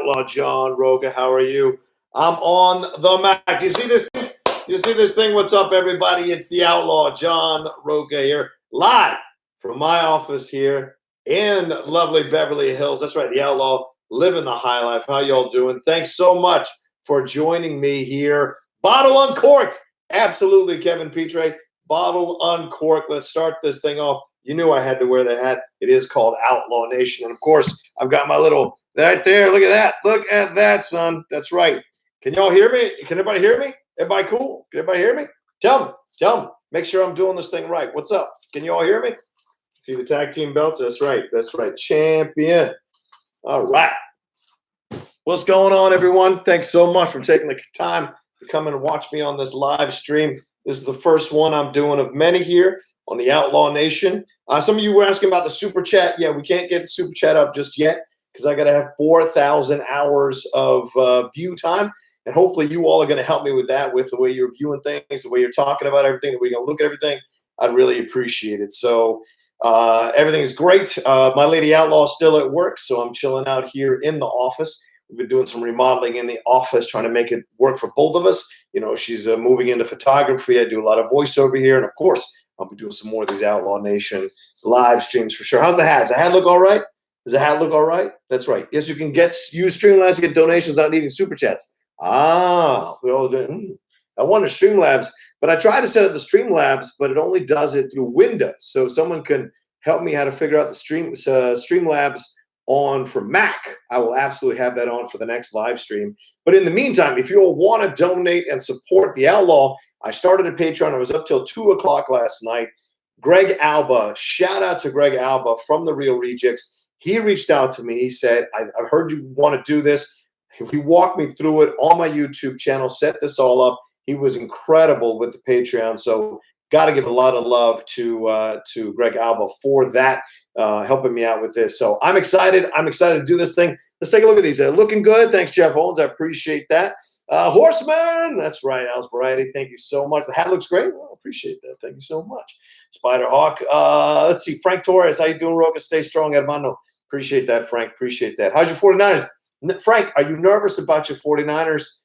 Outlaw John Rocha. How are you? I'm on the Mac. Do you see this thing? Do you see this thing? What's up, everybody? It's the Outlaw John Rocha here, live from my office here in lovely Beverly Hills. That's right, the Outlaw living the high life. How y'all doing? Thanks so much for joining me here. Bottle uncorked. Absolutely, Kevin Petre. Bottle uncorked. Let's start this thing off. You knew I had to wear the hat. It is called Outlaw Nation. And, of course, I've got my little right there. Look at that. Look at that, son. That's right. Can y'all hear me? Can everybody hear me? Everybody cool? Can everybody hear me? Tell me. Tell me. Make sure I'm doing this thing right. What's up? Can you all hear me? See the tag team belts? That's right. That's right. Champion. All right. What's going on, everyone? Thanks so much for taking the time to come and watch me on this live stream. This is the first one I'm doing of many here on the Outlaw Nation. Some of you were asking about the Super Chat. Yeah, we can't get the Super Chat up just yet because I got to have 4,000 hours of view time. And hopefully you all are going to help me with that, with the way you're viewing things, the way you're talking about everything, the way you're going to look at everything. I'd really appreciate it. So everything is great. My lady Outlaw is still at work, so I'm chilling out here in the office. We've been doing some remodeling in the office, trying to make it work for both of us. You know, she's moving into photography. I do a lot of voiceover here. And, of course, I'll be doing some more of these Outlaw Nation live streams for sure. How's the hat? Does the hat look all right? Does the hat look all right? That's right. Yes, you can use Streamlabs to get donations without needing Super Chats. We all do. I wanted Streamlabs, but I tried to set up the Streamlabs, but it only does it through Windows. So if someone can help me how to figure out the Streamlabs on for Mac, I will absolutely have that on for the next live stream. But in the meantime, if you all want to donate and support the Outlaw, I started a Patreon. I was up till 2 o'clock last night. Greg Alba, shout out to Greg Alba from The Real Rejects. He reached out to me. He said, I've heard you want to do this. He walked me through it on my YouTube channel, set this all up. He was incredible with the Patreon. So got to give a lot of love to Greg Alba for that, helping me out with this. So I'm excited. I'm excited to do this thing. Let's take a look at these. They're looking good. Thanks, Jeff Owens. I appreciate that. Horseman. That's right, Al's Variety. Thank you so much. The hat looks great. Well, appreciate that. Thank you so much. Spider Hawk. Let's see. Frank Torres. How you doing, Rocha? Stay strong, hermano. Appreciate that, Frank. Appreciate that. How's your 49ers? Frank, are you nervous about your 49ers?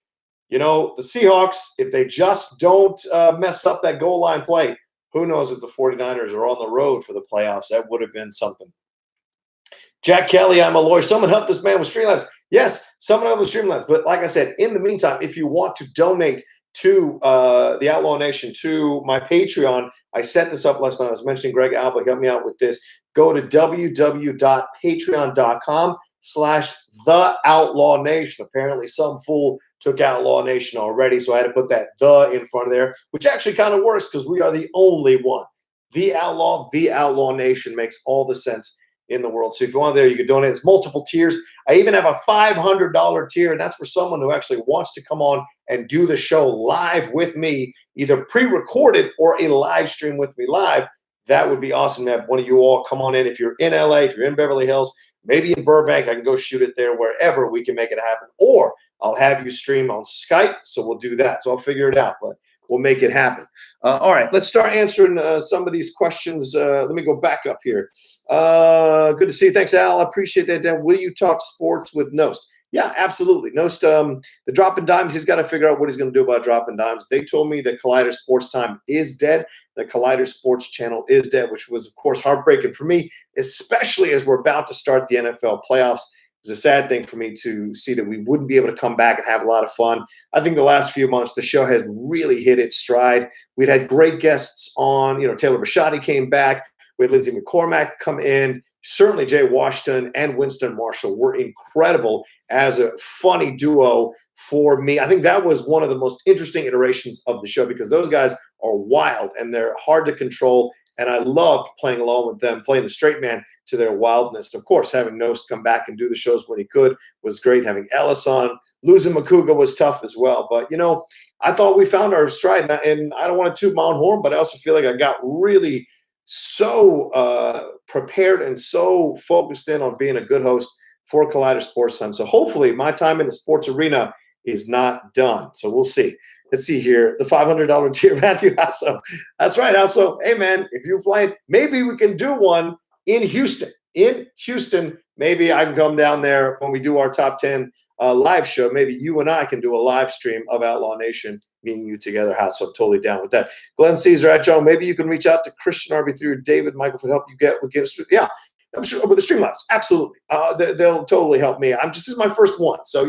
You know, the Seahawks, if they just don't mess up that goal line play, who knows if the 49ers are on the road for the playoffs. That would have been something. Jack Kelly, I'm a lawyer. Someone help this man with Streamlabs. Yes, someone help with Streamlabs. But like I said, in the meantime, if you want to donate to the Outlaw Nation, to my Patreon, I set this up last night. I was mentioning Greg Alba. Help me out with this. Go to www.patreon.com/TheOutlawNation. Apparently some fool took Outlaw Nation already, so I had to put that "the" in front of there, which actually kind of works because we are the only one. The Outlaw Nation makes all the sense in the world. So if you want there, you can donate. It's multiple tiers. I even have a $500 tier, and that's for someone who actually wants to come on and do the show live with me, either pre-recorded or a live stream with me live. That would be awesome to have one of you all come on in. If you're in LA, if you're in Beverly Hills, maybe in Burbank, I can go shoot it there, wherever we can make it happen. Or I'll have you stream on Skype, so we'll do that. So I'll figure it out, but we'll make it happen. All right, let's start answering some of these questions. Let me go back up here. Good to see you. Thanks, Al. I appreciate that. Dan, will you talk sports with Nost? Yeah, absolutely. Nost, the Dropping Dimes, he's got to figure out what he's going to do about Dropping Dimes. They told me that Collider Sports Time is dead. The Collider Sports channel is dead, which was, of course, heartbreaking for me, especially as we're about to start the NFL playoffs. It was a sad thing for me to see that we wouldn't be able to come back and have a lot of fun. I think the last few months, the show has really hit its stride. We'd had great guests on. You know, Taylor Bashotti came back. We had Lindsay McCormack come in. Certainly Jay Washington and Winston Marshall were incredible as a funny duo for me. I think that was one of the most interesting iterations of the show because those guys are wild and they're hard to control. And I loved playing along with them, playing the straight man to their wildness. Of course, having Nost come back and do the shows when he could was great. Having Ellis on, losing Makuga was tough as well. But, you know, I thought we found our stride. And I don't want to toot my own horn, but I also feel like I got really so prepared and so focused in on being a good host for Collider Sports Time. So hopefully my time in the sports arena is not done. So we'll see. Let's see here. The $500 tier, Matthew Hasso. That's right, Hasso. Hey, man, if you're flying, maybe we can do one in Houston. In Houston, maybe I can come down there when we do our top 10 live show, maybe you and I can do a live stream of Outlaw Nation, me and you together. So I'm totally down with that. Glenn Caesar at Joe, maybe you can reach out to Christian RB3 or David Michael to help you get yeah. I'm sure with the Streamlabs, absolutely. They'll totally help me. This is my first one, so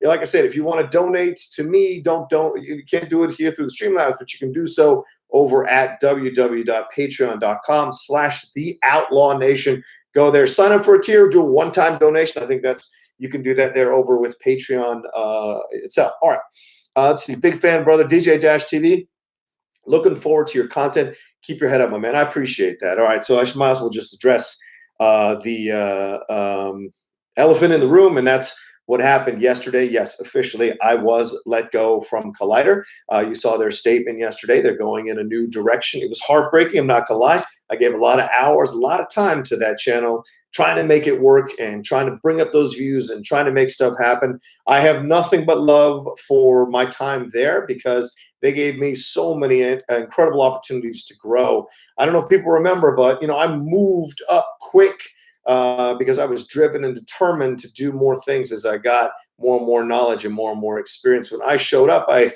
like I said, if you want to donate to me, don't you can't do it here through the Streamlabs, but you can do so over at www.patreon.com/theoutlawnation. Go there, sign up for a tier, do a one-time donation. I think you can do that there over with Patreon itself. All right, let's see. Big fan, brother, DJ-TV. Looking forward to your content. Keep your head up, my man. I appreciate that. All right, so I might as well just address the elephant in the room, and that's what happened yesterday. Yes, officially, I was let go from Collider. You saw their statement yesterday. They're going in a new direction. It was heartbreaking. I'm not going to lie. I gave a lot of hours, a lot of time to that channel, trying to make it work and trying to bring up those views and trying to make stuff happen. I have nothing but love for my time there because they gave me so many incredible opportunities to grow. I don't know if people remember, but I moved up quick because I was driven and determined to do more things as I got more and more knowledge and more experience. When I showed up, I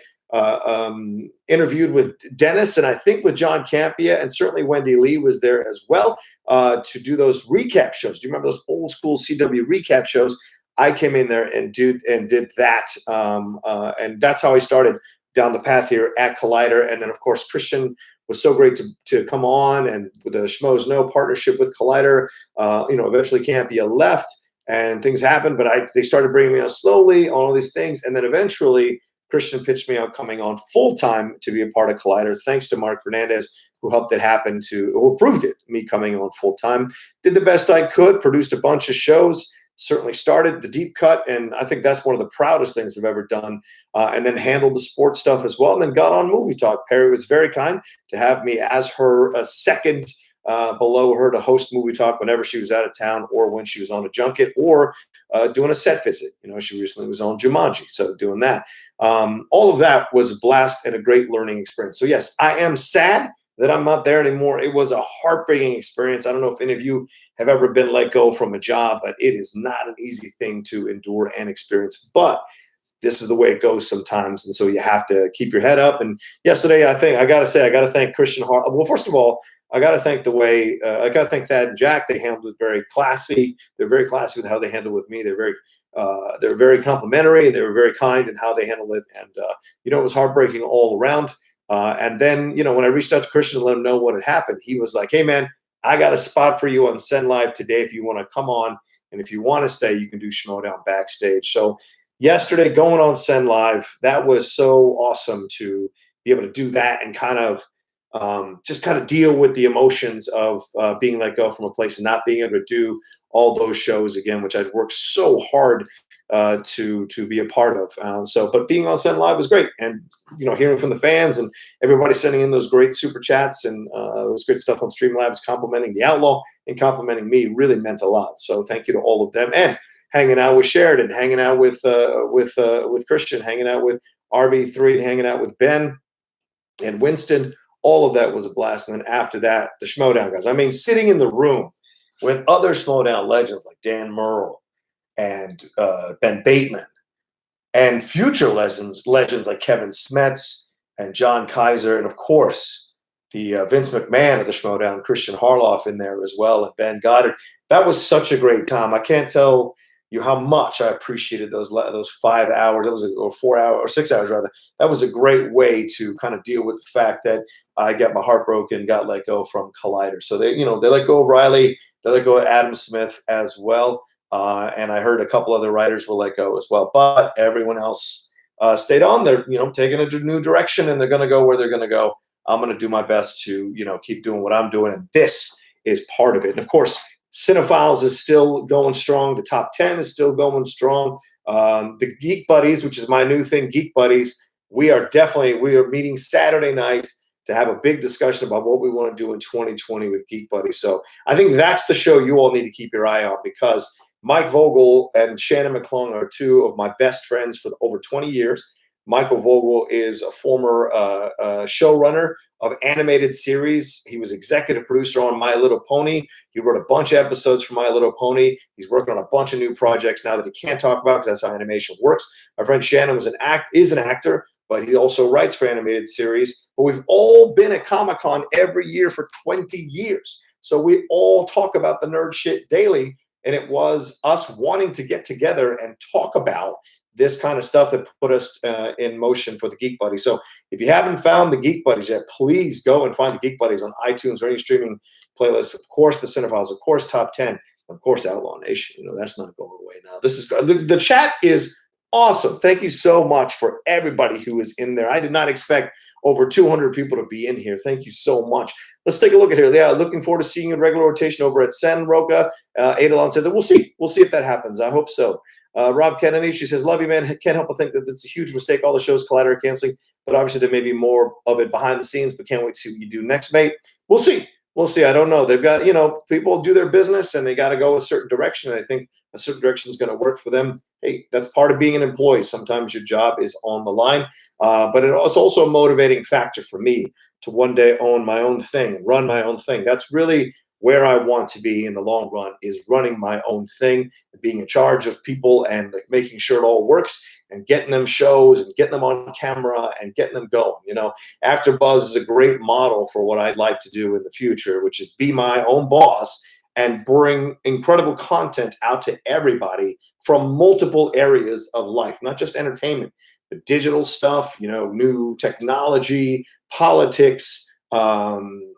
interviewed with Dennis and I think with John Campia, and certainly Wendy Lee was there as well to do those recap shows. Do you remember those old school CW recap shows? I came in there and did that, and that's how I started down the path here at Collider. And then of course Christian was so great to come on, and with the Schmoes No partnership with Collider, eventually Campia left and things happened, but they started bringing me on slowly on all these things, and then eventually Christian pitched me out coming on full-time to be a part of Collider, thanks to Mark Fernandez, who helped it happen, who approved it, me coming on full-time. Did the best I could, produced a bunch of shows, certainly started the Deep Cut, and I think that's one of the proudest things I've ever done, and then handled the sports stuff as well, and then got on Movie Talk. Perry was very kind to have me as her second below her to host Movie Talk whenever she was out of town or when she was on a junket or doing a set visit. She recently was on Jumanji, so doing that. All of that was a blast and a great learning experience. So yes, I am sad that I'm not there anymore. It was a heartbreaking experience. I don't know if any of you have ever been let go from a job, but it is not an easy thing to endure and experience. But this is the way it goes sometimes, and so you have to keep your head up. And yesterday, I got to thank Christian Hart. Well, first of all, I got to thank Thad and Jack. They handled it very classy. They're very classy with how they handled with me. They're very complimentary. They were very kind in how they handled it, and it was heartbreaking all around. And then, when I reached out to Christian to let him know what had happened, he was like, "Hey, man, I got a spot for you on Send Live today if you want to come on. And if you want to stay, you can do Schmoedown backstage." So yesterday, going on Send Live, that was so awesome to be able to do that and kind of deal with the emotions of being let go from a place and not being able to do all those shows again, which I'd worked so hard to be a part of. But being on Send Live was great, and hearing from the fans and everybody sending in those great super chats and those great stuff on Streamlabs, complimenting the Outlaw and complimenting me really meant a lot. So thank you to all of them, and hanging out with Sheridan, hanging out with Christian, hanging out with RB3, and hanging out with Ben and Winston. All of that was a blast. And then after that, the Schmoedown guys. I mean, sitting in the room with other Schmoedown legends like Dan Murrell and Ben Bateman, and future legends like Kevin Smets and John Kaiser, and of course the Vince McMahon of the Schmoedown, Christian Harloff in there as well, and Ben Goddard. That was such a great time. I can't tell you how much I appreciated those 5 hours. That was or 4 hours or 6 hours rather. That was a great way to kind of deal with the fact that I got my heart broken, got let go from Collider. So they let go of Riley, they let go of Adam Smith as well, and I heard a couple other writers were let go as well. But everyone else stayed on. They're taking a new direction, and they're going to go where they're going to go. I'm going to do my best to keep doing what I'm doing, and this is part of it. And of course, Cinephiles is still going strong. The top 10 is still going strong. The Geek Buddies, which is my new thing, Geek Buddies, we are meeting Saturday night to have a big discussion about what we want to do in 2020 with Geek Buddies. So I think that's the show you all need to keep your eye on, because Mike Vogel and Shannon McClung are two of my best friends for over 20 years. Michael Vogel is a former showrunner of animated series. He was executive producer on My Little Pony. He wrote a bunch of episodes for My Little Pony. He's working on a bunch of new projects now that he can't talk about because that's how animation works. My friend Shannon is an actor, but he also writes for animated series. But we've all been at Comic-Con every year for 20 years. So we all talk about the nerd shit daily. And it was us wanting to get together and talk about this kind of stuff that put us in motion for the Geek Buddies. So if you haven't found the Geek Buddies yet, please go and find the Geek Buddies on iTunes or any streaming playlist. Of course, the Cinephiles, of course, Top 10, of course, Outlaw Nation. You know, that's not going away now. This is the chat is awesome. Thank you so much for everybody who is in there. I did not expect over 200 people to be in here. Thank you so much. Let's take a look at here. Yeah, looking forward to seeing you in regular rotation over at San Rocha. Adalon says, we'll see. We'll see if that happens. I hope so. Rob Kennedy, she says, love you, man. Can't help but think that it's a huge mistake. All the shows Collider are canceling, but obviously there may be more of it behind the scenes, but can't wait to see what you do next, mate. We'll see. We'll see. I don't know. They've got, people do their business and they got to go a certain direction. And I think a certain direction is going to work for them. Hey, that's part of being an employee. Sometimes your job is on the line, but it's also a motivating factor for me to one day own my own thing and run my own thing. That's really where I want to be in the long run, is running my own thing, being in charge of people and making sure it all works and getting them shows and getting them on camera and getting them going. AfterBuzz is a great model for what I'd like to do in the future, which is be my own boss and bring incredible content out to everybody from multiple areas of life, not just entertainment, but digital stuff, new technology, politics,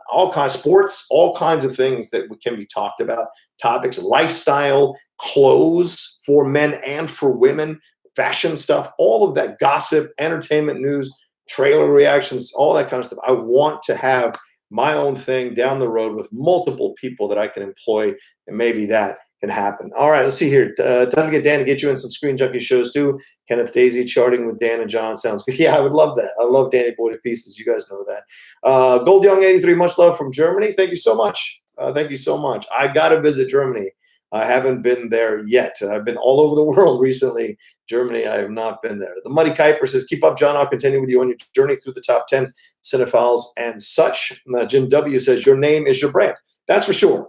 all kinds of sports, all kinds of things that can be talked about, topics, lifestyle, clothes for men and for women, fashion stuff, all of that, gossip, entertainment news, trailer reactions, all that kind of stuff. I want to have my own thing down the road with multiple people that I can employ, and maybe that can happen. All right, let's see here. Time to get Dan to get you in some Screen Junkie shows too. Kenneth Daisy charting with Dan and John sounds good. Yeah, I would love that. I love Danny Boy to pieces. You guys know that. Gold Young 83, much love from Germany. Thank you so much. Thank you so much. I got to visit Germany. I haven't been there yet. I've been all over the world recently. Germany, I have not been there. The Muddy Kuiper says, keep up, John. I'll continue with you on your journey through the top 10 cinephiles and such. Jim W says, your name is your brand. That's for sure.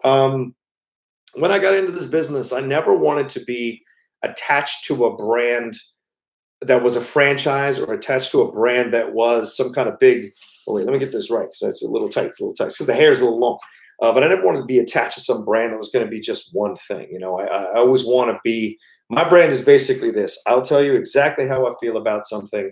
When I got into this business, I never wanted to be attached to a brand that was a franchise or attached to a brand that was some kind of big, wait, let me get this right because that's a little tight. It's a little tight because the hair is a little long. But I never wanted to be attached to some brand that was going to be just one thing. I always want to be, my brand is basically this. I'll tell you exactly how I feel about something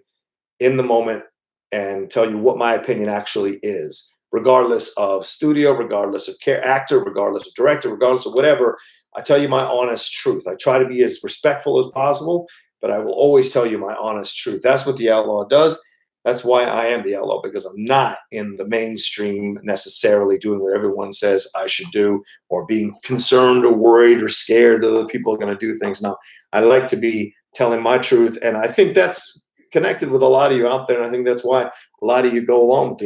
in the moment and tell you what my opinion actually is, regardless of studio, regardless of actor, regardless of director, regardless of whatever. I tell you my honest truth. I try to be as respectful as possible, but I will always tell you my honest truth. That's what the Outlaw does. That's why I am the Outlaw, because I'm not in the mainstream necessarily doing what everyone says I should do or being concerned or worried or scared that other people are going to do things. No, I like to be telling my truth, and I think that's connected with a lot of you out there, and I think that's why a lot of you go along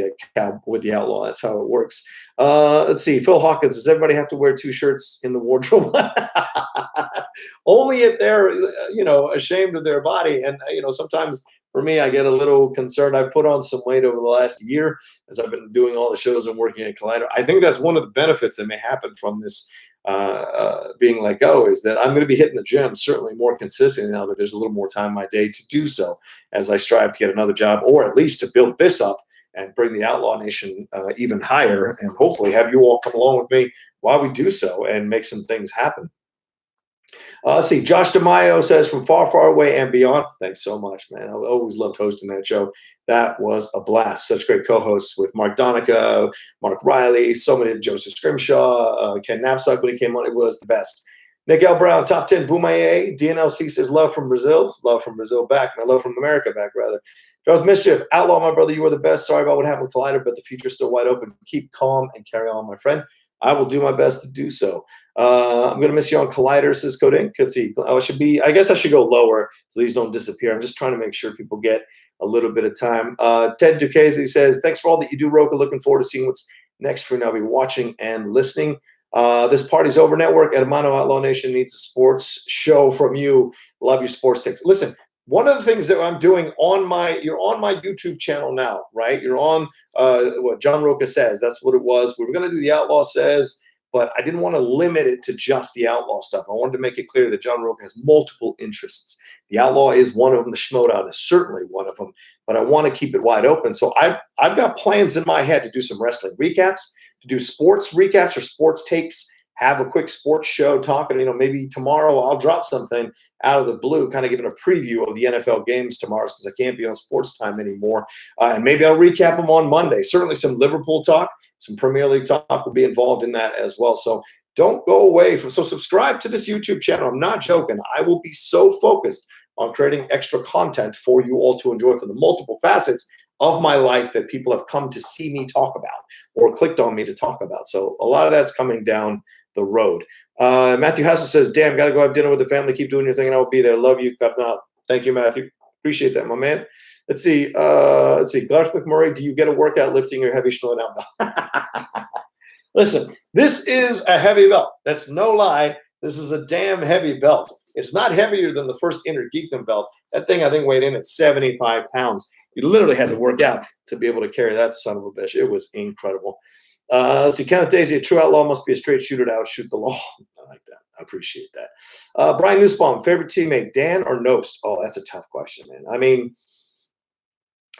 with the Outlaw. That's how it works. Let's see. Phil Hawkins, does everybody have to wear 2 shirts in the wardrobe? Only if they're, ashamed of their body. And, sometimes for me, I get a little concerned. I've put on some weight over the last year as I've been doing all the shows and working at Collider. I think that's one of the benefits that may happen from this being let go, is that I'm going to be hitting the gym certainly more consistently now that there's a little more time in my day to do so, as I strive to get another job, or at least to build this up and bring the Outlaw Nation even higher, and hopefully have you all come along with me while we do so and make some things happen. Let's see. Josh DeMaio says, from far, far away and beyond. Thanks so much, man. I always loved hosting that show. That was a blast. Such great co-hosts with Mark Donica, Mark Riley, so many, Joseph Scrimshaw, Ken Knapsack when he came on. It was the best. Nick L. Brown, top 10, Boomaye. DNLC says, love from Brazil. Love from Brazil back. My love from America back, rather. Darth Mischief, Outlaw, my brother, you were the best. Sorry about what happened with Collider, but the future's still wide open. Keep calm and carry on, my friend. I will do my best to do so. I'm going to miss you on Collider, says Coding. I guess I should go lower so these don't disappear. I'm just trying to make sure people get a little bit of time. Ted Duquesne says, thanks for all that you do, Rocha. Looking forward to seeing what's next for you. I'll be watching and listening. This party's over network. Hermano Outlaw Nation needs a sports show from you. Love your sports takes. Listen, one of the things that I'm doing you're on my YouTube channel now, right? You're on what John Rocha Says. That's what it was. We were going to do the Outlaw Says, but I didn't want to limit it to just the Outlaw stuff. I wanted to make it clear that John Rocha has multiple interests. The Outlaw is one of them. The Schmoedown is certainly one of them, but I want to keep it wide open. So I've got plans in my head to do some wrestling recaps, to do sports recaps or sports takes, have a quick sports show talking, maybe tomorrow I'll drop something out of the blue, kind of giving a preview of the NFL games tomorrow since I can't be on Sports Time anymore. And maybe I'll recap them on Monday. Certainly some Liverpool talk, some Premier League talk will be involved in that as well. So don't go away. So subscribe to this YouTube channel. I'm not joking. I will be so focused on creating extra content for you all to enjoy for the multiple facets of my life that people have come to see me talk about or clicked on me to talk about. So a lot of that's coming down the road. Matthew Hassel says, damn, got to go have dinner with the family. Keep doing your thing and I'll be there. Love you. Thank you, Matthew. Appreciate that, my man. Let's see. Garth McMurray, do you get a workout lifting your heavy Schmoedown belt? Listen, this is a heavy belt. That's no lie. This is a damn heavy belt. It's not heavier than the first Inner Geekdom belt. That thing, I think, weighed in at 75 pounds. You literally had to work out to be able to carry that son of a bitch. It was incredible. Let's see. Kenneth Daisy, a true outlaw must be a straight shooter to outshoot the law. I like that. I appreciate that. Brian Nussbaum, favorite teammate, Dan or Nost? Oh, that's a tough question, man. I mean,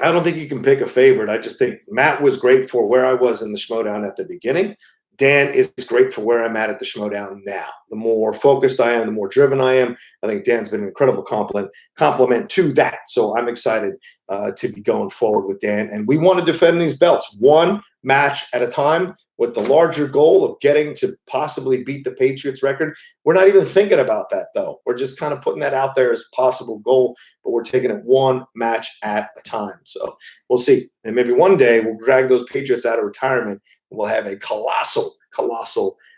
I don't think you can pick a favorite. I just think Matt was great for where I was in the Schmoedown at the beginning. Dan is great for where I'm at the Schmoedown now. The more focused I am, the more driven I am. I think Dan's been an incredible compliment to that. So I'm excited to be going forward with Dan. And we want to defend these belts one match at a time with the larger goal of getting to possibly beat the Patriots record. We're not even thinking about that, though. We're just kind of putting that out there as a possible goal, but we're taking it one match at a time. So we'll see. And maybe one day we'll drag those Patriots out of retirement. We'll have a colossal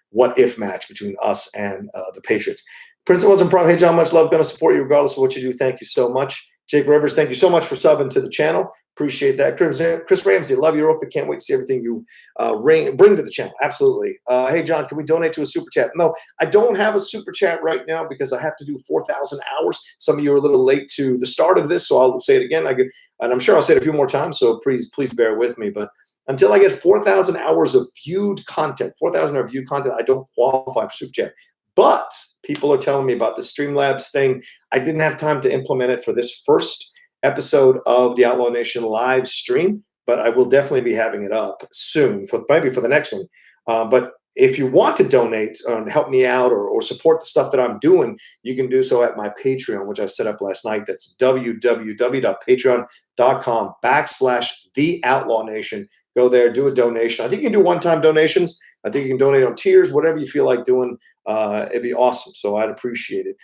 what-if match between us and the Patriots. Prince wasn't prom. Hey, John, much love. Going to support you regardless of what you do. Thank you so much. Jake Rivers, thank you so much for subbing to the channel. Appreciate that. Chris Ramsey, love you, Rocha. Can't wait to see everything you bring to the channel. Absolutely. Hey, John, can we donate to a super chat? No, I don't have a super chat right now because I have to do 4,000 hours. Some of you are a little late to the start of this, so I'll say it again. And I'm sure I'll say it a few more times, so please bear with me. But until I get 4,000 hours of viewed content, 4,000 hours of viewed content, I don't qualify for super chat. But people are telling me about the Streamlabs thing. I didn't have time to implement it for this first episode of the Outlaw Nation live stream, but I will definitely be having it up soon, maybe for the next one. But if you want to donate and help me out or support the stuff that I'm doing, you can do so at my Patreon, which I set up last night. That's www.patreon.com/TheOutlawNation. Go there, do a donation. I think you can do one-time donations. I think you can donate on tiers, whatever you feel like doing. It'd be awesome. So I'd appreciate it.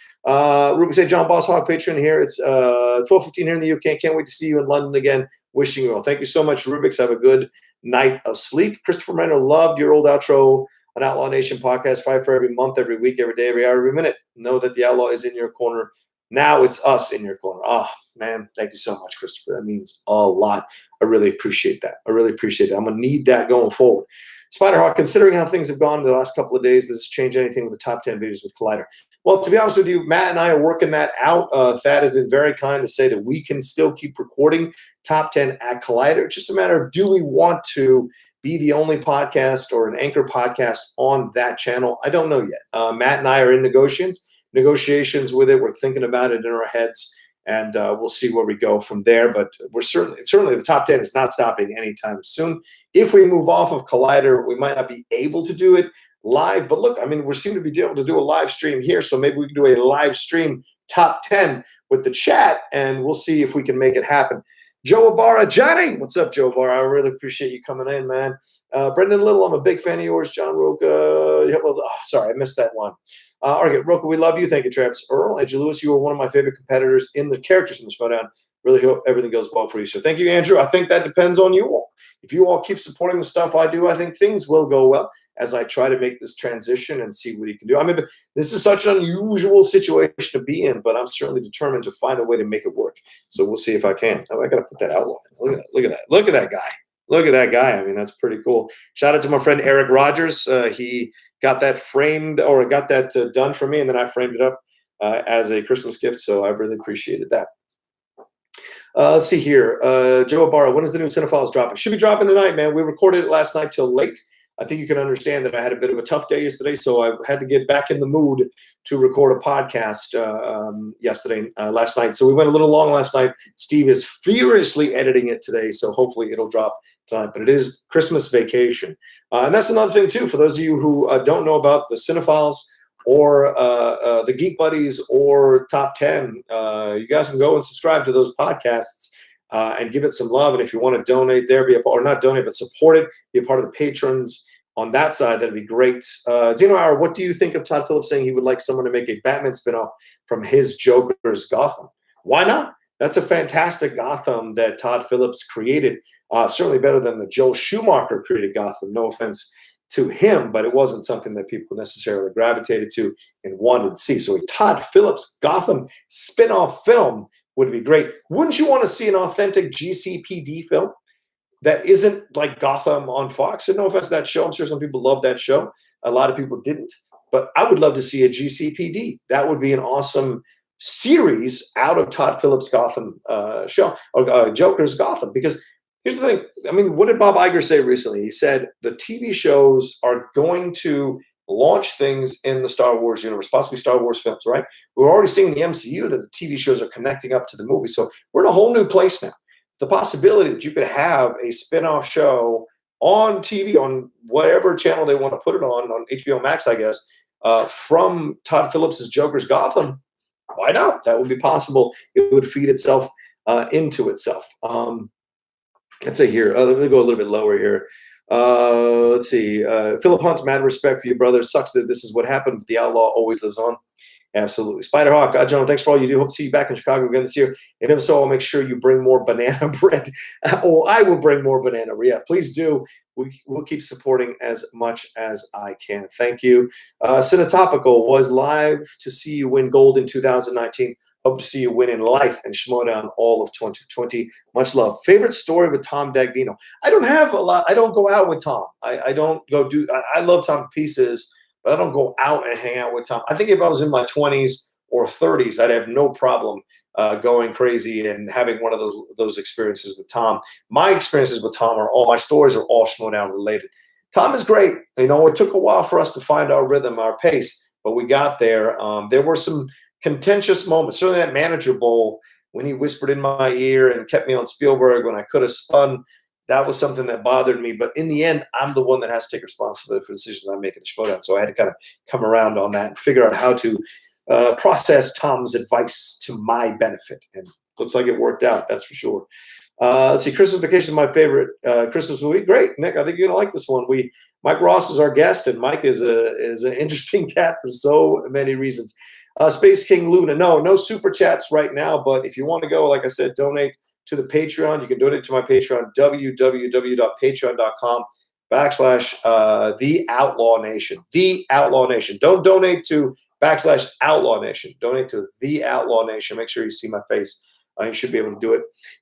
Ruby say, John Boss Hog Patreon here. It's 12:15 here in the UK. Can't wait to see you in London again. Wishing you well. Thank you so much, Rubix. Have a good night of sleep. Christopher Manor, loved your old outro on Outlaw Nation podcast. Fight for every month, every week, every day, every hour, every minute. Know that the Outlaw is in your corner. Now it's us in your corner. Oh, man. Thank you so much, Christopher. That means a lot. I really appreciate that. I'm going to need that going forward. Spiderhawk, considering how things have gone in the last couple of days, does this change anything with the top 10 videos with Collider? Well, to be honest with you, Matt and I are working that out. Thad has been very kind to say that we can still keep recording top 10 at Collider. It's just a matter of, do we want to be the only podcast or an anchor podcast on that channel? I don't know yet. Matt and I are in negotiations with it. We're thinking about it in our heads, and we'll see where we go from there. But we're certainly the top 10 is not stopping anytime soon. If we move off of Collider, we might not be able to do it live. But look, I mean, we seem to be able to do a live stream here, so maybe we can do a live stream top 10 with the chat, and we'll see if we can make it happen. Joe Ibarra, Johnny, what's up, Joe Ibarra? I really appreciate you coming in, man. Brendan Little, I'm a big fan of yours. John Rocha, sorry, I missed that one. Rocha, we love you. Thank you, Travis Earl. Andrew Lewis, you were one of my favorite competitors in the characters in the Schmoedown. Really hope everything goes well for you. So thank you, Andrew. I think that depends on you all. If you all keep supporting the stuff I do, I think things will go well as I try to make this transition and see what you can do. I mean, this is such an unusual situation to be in, but I'm certainly determined to find a way to make it work. So we'll see if I can. Oh, I got to put that outline. Look at that. Look at that guy. Look at that guy. I mean, that's pretty cool. Shout out to my friend Eric Rogers. He got that framed or got that done for me, and then I framed it up as a Christmas gift. So I really appreciated that. Let's see here. Joe Ibarra, when is the new Cinephiles dropping? Should be dropping tonight, man. We recorded it last night till late. I think you can understand that I had a bit of a tough day yesterday, so I had to get back in the mood to record a podcast last night. So we went a little long last night. Steve is furiously editing it today, so hopefully it'll drop tonight. But it is Christmas vacation. And that's another thing, too, for those of you who don't know about the Cinephiles or the Geek Buddies or Top 10, you guys can go and subscribe to those podcasts and give it some love. And if you want to donate there, or not donate, but support it, be a part of the patrons on that side, that'd be great. Zeno Hour, what do you think of Todd Phillips saying he would like someone to make a Batman spinoff from his Joker's Gotham? Why not? That's a fantastic Gotham that Todd Phillips created. Certainly better than the Joel Schumacher created Gotham. No offense to him, but it wasn't something that people necessarily gravitated to and wanted to see. So a Todd Phillips Gotham spinoff film would be great. Wouldn't you want to see an authentic GCPD film that isn't like Gotham on Fox? And no offense to that show. I'm sure some people love that show. A lot of people didn't. But I would love to see a GCPD. That would be an awesome series out of Todd Phillips' Gotham show, or Joker's Gotham. Because here's the thing. I mean, what did Bob Iger say recently? He said the TV shows are going to launch things in the Star Wars universe, possibly Star Wars films, right? We're already seeing in the MCU that the TV shows are connecting up to the movie. So we're in a whole new place now. The possibility that you could have a spin-off show on TV, on whatever channel they want to put it on HBO Max, I guess, from Todd Phillips' Joker's Gotham, why not? That would be possible. It would feed itself into itself. Let's say here, let me go a little bit lower here. Let's see. Philip Hunt, mad respect for your brother. Sucks that this is what happened, but the outlaw always lives on. Absolutely. Spiderhawk, John, thanks for all you do. Hope to see you back in Chicago again this year. And if so, I'll make sure you bring more banana bread. Oh, I will bring more banana bread. Yeah, please do. We'll keep supporting as much as I can. Thank you. Cinetopical, was live to see you win gold in 2019. Hope to see you win in life and Schmoedown all of 2020. Much love. Favorite story with Tom Dagnino? I don't have a lot. I don't go out with Tom. I don't go do. I love Tom to pieces, but I don't go out and hang out with Tom. I think if I was in my 20s or 30s, I'd have no problem going crazy and having one of those experiences with Tom. My experiences with Tom my stories are all Schmoedown related. Tom is great. You know, it took a while for us to find our rhythm, our pace, but we got there. There were some contentious moments. Certainly that Manager Bowl, when he whispered in my ear and kept me on Spielberg when I could have spun, that was something that bothered me. But in the end, I'm the one that has to take responsibility for the decisions I make at the Schmoedown. So I had to kind of come around on that and figure out how to process Tom's advice to my benefit. And looks like it worked out, that's for sure. Let's see, Christmas Vacation is my favorite Christmas movie. Great, Nick, I think you're going to like this one. Mike Ross is our guest, and Mike is an interesting cat for so many reasons. Space King Luna, no super chats right now, but if you want to go, like I said, donate to the Patreon. You can donate to my Patreon, www.patreon.com/ The Outlaw Nation. The Outlaw Nation. Don't donate to / Outlaw Nation. Donate to The Outlaw Nation. Make sure you see my face. You should be able to do it.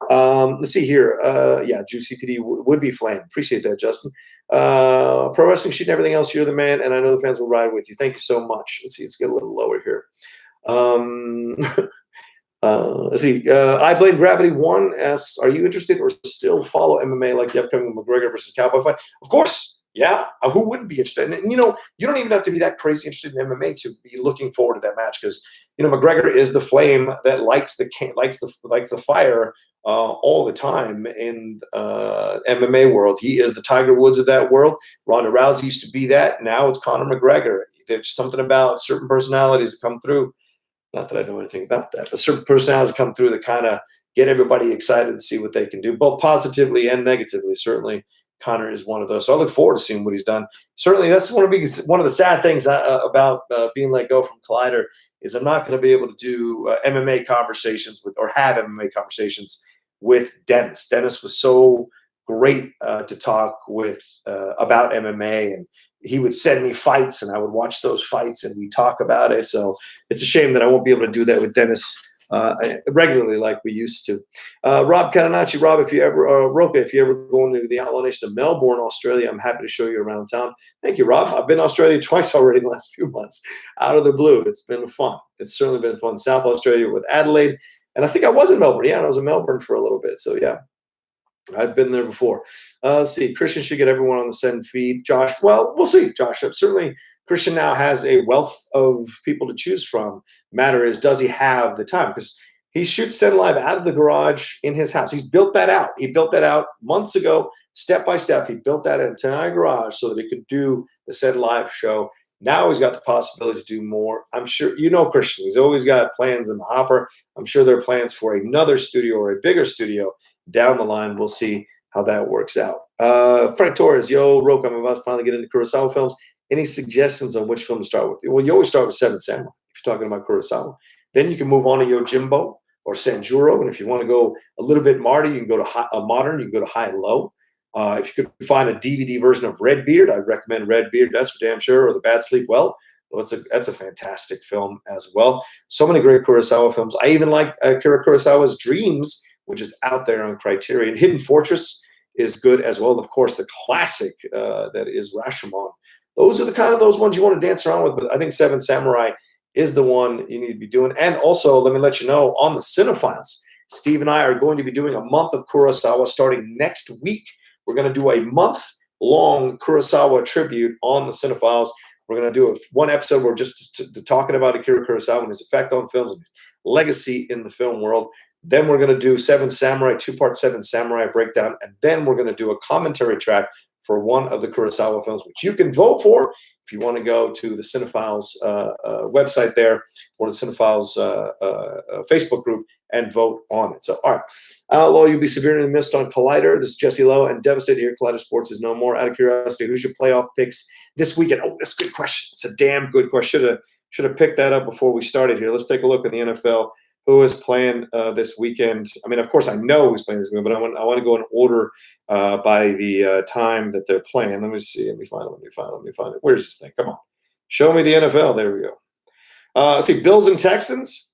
Let's see here. Yeah, Juicy PD would be flame. Appreciate that, Justin. Pro Wrestling Sheet and everything else, you're the man, and I know the fans will ride with you. Thank you so much. Let's see. Let's get a little lower here. Let's see. I Blame Gravity 1 asks, are you interested or still follow MMA like the upcoming McGregor versus Cowboy fight? Of course. Yeah. Who wouldn't be interested? And, you know, you don't even have to be that crazy interested in MMA to be looking forward to that match because, you know, McGregor is the flame that lights the fire all the time in MMA world. He is the Tiger Woods of that world. Ronda Rousey used to be that. Now it's Conor McGregor. There's something about certain personalities that come through. Not that I know anything about that, but certain personalities come through that kind of get everybody excited to see what they can do, both positively and negatively. Certainly, Conor is one of those. So I look forward to seeing what he's done. Certainly, that's one of the sad things about being let go from Collider is I'm not going to be able to do MMA conversations or have MMA conversations with Dennis. Dennis was so great to talk with about MMA, and he would send me fights and I would watch those fights and we talk about it. So it's a shame that I won't be able to do that with Dennis regularly like we used to. Rob Catanacci, Rob, if you ever going to the Outlaw Nation of Melbourne, Australia, I'm happy to show you around town. Thank you, Rob. I've been to Australia twice already in the last few months out of the blue. It's been fun. It's certainly been fun. South Australia with Adelaide. And I think I was in Melbourne. Yeah, I was in Melbourne for a little bit. So yeah, I've been there before. Let's see. Christian should get everyone on the send feed. Josh, well, we'll see, Josh. Certainly, Christian now has a wealth of people to choose from. Matter is, does he have the time? Because he shoots Send Live out of the garage in his house. He's built that out. He built that out months ago, step by step. He built that entire garage so that he could do the Send Live show. Now he's got the possibility to do more. I'm sure, Christian, he's always got plans in the hopper. I'm sure there are plans for another studio or a bigger studio down the line. We'll see how that works out. Frank Torres, yo, Roke, I'm about to finally get into Kurosawa films. Any suggestions on which film to start with? Well, you always start with Seven Samurai if you're talking about Kurosawa. Then you can move on to Yojimbo or Sanjuro. And if you want to go a little bit modern, you can go to modern. You can go to High and Low. If you could find a DVD version of Redbeard, I'd recommend Redbeard. That's for damn sure. Or The Bad Sleep Well. That's a fantastic film as well. So many great Kurosawa films. I even like Akira Kurosawa's Dreams, which is out there on Criterion. Hidden Fortress is good as well. And of course, the classic that is Rashomon. Those are those ones you want to dance around with. But I think Seven Samurai is the one you need to be doing. And also, let me let you know, on the Cinephiles, Steve and I are going to be doing a month of Kurosawa starting next week. We're going to do a month-long Kurosawa tribute on the Cinephiles. We're going to do one episode where we're just talking about Akira Kurosawa and his effect on films and his legacy in the film world. Then we're going to do Seven Samurai, two-part Seven Samurai breakdown. And then we're going to do a commentary track for one of the Kurosawa films, which you can vote for if you want to go to the Cinephiles website there or the Cinephiles Facebook group and vote on it. So, all right. Outlaw, you'll be severely missed on Collider. This is Jesse Lowe, and devastated here. Collider Sports is no more. Out of curiosity, who's your playoff picks this weekend? Oh, that's a good question. It's a damn good question. Should have picked that up before we started here. Let's take a look at the NFL. Who is playing this weekend? I mean, of course, I know who's playing this weekend, but I want to go in order by the time that they're playing. Let me see. Let me find it. Where's this thing? Come on. Show me the NFL. There we go. Let's see. Bills and Texans.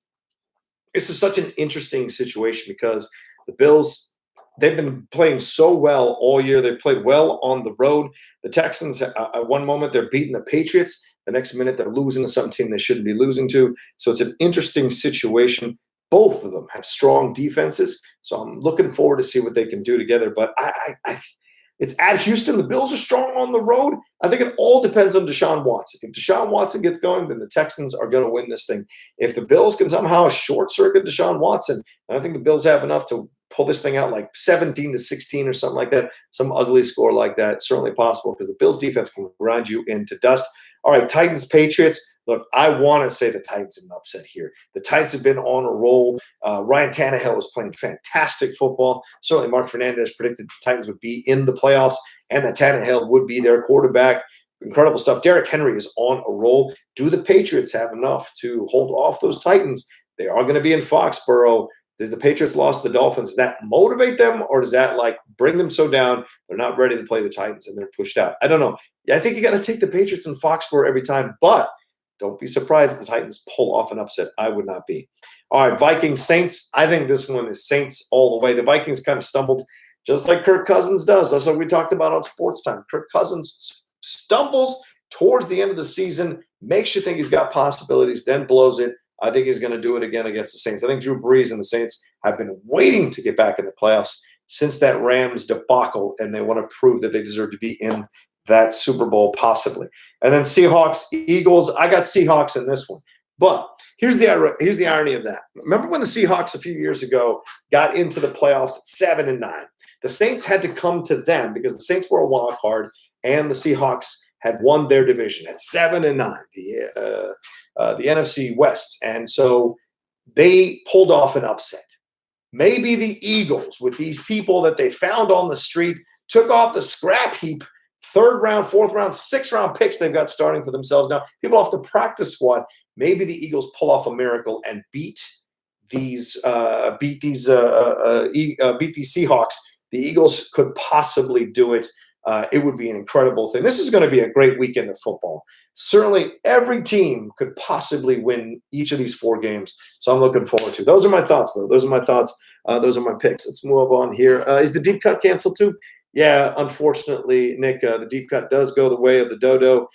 This is such an interesting situation because the Bills, they've been playing so well all year. They've played well on the road. The Texans, at one moment, they're beating the Patriots. The next minute, they're losing to some team they shouldn't be losing to. So it's an interesting situation. Both of them have strong defenses. So I'm looking forward to see what they can do together. But it's at Houston. The Bills are strong on the road. I think it all depends on Deshaun Watson. If Deshaun Watson gets going, then the Texans are going to win this thing. If the Bills can somehow short-circuit Deshaun Watson, then I think the Bills have enough to pull this thing out like 17-16 or something like that, some ugly score like that. Certainly possible because the Bills defense can grind you into dust. All right, Titans, Patriots. Look, I want to say the Titans have an upset here. The Titans have been on a roll. Ryan Tannehill is playing fantastic football. Certainly Mark Fernandez predicted the Titans would be in the playoffs and that Tannehill would be their quarterback. Incredible stuff. Derrick Henry is on a roll. Do the Patriots have enough to hold off those Titans? They are going to be in Foxborough. Did the Patriots lost the Dolphins? Does that motivate them or does that bring them so down they're not ready to play the Titans and they're pushed out? I don't know. Yeah, I think you got to take the Patriots in Foxborough every time, but don't be surprised if the Titans pull off an upset. I would not be. All right, Vikings, Saints. I think this one is Saints all the way. The Vikings kind of stumbled just like Kirk Cousins does. That's what we talked about on Sports Time. Kirk Cousins stumbles towards the end of the season, makes you think he's got possibilities, then blows it. I think he's going to do it again against the Saints. I think Drew Brees and the Saints have been waiting to get back in the playoffs since that Rams debacle, and they want to prove that they deserve to be in that Super Bowl possibly. And then Seahawks, Eagles. I got Seahawks in this one. But here's the irony of that. Remember when the Seahawks a few years ago got into the playoffs at 7-9? The Saints had to come to them because the Saints were a wild card, and the Seahawks had won their division at 7-9. The NFC West. And so they pulled off an upset. Maybe the Eagles, with these people that they found on the street, took off the scrap heap, 3rd round, 4th round, 6th round picks they've got starting for themselves now. People off the practice squad. Maybe the Eagles pull off a miracle and beat these Seahawks. The Eagles could possibly do it. It would be an incredible thing. This is going to be a great weekend of football. Certainly, every team could possibly win each of these 4 games. So I'm looking forward to. Those are my thoughts, though. Those are my thoughts. Those are my picks. Let's move on here. Is the deep cut canceled too? Yeah, unfortunately, Nick, the deep cut does go the way of the dodo.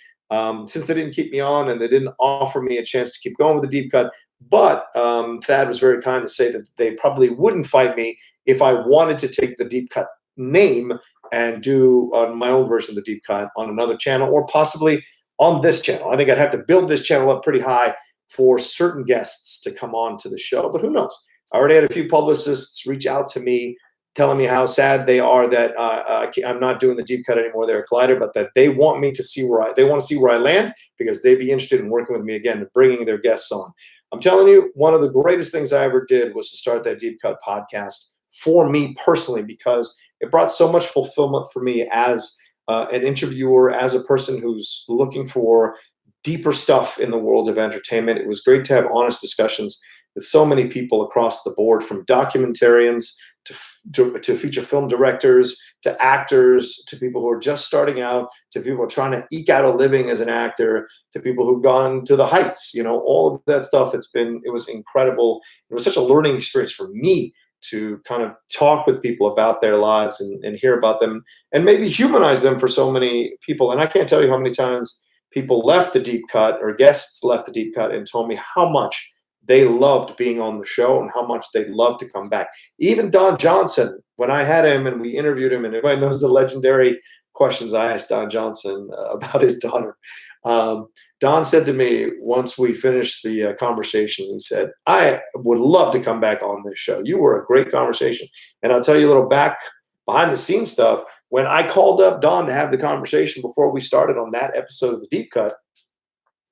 Since they didn't keep me on and they didn't offer me a chance to keep going with the deep cut, But Thad was very kind to say that they probably wouldn't fight me if I wanted to take the Deep Cut name and do my own version of the Deep Cut on another channel, or possibly on this channel. I think I'd have to build this channel up pretty high for certain guests to come on to the show, but who knows? I already had a few publicists reach out to me telling me how sad they are that I'm not doing the Deep Cut anymore. They're a Collider, but that they want me to see they want to see where I land, because they'd be interested in working with me again, bringing their guests on. I'm telling you, one of the greatest things I ever did was to start that Deep Cut podcast for me personally, because it brought so much fulfillment for me as an interviewer, as a person who's looking for deeper stuff in the world of entertainment. It was great to have honest discussions with so many people across the board, from documentarians to feature film directors, to actors, to people who are just starting out, to people who are trying to eke out a living as an actor, to people who've gone to the heights, all of that stuff. It was incredible. It was such a learning experience for me to kind of talk with people about their lives and hear about them and maybe humanize them for so many people. And I can't tell you how many times people left the Deep Cut, or guests left the Deep Cut, and told me how much they loved being on the show and how much they'd love to come back. Even Don Johnson, when I had him and we interviewed him, and everybody knows the legendary questions I asked Don Johnson about his daughter. Don said to me once we finished the conversation, he said, "I would love to come back on this show. You were a great conversation." And I'll tell you a little behind the scenes stuff. When I called up Don to have the conversation before we started on that episode of the Deep Cut,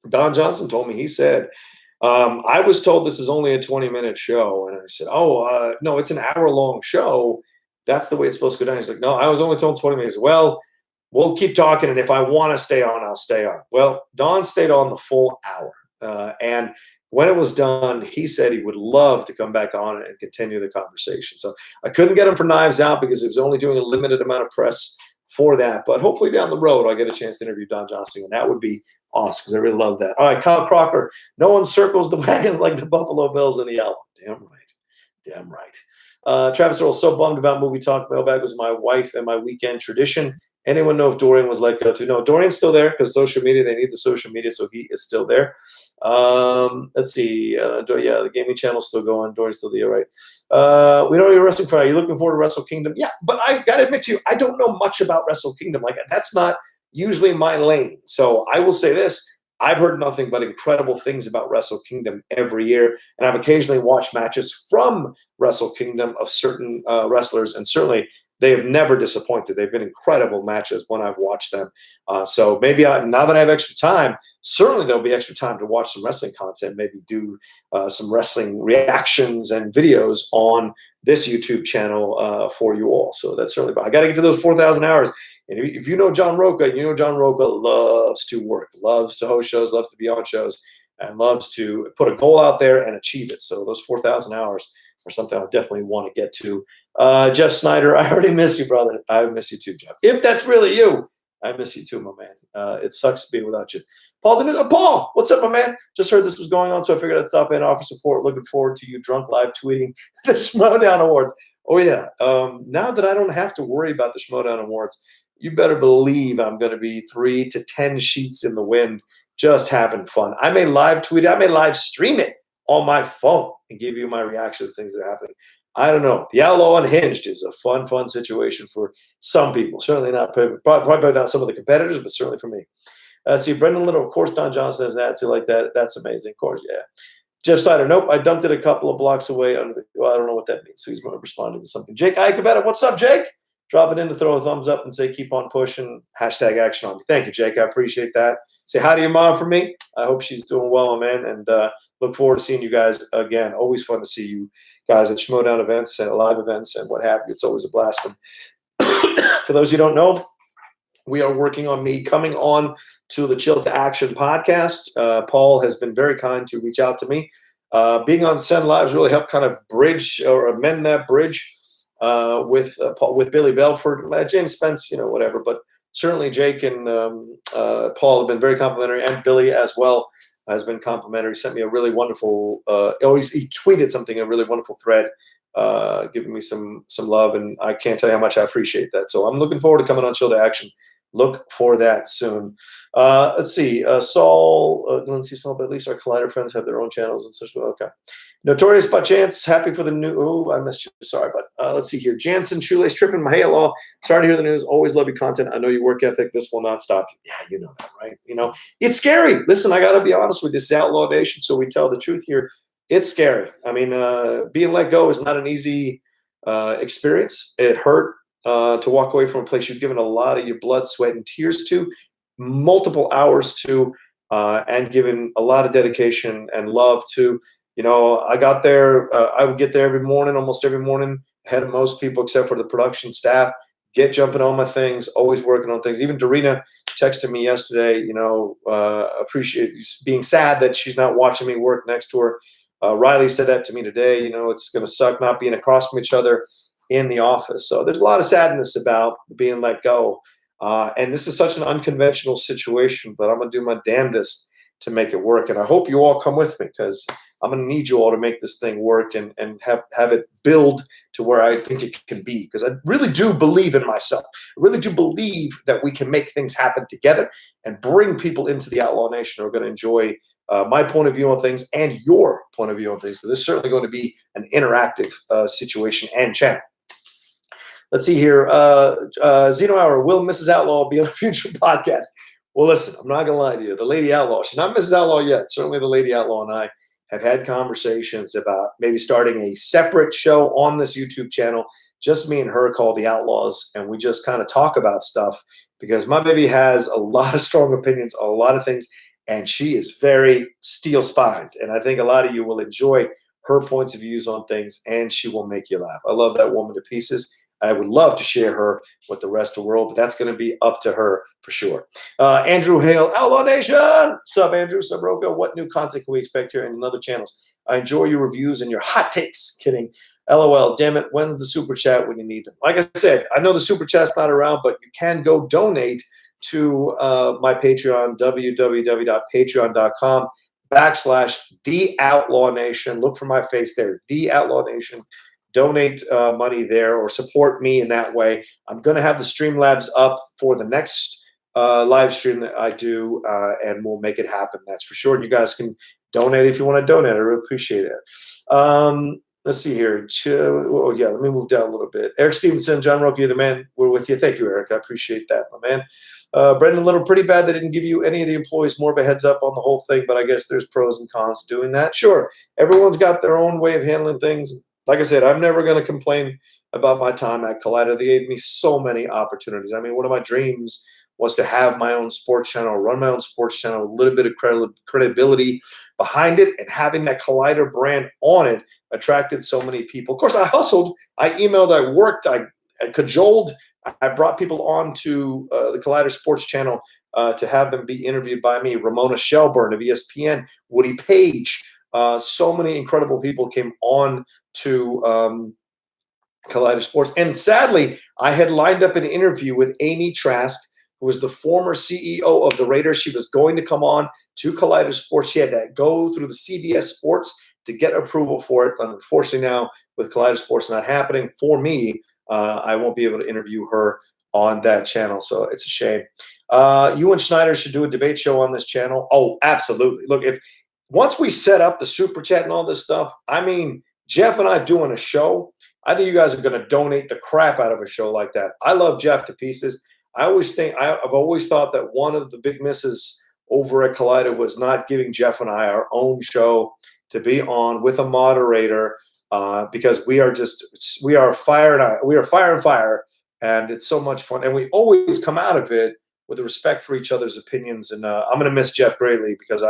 Don Johnson told me, he said, I was told this is only a 20-minute show. And I said, no, it's an hour-long show. That's the way it's supposed to go down. He's like, no, I was only told 20 minutes. Well, we'll keep talking, and if I want to stay on, I'll stay on. Well, Don stayed on the full hour. And when it was done, he said he would love to come back on and continue the conversation. So I couldn't get him for Knives Out because he was only doing a limited amount of press for that. But hopefully down the road, I'll get a chance to interview Don Johnson, and that would be awesome, because I really love that. All right, Kyle Crocker. No one circles the wagons like the Buffalo Bills in the yellow. Damn right. Damn right. Travis Earl, so bummed about Movie Talk. Mailbag was my wife and my weekend tradition. Anyone know if Dorian was let go to? No, Dorian's still there because social media, they need the social media, so he is still there. Let's see. The gaming channel's still going. Dorian's still there, right? We don't know your wrestling fan. Are you looking forward to Wrestle Kingdom? Yeah, but I got to admit to you, I don't know much about Wrestle Kingdom. Like, that's not usually my lane. So I will say this. I've heard nothing but incredible things about Wrestle Kingdom every year, and I've occasionally watched matches from Wrestle Kingdom of certain wrestlers, and certainly they have never disappointed. They've been incredible matches when I've watched them. So maybe now that I have extra time, certainly there'll be extra time to watch some wrestling content, maybe do some wrestling reactions and videos on this YouTube channel for you all. So that's certainly, I got to get to those 4,000 hours. And if you know John Rocha, you know John Rocha loves to work, loves to host shows, loves to be on shows, and loves to put a goal out there and achieve it. So those 4,000 hours are something I definitely want to get to. Jeff Snyder, I already miss you, brother. I miss you too, Jeff. If that's really you, I miss you too, my man. It sucks to be without you. Paul, what's up, my man? Just heard this was going on, so I figured I'd stop in and offer support. Looking forward to you drunk live tweeting the Schmoedown Awards. Oh, yeah. Now that I don't have to worry about the Schmoedown Awards, you better believe I'm going to be 3 to 10 sheets in the wind, just having fun. I may live tweet it. I may live stream it on my phone and give you my reactions to things that are happening. I don't know. The Outlaw Unhinged is a fun situation for some people. Certainly not, probably not some of the competitors, but certainly for me. See, Brendan Little, of course, Don Johnson has an attitude like that. That's amazing. Of course, yeah. Jeff Snyder, nope, I dumped it a couple of blocks away under the, well, I don't know what that means. So he's responding to something. Jake Icabetta, what's up, Jake? Drop it in to throw a thumbs up and say, keep on pushing. Hashtag action on me. Thank you, Jake. I appreciate that. Say hi to your mom for me. I hope she's doing well, my man. And look forward to seeing you guys again. Always fun to see you guys at Schmoedown events and live events and what have you. It's always a blast. And for those who don't know, we are working on me coming on to the Chill to Action podcast. Paul has been very kind to reach out to me. Being on Send Lives really helped kind of bridge or amend that bridge with Billy Belford, James Spence, whatever. But certainly Jake and Paul have been very complimentary, and Billy as well has been complimentary. Sent me a really wonderful, he tweeted something, a really wonderful thread, giving me some love, and I can't tell you how much I appreciate that. So I'm looking forward to coming on Chill to Action look for that soon. Let's see. Saul, but at least our Collider friends have their own channels and such. Okay. Notorious by chance, happy for the new. Oh, I missed you. Sorry, but let's see here. Jansen, shoelace tripping. Hey, law. Sorry to hear the news. Always love your content. I know your work ethic. This will not stop you. Yeah, you know that, right? It's scary. Listen, I got to be honest with you. This is Outlaw Nation, so we tell the truth here. It's scary. I mean, being let go is not an easy experience. It hurt to walk away from a place you've given a lot of your blood, sweat, and tears to, multiple hours to, and given a lot of dedication and love to. I got there. I would get there every morning, almost every morning, ahead of most people except for the production staff. Get jumping on my things, always working on things. Even Dorina texted me yesterday, appreciate being sad that she's not watching me work next to her. Riley said that to me today. It's going to suck not being across from each other in the office. So there's a lot of sadness about being let go. And this is such an unconventional situation, but I'm going to do my damnedest to make it work. And I hope you all come with me, because I'm going to need you all to make this thing work and have it build to where I think it can be, because I really do believe in myself. I really do believe that we can make things happen together and bring people into the Outlaw Nation who are going to enjoy my point of view on things and your point of view on things. But this is certainly going to be an interactive situation and channel. Let's see here. Zeno Hour, will Mrs. Outlaw be on a future podcast? Well, listen, I'm not going to lie to you. The Lady Outlaw, she's not Mrs. Outlaw yet. Certainly the Lady Outlaw and I have had conversations about maybe starting a separate show on this YouTube channel, just me and her, called The Outlaws, and we just kind of talk about stuff, because my baby has a lot of strong opinions on a lot of things, and she is very steel-spined, and I think a lot of you will enjoy her points of views on things, and she will make you laugh. I love that woman to pieces. I would love to share her with the rest of the world, but that's going to be up to her for sure. Andrew Hale, Outlaw Nation. Sub Andrew, sub Rocha. What new content can we expect here in other channels? I enjoy your reviews and your hot takes. Kidding. LOL. Damn it. When's the super chat when you need them? Like I said, I know the super chat's not around, but you can go donate to my Patreon, www.patreon.com/The Outlaw Nation. Look for my face there, The Outlaw Nation. Donate money there or support me in that way. I'm going to have the Streamlabs up for the next live stream that I do, and we'll make it happen. That's for sure. And you guys can donate if you want to donate. I really appreciate it. Let's see here. Oh, yeah, let me move down a little bit. Eric Stevenson, John Rocha, you're the man. We're with you. Thank you, Eric. I appreciate that, my man. Brendan Little, pretty bad they didn't give you any of the employees more of a heads up on the whole thing, but I guess there's pros and cons to doing that. Sure, everyone's got their own way of handling things. Like I said, I'm never going to complain about my time at Collider. They gave me so many opportunities. I mean, one of my dreams was to have my own sports channel, run my own sports channel, a little bit of credibility behind it, and having that Collider brand on it attracted so many people. Of course, I hustled, I emailed, I worked, I cajoled. I brought people on to the Collider Sports Channel to have them be interviewed by me. Ramona Shelburne of ESPN, Woody Page. So many incredible people came on to Collider Sports. And sadly, I had lined up an interview with Amy Trask, who was the former CEO of the Raiders. She was going to come on to Collider Sports. She had to go through the CBS Sports to get approval for it. Unfortunately, now with Collider Sports not happening for me, I won't be able to interview her on that channel. So it's a shame. You and Schneider should do a debate show on this channel. Oh, absolutely. Look, once we set up the super chat and all this stuff, I mean, Jeff and I doing a show, I think you guys are going to donate the crap out of a show like that. I love Jeff to pieces. I've always thought that one of the big misses over at Collider was not giving Jeff and I our own show to be on with a moderator, because we are fire and fire, and it's so much fun, and we always come out of it with a respect for each other's opinions. And I'm going to miss Jeff greatly, because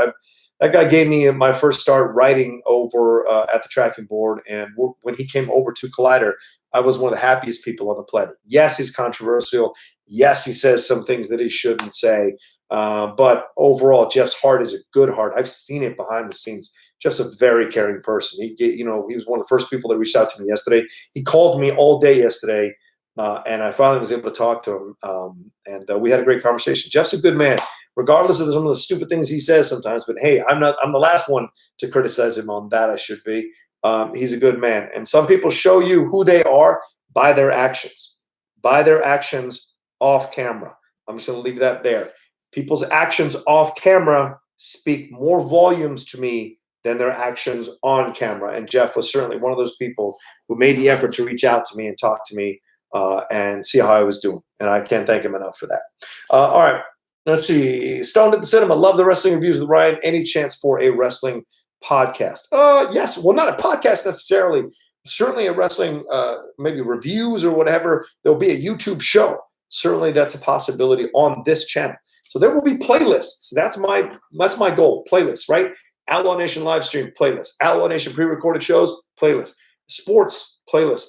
that guy gave me my first start writing over at the tracking board. And when he came over to Collider, I was one of the happiest people on the planet. Yes, he's controversial. Yes, he says some things that he shouldn't say. But overall, Jeff's heart is a good heart. I've seen it behind the scenes. Jeff's a very caring person. He was one of the first people that reached out to me yesterday. He called me all day yesterday, and I finally was able to talk to him. And we had a great conversation. Jeff's a good man, regardless of some of the stupid things he says sometimes. But hey, I'm the last one to criticize him on that. I should be. He's a good man. And some people show you who they are by their actions off camera. I'm just going to leave that there. People's actions off camera speak more volumes to me than their actions on camera. And Jeff was certainly one of those people who made the effort to reach out to me and talk to me and see how I was doing. And I can't thank him enough for that. All right. Let's see. Stoned at the Cinema. Love the wrestling reviews with Ryan. Any chance for a wrestling podcast? Yes. Well, not a podcast necessarily. Certainly a wrestling, maybe reviews or whatever. There'll be a YouTube show. Certainly that's a possibility on this channel. So there will be playlists. That's my goal. Playlists, right? Outlaw Nation live stream playlist. Outlaw Nation pre-recorded shows playlist. Sports playlist.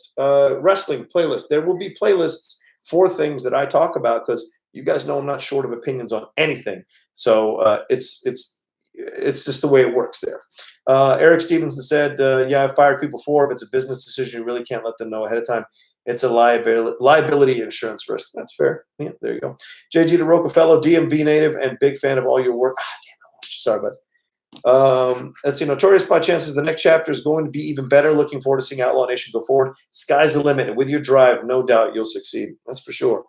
Wrestling playlist. There will be playlists for things that I talk about because you guys know I'm not short of opinions on anything. So it's just the way it works there. Eric Stevenson said, yeah, I've fired people before. If it's a business decision, you really can't let them know ahead of time. It's a liability insurance risk. That's fair. Yeah, there you go. JG DeRoca, fellow DMV native and big fan of all your work. Sorry about it. Let's see. Notorious by chances. The next chapter is going to be even better. Looking forward to seeing Outlaw Nation go forward. Sky's the limit. And with your drive, no doubt you'll succeed. That's for sure.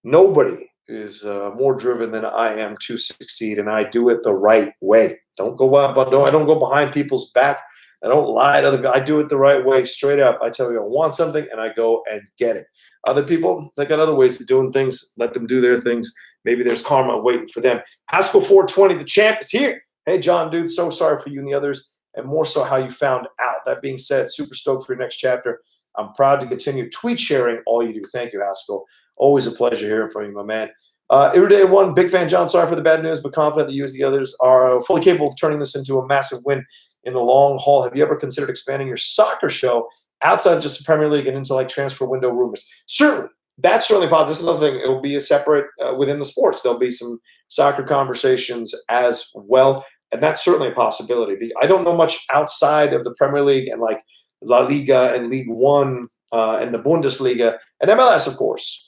Nobody is more driven than I am to succeed, and I do it the right way. Don't go out, but I don't go behind people's backs. I don't lie to other guys. I do it the right way, straight up. I tell you I want something, and I go and get it. Other people, they got other ways of doing things. Let them do their things. Maybe there's karma waiting for them. Haskell 420, the champ, is here. Hey, John, dude, so sorry for you and the others, and more so how you found out. That being said, super stoked for your next chapter. I'm proud to continue tweet sharing all you do. Thank you, Haskell. Always a pleasure hearing from you, my man. Everyday one, big fan, John. Sorry for the bad news, but confident that you as the others are fully capable of turning this into a massive win in the long haul. Have you ever considered expanding your soccer show outside of just the Premier League and into like transfer window rumors? Certainly. That's certainly possible. That's another thing. It will be a separate within the sports. There'll be some soccer conversations as well. And that's certainly a possibility. I don't know much outside of the Premier League and like La Liga and League One and the Bundesliga and MLS, of course.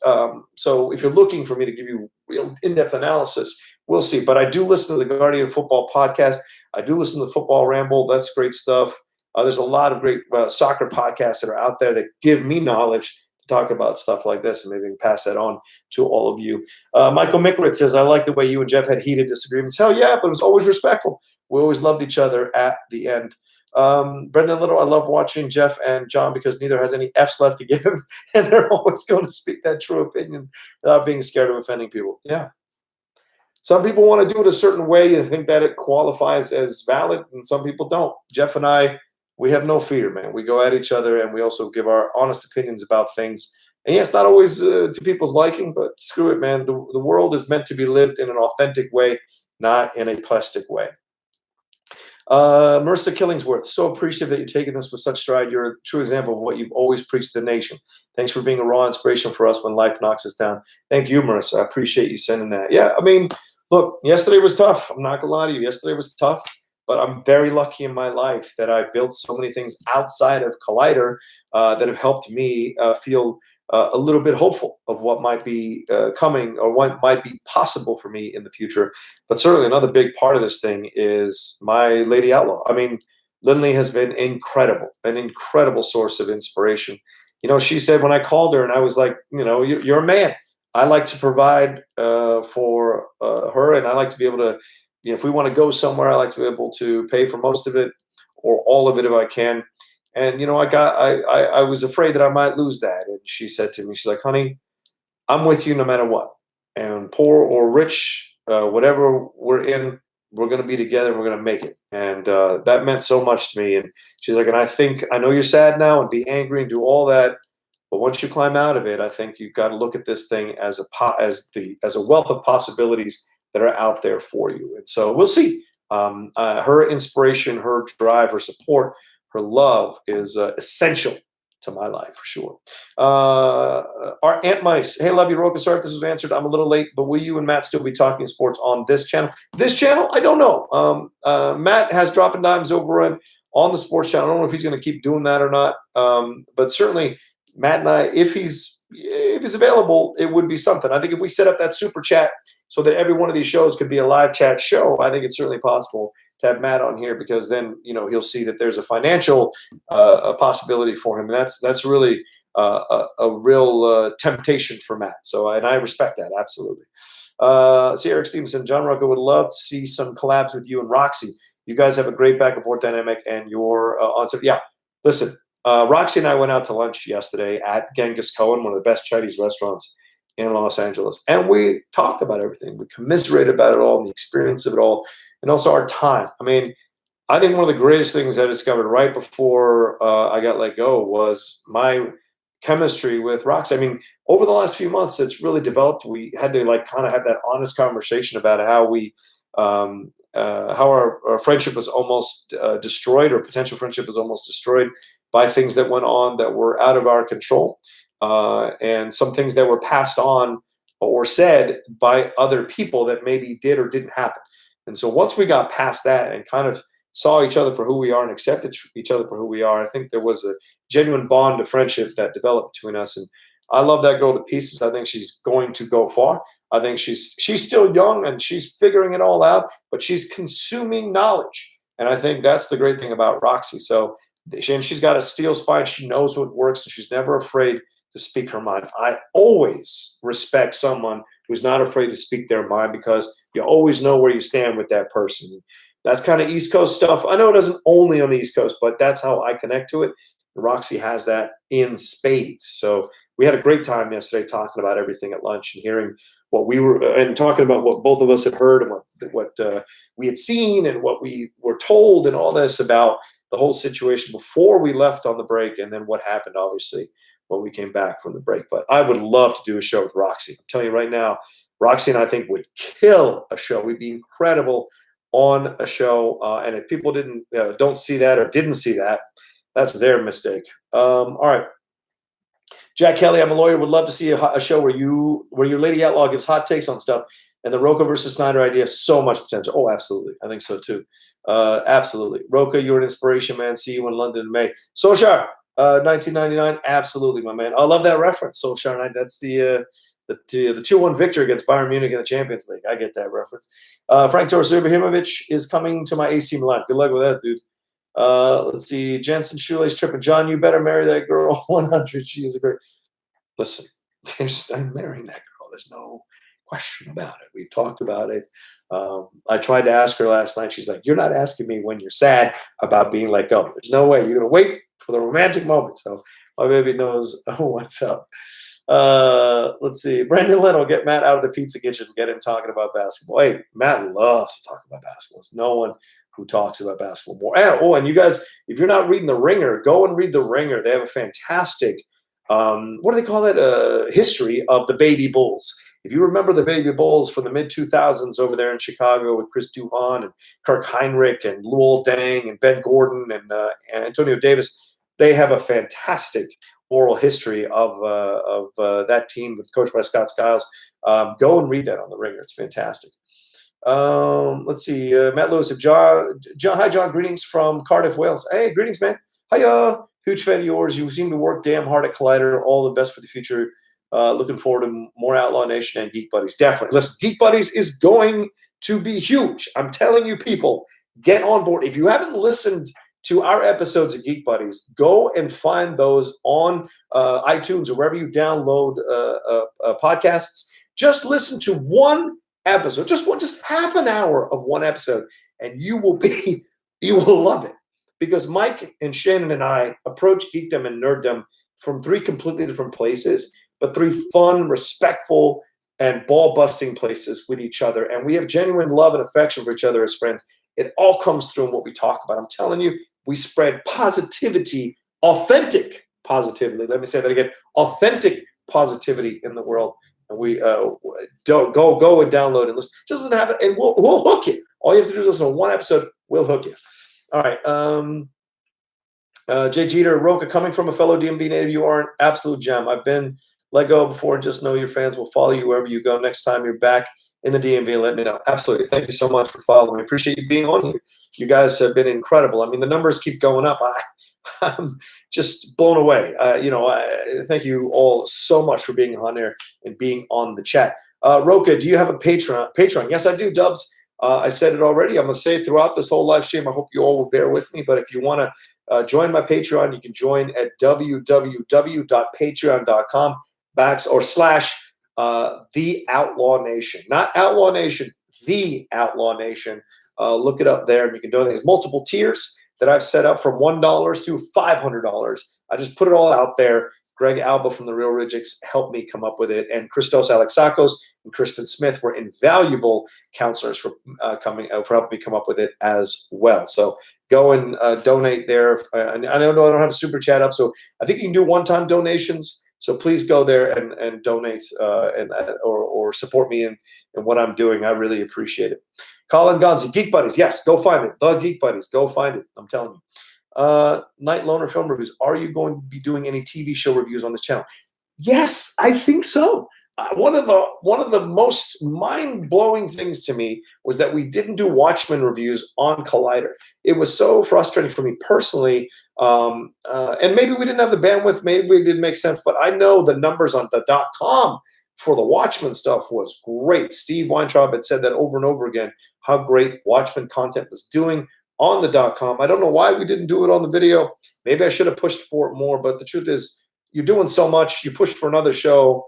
So if you're looking for me to give you real in-depth analysis, we'll see. But I do listen to the Guardian Football podcast. I do listen to Football Ramble. That's great stuff. There's a lot of great soccer podcasts that are out there that give me knowledge to talk about stuff like this, and maybe we can pass that on to all of you. Michael Mickrit says, I like the way you and Jeff had heated disagreements. Hell yeah, but it was always respectful. We always loved each other at the end. Brendan Little, I love watching Jeff and John because neither has any F's left to give, and they're always going to speak that true opinions without being scared of offending people. Yeah. Some people want to do it a certain way and think that it qualifies as valid, and some people don't. Jeff and I, we have no fear, man. We go at each other, and we also give our honest opinions about things. And yeah, it's not always to people's liking, but screw it, man. The world is meant to be lived in an authentic way, not in a plastic way. Marissa Killingsworth, so appreciative that you're taking this with such stride. You're a true example of what you've always preached to the nation. Thanks for being a raw inspiration for us when life knocks us down. Thank you, Marissa. I appreciate you sending that. Yeah, I mean, look, yesterday was tough. I'm not going to lie to you. Yesterday was tough, but I'm very lucky in my life that I built so many things outside of Collider that have helped me feel a little bit hopeful of what might be coming or what might be possible for me in the future. But certainly another big part of this thing is my lady outlaw. I mean, Lindley has been incredible, an incredible source of inspiration. You know, she said when I called her and I was like, you know, you're a man. I like to provide for her, and I like to be able to, you know, if we want to go somewhere, I like to be able to pay for most of it or all of it if I can. And, you know, I was afraid that I might lose that. And she said to me, she's like, honey, I'm with you no matter what. And poor or rich, whatever we're in, we're going to be together. We're going to make it. And that meant so much to me. And she's like, and I know you're sad now and be angry and do all that. But once you climb out of it, I think you've got to look at this thing as a wealth of possibilities that are out there for you. And so we'll see. Her inspiration, her drive, her support, her love is essential to my life for sure. Our Aunt Mice, hey, love you, Rocha. Sorry if this was answered. I'm a little late, but will you and Matt still be talking sports on this channel? This channel, I don't know. Matt has dropping dimes over on the sports channel. I don't know if he's going to keep doing that or not. But certainly, Matt and I, if he's available, it would be something. I think if we set up that super chat so that every one of these shows could be a live chat show, I think it's certainly possible to have Matt on here, because then, you know, he'll see that there's a financial a possibility for him. And that's really a real temptation for Matt. So, and I respect that absolutely. See, Eric Stevenson, John Rocha would love to see some collabs with you and Roxy. You guys have a great back and forth dynamic, and your yeah. Listen, Roxy and I went out to lunch yesterday at Genghis Cohen, one of the best Chinese restaurants in Los Angeles, and we talked about everything. We commiserated about it all, and the experience of it all, and also our time. I mean, I think one of the greatest things I discovered right before I got let go was my chemistry with Roxy. I mean, over the last few months, it's really developed. We had to like kind of have that honest conversation about how we, how our friendship was almost destroyed, or potential friendship was almost destroyed by things that went on that were out of our control, and some things that were passed on or said by other people that maybe did or didn't happen. And so once we got past that and kind of saw each other for who we are and accepted each other for who we are, I think there was a genuine bond of friendship that developed between us. And I love that girl to pieces. I think she's going to go far. I think she's still young and she's figuring it all out, but she's consuming knowledge. And I think that's the great thing about Roxy. So, and she's got a steel spine. She knows what works, and she's never afraid to speak her mind. I always respect someone who's not afraid to speak their mind, because you always know where you stand with that person. That's kind of East Coast stuff. I know it isn't only on the East Coast, but that's how I connect to it. Roxy has that in spades. So we had a great time yesterday talking about everything at lunch and hearing what we were, and talking about what both of us had heard and what we had seen and what we were told and all this about the whole situation before we left on the break, and then what happened, obviously, when we came back from the break. But I would love to do a show with Roxy. I'm telling you right now, Roxy and I think would kill a show. We'd be incredible on a show. And if people don't see that or didn't see that, that's their mistake. All right. Jack Kelly, I'm a lawyer. Would love to see a show where your Lady Outlaw gives hot takes on stuff. And the Rocha versus Snyder idea has so much potential. Oh, absolutely. I think so too. Absolutely. Rocha, you're an inspiration, man. See you in London in May. Solskjaer, 1999. Absolutely, my man. I love that reference. Solskjaer, that's the 2-1 victory against Bayern Munich in the Champions League. I get that reference. Frank Torres Ibrahimovic is coming to my AC Milan. Good luck with that, dude. Let's see. Jensen Shoelace tripping. John, you better marry that girl. 100. She is a great. Listen, I'm marrying that girl. There's no question about it. We've talked about it. I tried to ask her last night. She's like, "You're not asking me when you're sad about being let go. There's no way. You're going to wait for the romantic moment." So my baby knows what's up. Let's see. Brandon Leno, get Matt out of the pizza kitchen. Get him talking about basketball. Hey, Matt loves to talk about basketball. There's no one who talks about basketball more. And you guys, if you're not reading The Ringer, go and read The Ringer. They have a fantastic, what do they call it? History of the Baby Bulls. If you remember the Baby Bulls from the mid-2000s over there in Chicago with Chris Duhon and Kirk Heinrich and Luol Deng and Ben Gordon and Antonio Davis, they have a fantastic oral history of that team with coached by Scott Skiles. Go and read that on The Ringer. It's fantastic. Let's see. Matt Lewis, hi, John. Greetings from Cardiff, Wales. Hey, greetings, man. Hiya. Huge fan of yours. You seem to work damn hard at Collider. All the best for the future. Looking forward to more Outlaw Nation and Geek Buddies. Definitely. Listen, Geek Buddies is going to be huge. I'm telling you, people, get on board. If you haven't listened to our episodes of Geek Buddies, go and find those on iTunes or wherever you download podcasts. Just listen to one episode, just half an hour of one episode, and you will love it. Because Mike and Shannon and I approach geekdom and nerddom from 3 completely different places, but 3 fun, respectful, and ball-busting places with each other. And we have genuine love and affection for each other as friends. It all comes through in what we talk about. I'm telling you, we spread positivity, authentic positivity. Let me say that again, authentic positivity in the world. And we don't go and download and listen. It doesn't happen, and we'll hook you. All you have to do is listen to one episode. We'll hook you. All right. Jay Jeter, Rocha, coming from a fellow DMV native, you are an absolute gem. I've been let go before. Just know your fans will follow you wherever you go. Next time you're back in the DMV, let me know. Absolutely. Thank you so much for following. I appreciate you being on here. You guys have been incredible. I mean, the numbers keep going up. I'm just blown away. I thank you all so much for being on there and being on the chat. Rocha, do you have a Patreon? Yes, I do, Dubs. I said it already. I'm going to say it throughout this whole live stream. I hope you all will bear with me. But if you want join my Patreon. You can join at www.patreon.com/, The Outlaw Nation. Not Outlaw Nation, The Outlaw Nation. Look it up there, and you can donate. There's multiple tiers that I've set up from $1 to $500. I just put it all out there. Greg Alba from the Real Rigics helped me come up with it, and Christos Alexakos and Kristen Smith were invaluable counselors for helping me come up with it as well. So go and donate there. And I don't have a super chat up, so I think you can do one-time donations. So please go there and donate or support me in what I'm doing. I really appreciate it. Colin Gonzi, Geek Buddies. Yes, go find it. The Geek Buddies. Go find it. I'm telling you. Night Loner Film Reviews. Are you going to be doing any TV show reviews on this channel? Yes, I think so. One of the most mind-blowing things to me was that we didn't do Watchmen reviews on Collider. It was so frustrating for me personally, and maybe we didn't have the bandwidth, maybe it didn't make sense, but I know the numbers on the .com for the Watchmen stuff was great. Steve Weintraub had said that over and over again, how great Watchmen content was doing on the .com. I don't know why we didn't do it on the video. Maybe I should have pushed for it more, but the truth is, you're doing so much, you pushed for another show.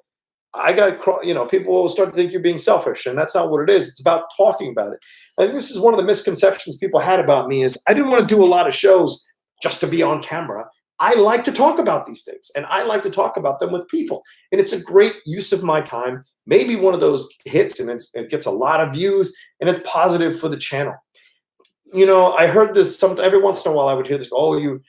People will start to think you're being selfish, and that's not what it is. It's about talking about it. I think this is one of the misconceptions people had about me is I didn't want to do a lot of shows just to be on camera. I like to talk about these things, and I like to talk about them with people, and it's a great use of my time. Maybe one of those hits, and it gets a lot of views, and it's positive for the channel. I heard this every once in a while. I would hear this, oh, you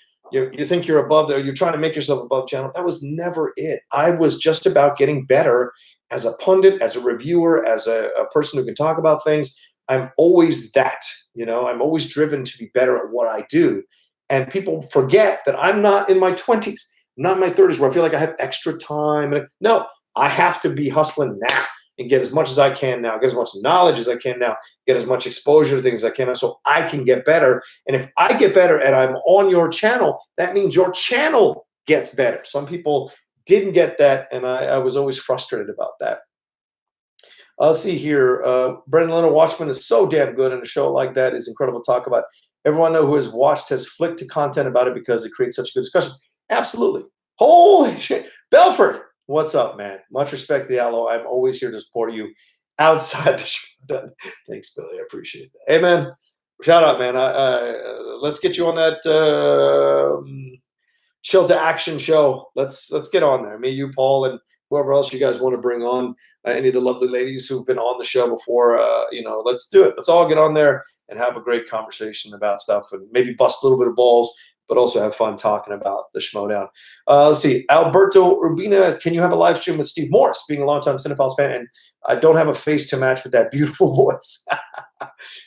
think you're above there, you're trying to make yourself above channel. That was never it. I was just about getting better as a pundit, as a reviewer, as a person who can talk about things. I'm always that, I'm always driven to be better at what I do. And people forget that I'm not in my 20s, not in my 30s, where I feel like I have extra time. No, I have to be hustling now and get as much as I can now, get as much knowledge as I can now, get as much exposure to things as I can now, so I can get better. And if I get better and I'm on your channel, that means your channel gets better. Some people didn't get that, and I was always frustrated about that. Let's see here. Brendan Leonard, Watchmen is so damn good, and a show like that is incredible to talk about. Everyone I know who has watched has flicked to content about it because it creates such good discussion. Absolutely. Holy shit. Belford, what's up, man? Much respect to the Outlaw. I'm always here to support you outside the show. Thanks, Billy. I appreciate that. Hey, man. Shout out, man. Let's get you on that Chill to Action show. Let's get on there. Me, you, Paul, and whoever else you guys want to bring on. Any of the lovely ladies who've been on the show before. Let's do it. Let's all get on there and have a great conversation about stuff, and maybe bust a little bit of balls, but also have fun talking about the Schmoedown. Let's see. Alberto Rubina, can you have a live stream with Steve Morris, being a longtime Cinephiles fan? And I don't have a face to match with that beautiful voice.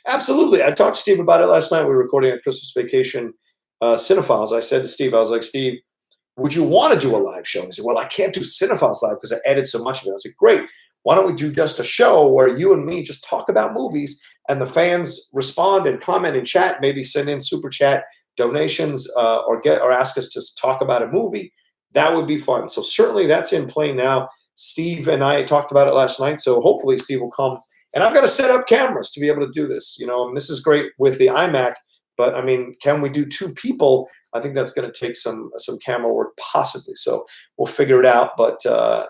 Absolutely. I talked to Steve about it last night. We were recording on Christmas Vacation Cinephiles. I said to Steve, I was like, Steve, would you want to do a live show? He said, well, I can't do Cinephiles Live because I edit so much of it. I was like, great. Why don't we do just a show where you and me just talk about movies and the fans respond and comment and chat, maybe send in super chat donations or ask us to talk about a movie? That would be fun. So certainly that's in play now. Steve and I talked about it last night, so hopefully Steve will come. And I've got to set up cameras to be able to do this. And this is great with the iMac, but I mean, can we do two people? I think that's going to take some camera work possibly. So we'll figure it out. But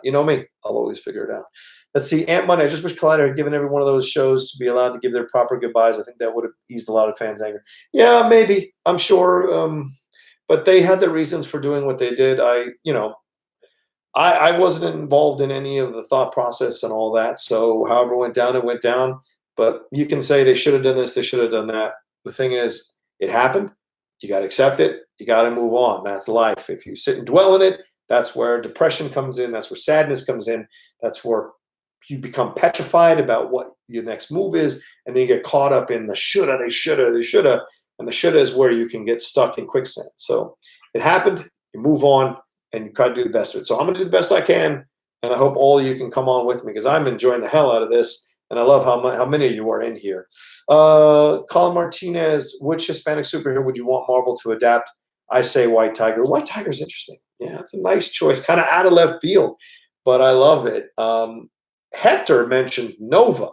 you know me, I'll always figure it out. Let's see. Ant Money, I just wish Collider had given every one of those shows to be allowed to give their proper goodbyes. I think that would have eased a lot of fans' anger. Yeah, maybe. I'm sure. But they had their reasons for doing what they did. I wasn't involved in any of the thought process and all that. So however it went down, it went down. But you can say they should have done this, they should have done that. The thing is, it happened. You got to accept it. You got to move on. That's life. If you sit and dwell in it, that's where depression comes in. That's where sadness comes in. That's where you become petrified about what your next move is. And then you get caught up in the shoulda, they shoulda, they shoulda. And the shoulda is where you can get stuck in quicksand. So it happened. You move on and you try to do the best of it. So I'm going to do the best I can. And I hope all of you can come on with me because I'm enjoying the hell out of this. And I love how many of you are in here. Colin Martinez, which Hispanic superhero would you want Marvel to adapt? I say White Tiger. White Tiger is interesting. Yeah, it's a nice choice. Kind of out of left field, but I love it. Hector mentioned Nova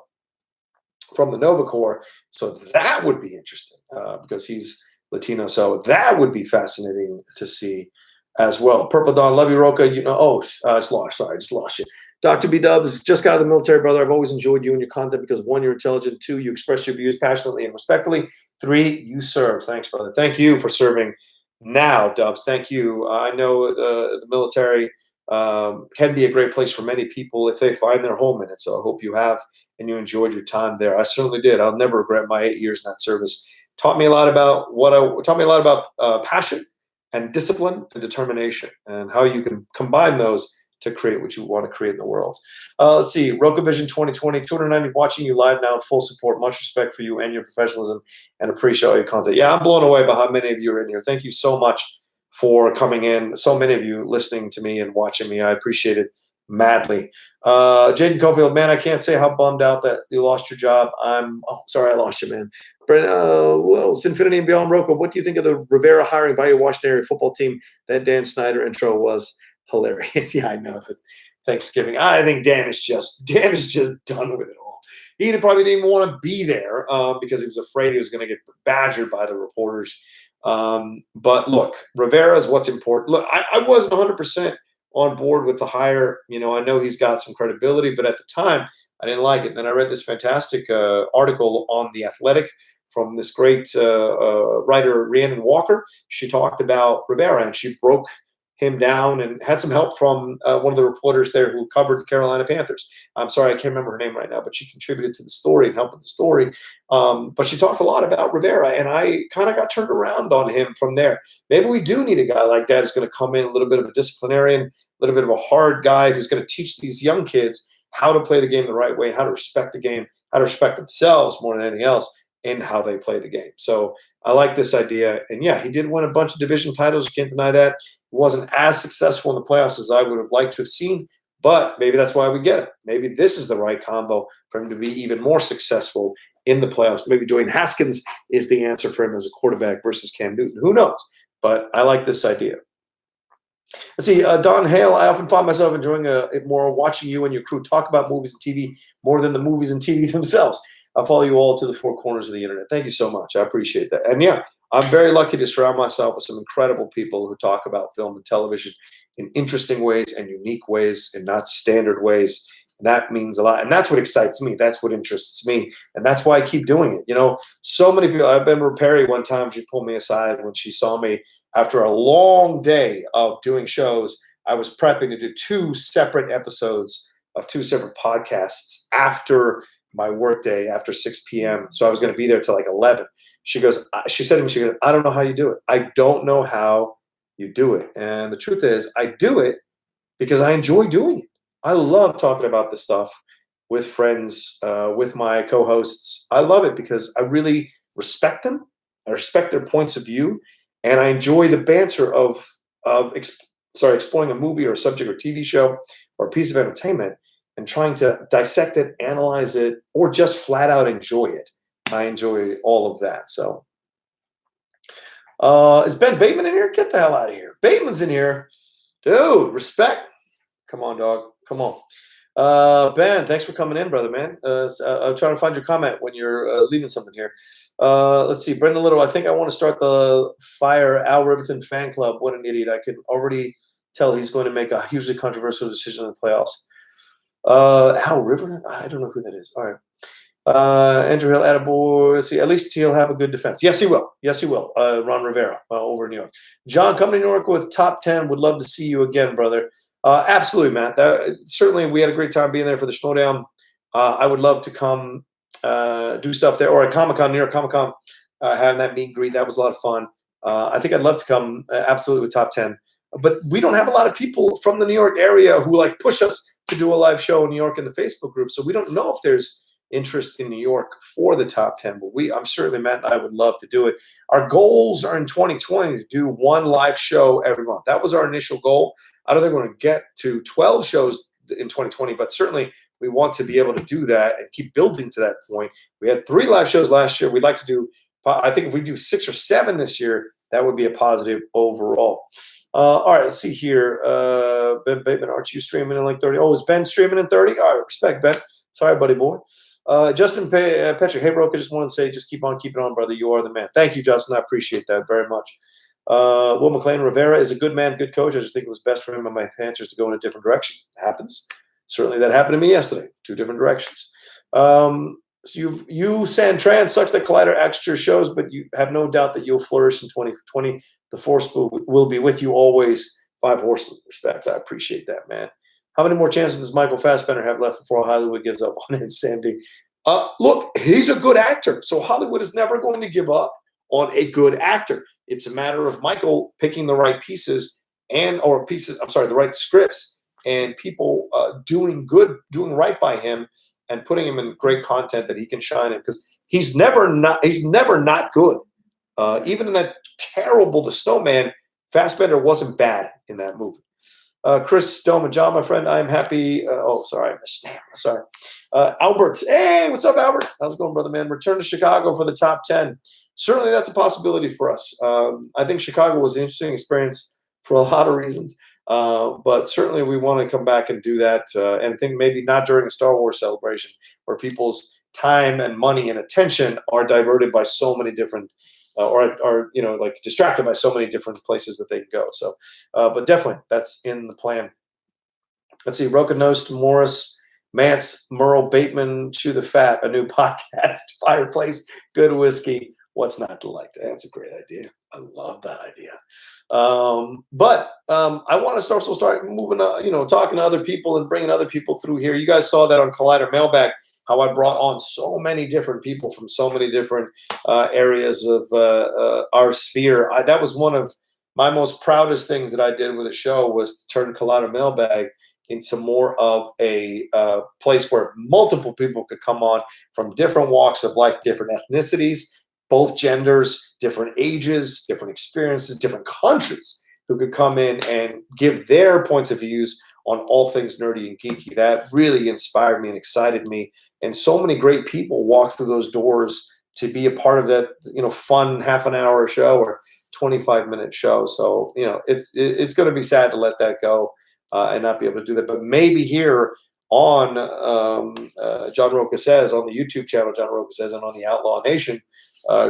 from the Nova Corps. So that would be interesting because he's Latino. So that would be fascinating to see as well. Purple Dawn, love you, Rocha. You know, I just lost you. Dr. B Dubs, just got out of the military, brother. I've always enjoyed you and your content because 1, you're intelligent. 2, you express your views passionately and respectfully. 3, you serve. Thanks, brother. Thank you for serving now, Dubs. Thank you. I know the military can be a great place for many people if they find their home in it. So I hope you have and you enjoyed your time there. I certainly did. I'll never regret my 8 years in that service. Taught me a lot about passion and discipline and determination, and how you can combine those to create what you want to create in the world. Let's see, Rocha Vision 2020, 290 watching you live now in full support. Much respect for you and your professionalism, and appreciate all your content. Yeah, I'm blown away by how many of you are in here. Thank you so much for coming in. So many of you listening to me and watching me. I appreciate it madly. Jaden Cofield, man, I can't say how bummed out that you lost your job. Sorry I lost you, man. Brent, who else? Infinity and Beyond, Rocha, what do you think of the Rivera hiring by your Washington area football team? That Dan Snyder intro was hilarious. Yeah, I know that. Thanksgiving. I think Dan is just done with it all. He probably didn't even want to be there because he was afraid he was going to get badgered by the reporters. But look, Rivera is what's important. Look, I wasn't 100% on board with the hire. You know, I know he's got some credibility, but at the time, I didn't like it. And then I read this fantastic article on The Athletic from this great writer, Rhiannon Walker. She talked about Rivera, and she broke him down and had some help from one of the reporters there who covered the Carolina Panthers. I'm sorry, I can't remember her name right now, but she contributed to the story and helped with the story. But she talked a lot about Rivera, and I kind of got turned around on him from there. Maybe we do need a guy like that who's going to come in, a little bit of a disciplinarian, a little bit of a hard guy who's going to teach these young kids how to play the game the right way, how to respect the game, how to respect themselves more than anything else in how they play the game. So I like this idea. And yeah, he did win a bunch of division titles. You can't deny that. He wasn't as successful in the playoffs as I would have liked to have seen, but maybe that's why we get him. Maybe this is the right combo for him to be even more successful in the playoffs. Maybe Dwayne Haskins is the answer for him as a quarterback versus Cam Newton. Who knows? But I like this idea. Let's see, Don Hale, I often find myself enjoying it more watching you and your crew talk about movies and TV more than the movies and TV themselves. I follow you all to the four corners of the internet. Thank you so much. I appreciate that. And yeah, I'm very lucky to surround myself with some incredible people who talk about film and television in interesting ways and unique ways and not standard ways. And that means a lot. And that's what excites me. That's what interests me. And that's why I keep doing it. You know, so many people, I remember Perry one time, she pulled me aside when she saw me after a long day of doing shows. I was prepping to do 2 separate episodes of 2 separate podcasts after my work day, after 6 p.m. So I was going to be there till like 11. She said to me, she goes, I don't know how you do it. I don't know how you do it. And the truth is, I do it because I enjoy doing it. I love talking about this stuff with friends, with my co-hosts. I love it because I really respect them. I respect their points of view. And I enjoy the banter of exploring a movie or a subject or TV show or a piece of entertainment and trying to dissect it, analyze it, or just flat out enjoy it. I enjoy all of that. So is Ben Bateman in here? Get the hell out of here. Bateman's in here. Dude, respect. Come on, dog. Come on. Ben, thanks for coming in, brother, man. I'm trying to find your comment when you're leaving something here. Let's see. Brendan Little, I think I want to start the Fire Al Riverton fan club. What an idiot. I can already tell he's going to make a hugely controversial decision in the playoffs. Al Riverton? I don't know who that is. All right. Andrew Hill, attaboy. Let's see. At least he'll have a good defense. Yes, he will. Yes, he will. Ron Rivera over in New York. John, coming to New York with top 10. Would love to see you again, brother. Absolutely, Matt. Certainly, we had a great time being there for the Schmoedown. I would love to come do stuff there, or at Comic-Con, New York Comic-Con, having that meet and greet. That was a lot of fun. I think I'd love to come absolutely with top 10. But we don't have a lot of people from the New York area who like push us to do a live show in New York in the Facebook group. So we don't know if there's interest in New York for the top 10. But I'm certainly, Matt and I would love to do it. Our goals are in 2020 to do 1 live show every month. That was our initial goal. I don't think we're going to get to 12 shows in 2020, but certainly we want to be able to do that and keep building to that point. We had 3 live shows last year. We'd like to do, I think if we do 6 or 7 this year, that would be a positive overall. All right, let's see here. Ben Bateman, aren't you streaming in like 30? Oh, is Ben streaming in 30? All right, respect, Ben. Sorry, buddy boy. Justin Petrick, hey, Rocha, just wanted to say, just keep on keeping on, brother. You are the man. Thank you, Justin. I appreciate that very much. Will McLean, Rivera is a good man, good coach. I just think it was best for him and my Panthers to go in a different direction. Happens. Certainly that happened to me yesterday. 2 different directions. So you San Tran, sucks that Collider axed your shows, but you have no doubt that you'll flourish in 2020. The force will be with you always. 5 horsemen. Respect. I appreciate that, man. How many more chances does Michael Fassbender have left before Hollywood gives up on him, Sandy? Look, he's a good actor, so Hollywood is never going to give up on a good actor. It's a matter of Michael picking the right pieces the right scripts, and people doing right by him and putting him in great content that he can shine in, because he's never not good. Even in that terrible The Snowman, Fassbender wasn't bad in that movie. Chris Stoma, John, my friend, I am happy. Sorry, I missed. Damn, sorry. Albert, hey, what's up, Albert? How's it going, brother, man? Return to Chicago for the top 10. Certainly, that's a possibility for us. I think Chicago was an interesting experience for a lot of reasons, but certainly we want to come back and do that. And I think maybe not during a Star Wars celebration, where people's time and money and attention are diverted by so many different. Or like distracted by so many different places that they can go. So, but definitely that's in the plan. Let's see. Rocha Nost, Morris, Mance, Merle, Bateman, Chew the Fat, a new podcast, fireplace, good whiskey. What's not to like? That's a great idea. I love that idea. But I want to start moving, talking to other people and bringing other people through here. You guys saw that on Collider Mailbag, how I brought on so many different people from so many different areas of our sphere. That was one of my most proudest things that I did with the show, was to turn Collider Mailbag into more of a place where multiple people could come on from different walks of life, different ethnicities, both genders, different ages, different experiences, different countries, who could come in and give their points of views on all things nerdy and geeky. That really inspired me and excited me. And so many great people walked through those doors to be a part of that, fun half an hour show or 25-minute show. So, it's going to be sad to let that go and not be able to do that. But maybe here on John Rocha Says, on the YouTube channel, John Rocha Says, and on the Outlaw Nation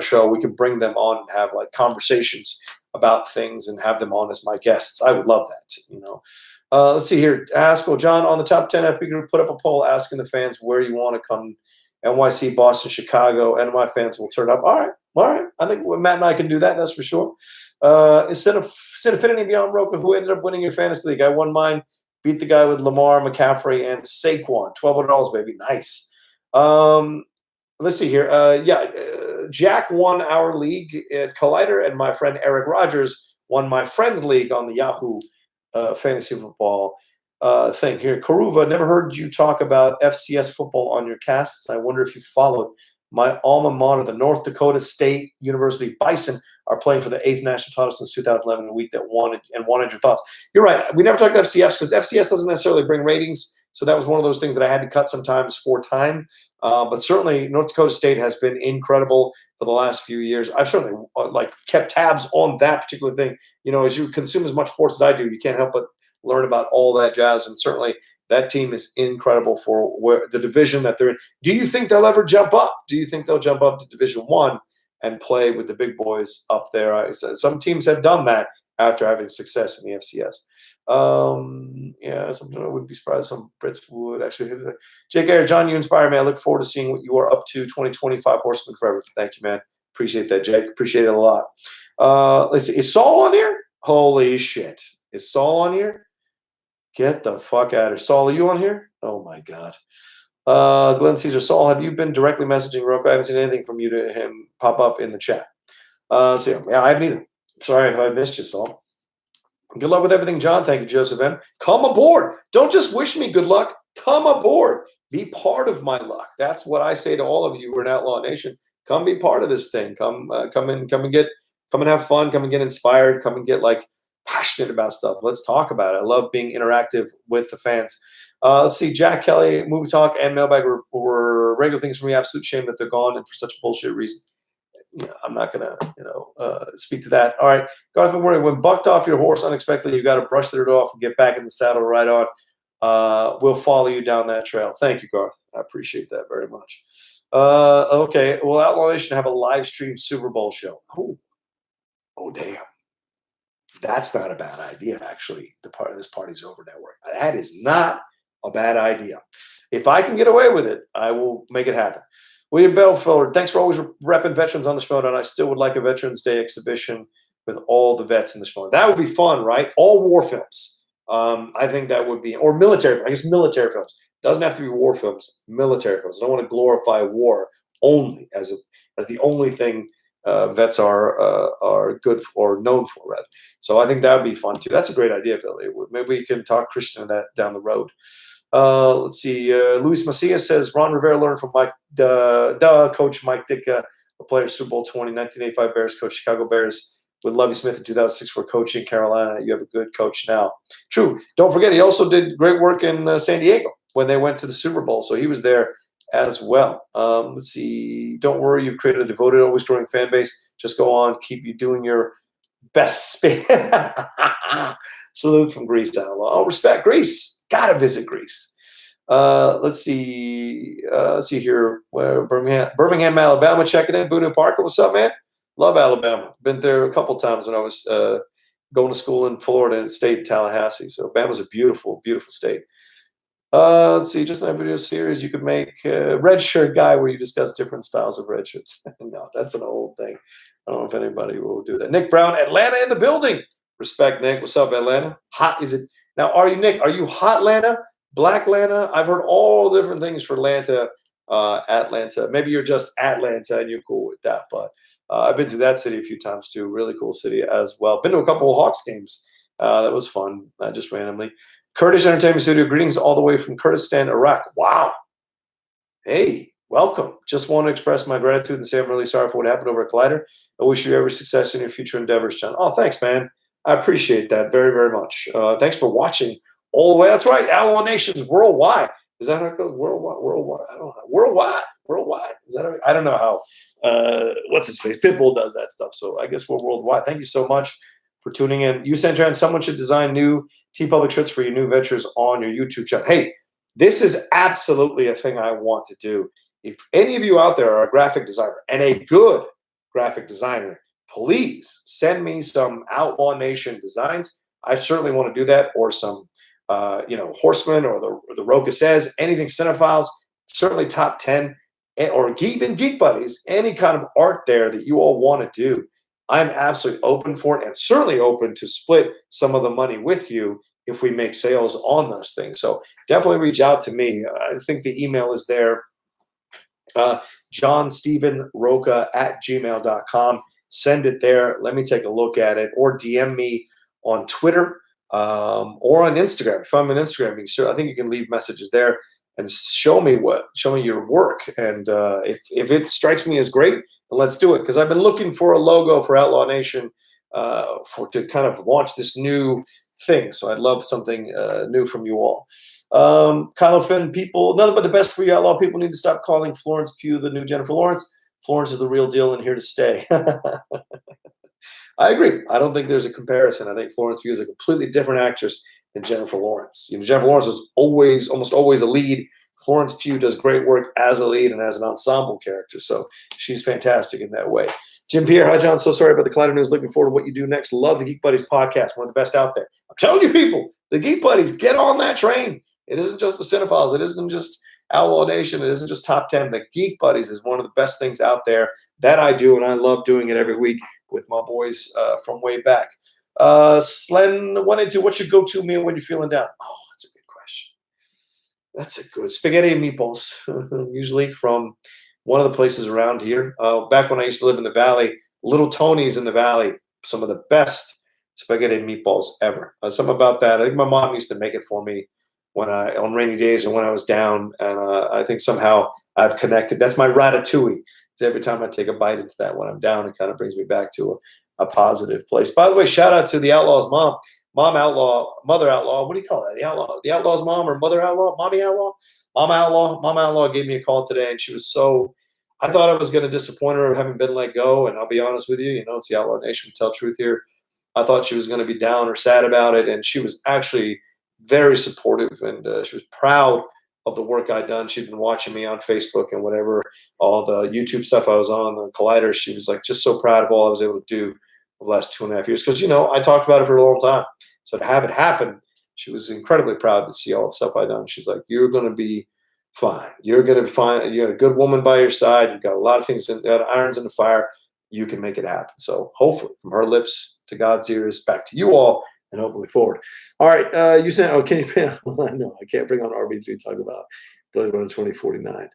show, we can bring them on and have like conversations about things and have them on as my guests. I would love that, Let's see here. John, on the top 10, I figured put up a poll asking the fans where you want to come. NYC, Boston, Chicago, NY fans will turn up. All right. I think Matt and I can do that. That's for sure. Instead of Infinity Beyond Rocha, who ended up winning your fantasy league? I won mine. Beat the guy with Lamar, McCaffrey, and Saquon. $1,200, baby. Nice. Let's see here. Jack won our league at Collider, and my friend Eric Rogers won my friend's league on the Yahoo fantasy football thing here. Karuva, never heard you talk about FCS football on your casts. I wonder if you followed. My alma mater, the North Dakota State University Bison, are playing for the 8th national title since 2011, a week that wanted your thoughts. You're right. We never talked FCS because FCS doesn't necessarily bring ratings. So that was one of those things that I had to cut sometimes for time. But certainly North Dakota State has been incredible for the last few years. I've certainly kept tabs on that particular thing. As you consume as much sports as I do, you can't help but learn about all that jazz. And certainly that team is incredible for where the division that they're in. Do you think they'll ever jump up? Do you think they'll jump up to Division I and play with the big boys up there? Some teams have done that after having success in the FCS. Something I wouldn't be surprised some Brits would actually hit it. Jake Ayer, John, you inspire me. I look forward to seeing what you are up to. 2025 Horseman Forever. Thank you, man. Appreciate that, Jake. Appreciate it a lot. Let's see. Is Saul on here? Holy shit. Is Saul on here? Get the fuck out of here. Saul, are you on here? Oh my God. Glenn Caesar, Saul, have you been directly messaging Rocha? I haven't seen anything from you to him pop up in the chat. Let's see. Yeah, I haven't either. Sorry if I missed you, Saul. Good luck with everything, John. Thank you, Joseph M. Come aboard. Don't just wish me good luck. Come aboard. Be part of my luck. That's what I say to all of you who are in Outlaw Nation. Come be part of this thing. Come and have fun. Come and get inspired. Come and get passionate about stuff. Let's talk about it. I love being interactive with the fans. Let's see. Jack Kelly, Movie Talk, and Mailbag were regular things for me. Absolute shame that they're gone and for such a bullshit reason. I'm not going to, speak to that. All right. Garth McMurray, when bucked off your horse unexpectedly, you got to brush the dirt off and get back in the saddle right on. we'll follow you down that trail. Thank you, Garth. I appreciate that very much. Okay, will Outlaw Nation have a live stream Super Bowl show? Oh, damn. That's not a bad idea, actually. This Party's Over network. That is not a bad idea. If I can get away with it, I will make it happen. William Belford, thanks for always repping veterans on the Schmoedown. I still would like a Veterans Day exhibition with all the vets in the Schmoedown. That would be fun, right? All war films. I think that would be, or military. I guess military films. Doesn't have to be war films. Military films. I don't want to glorify war only as the only thing vets are good for, or known for, rather. So I think that would be fun too. That's a great idea, Billy. Maybe we can talk Christian in that down the road. Let's see. Luis Macias says Ron Rivera learned from Coach Mike Ditka, a player Super Bowl 20, 1985 Bears coach, Chicago Bears with Lovie Smith in 2006 for coaching Carolina. You have a good coach now. True. Don't forget, he also did great work in San Diego when they went to the Super Bowl. So he was there as well. Let's see. Don't worry, you've created a devoted, always growing fan base. Just go on, keep you doing your best. Salute from Greece, Outlaw. Oh, respect, Greece. Gotta visit Greece. Let's see. Let's see here. Where Birmingham, Alabama, checking in. Boone Parker, what's up, man? Love Alabama. Been there a couple times when I was going to school in Florida and stayed in Tallahassee. So Alabama's a beautiful, beautiful state. Let's see, just in a video series you could make red shirt guy where you discuss different styles of red shirts. No, that's an old thing. I don't know if anybody will do that. Nick Brown, Atlanta in the building. Respect, Nick. What's up, Atlanta? Hot is it? Now, are you, Nick? Are you hot Atlanta? Black Atlanta? I've heard all different things for Atlanta. Atlanta. Maybe you're just Atlanta and you're cool with that. But I've been to that city a few times too. Really cool city as well. Been to a couple of Hawks games. That was fun. Just randomly. Kurdish Entertainment Studio, greetings all the way from Kurdistan, Iraq. Wow. Hey, welcome. Just want to express my gratitude and say I'm really sorry for what happened over at Collider. I wish you every success in your future endeavors, John. Oh, thanks, man. I appreciate that very, very much. Thanks for watching all the way. That's right. Outlaw Nations worldwide. Is that how it goes? Worldwide. I don't know. Worldwide. Is that? I don't know how. What's his face? Pitbull does that stuff. So I guess we're worldwide. Thank you so much for tuning in. You sent Trans, someone should design new T-Public shirts for your new ventures on your YouTube channel. Hey, this is absolutely a thing I want to do. If any of you out there are a graphic designer and a good graphic designer, please send me some Outlaw Nation designs. I certainly want to do that, or some, Horseman or the Rocha Says, anything cinephiles, certainly top 10, or even Geek Buddies, any kind of art there that you all want to do. I'm absolutely open for it, and certainly open to split some of the money with you if we make sales on those things. So definitely reach out to me. I think the email is there, johnstevenrocha@gmail.com. Send it there. Let me take a look at it, or DM me on Twitter or on Instagram. If I'm on Instagram, I think you can leave messages there and show me your work. And if it strikes me as great, then let's do it. Because I've been looking for a logo for Outlaw Nation to kind of launch this new thing. So I'd love something new from you all. Kyle Finn, people, nothing but the best for you, Outlaw. People need to stop calling Florence Pugh the new Jennifer Lawrence. Florence is the real deal and here to stay. I agree. I don't think there's a comparison. I think Florence Pugh is a completely different actress than Jennifer Lawrence. Jennifer Lawrence was almost always a lead. Florence Pugh does great work as a lead and as an ensemble character. So she's fantastic in that way. Jim Pierre, hi, John. So sorry about the Collider News. Looking forward to what you do next. Love the Geek Buddies podcast. One of the best out there. I'm telling you, people, the Geek Buddies, get on that train. It isn't just the Cinephiles. It isn't just Outlaw Nation. It isn't just Top 10. The Geek Buddies is one of the best things out there that I do, and I love doing it every week with my boys from way back. Slen 182, what's your go-to meal when you're feeling down? Oh, that's a good question. That's a good spaghetti and meatballs, usually from one of the places around here. Back when I used to live in the Valley, Little Tony's in the Valley, some of the best spaghetti and meatballs ever. Something about that. I think my mom used to make it for me on rainy days and when I was down, and I think somehow I've connected. That's my ratatouille. So every time I take a bite into that when I'm down, it kind of brings me back to a positive place. By the way, shout out to the Outlaw's mom, Mom Outlaw, Mother Outlaw. What do you call that? The Outlaw's mom, or Mother Outlaw, Mommy Outlaw, Mama Outlaw. Mama Outlaw gave me a call today, and she was so. I thought I was going to disappoint her of having been let go, and I'll be honest with you. It's the Outlaw Nation. We tell truth here. I thought she was going to be down or sad about it, and she was actually very supportive, and she was proud of the work I'd done. She'd been watching me on Facebook and whatever, all the YouTube stuff I was on, the Collider. She was like just so proud of all I was able to do over the last 2.5 years. Because, I talked about it for a long time. So to have it happen, she was incredibly proud to see all the stuff I'd done. She's like, you're going to be fine. You're going to be fine. You got a good woman by your side. You've got a lot of things, irons in the fire. You can make it happen. So hopefully from her lips to God's ears, back to you all, and hopefully forward. All right. You said, can you, no, I can't bring on RB3 to talk about Blade Runner 2049.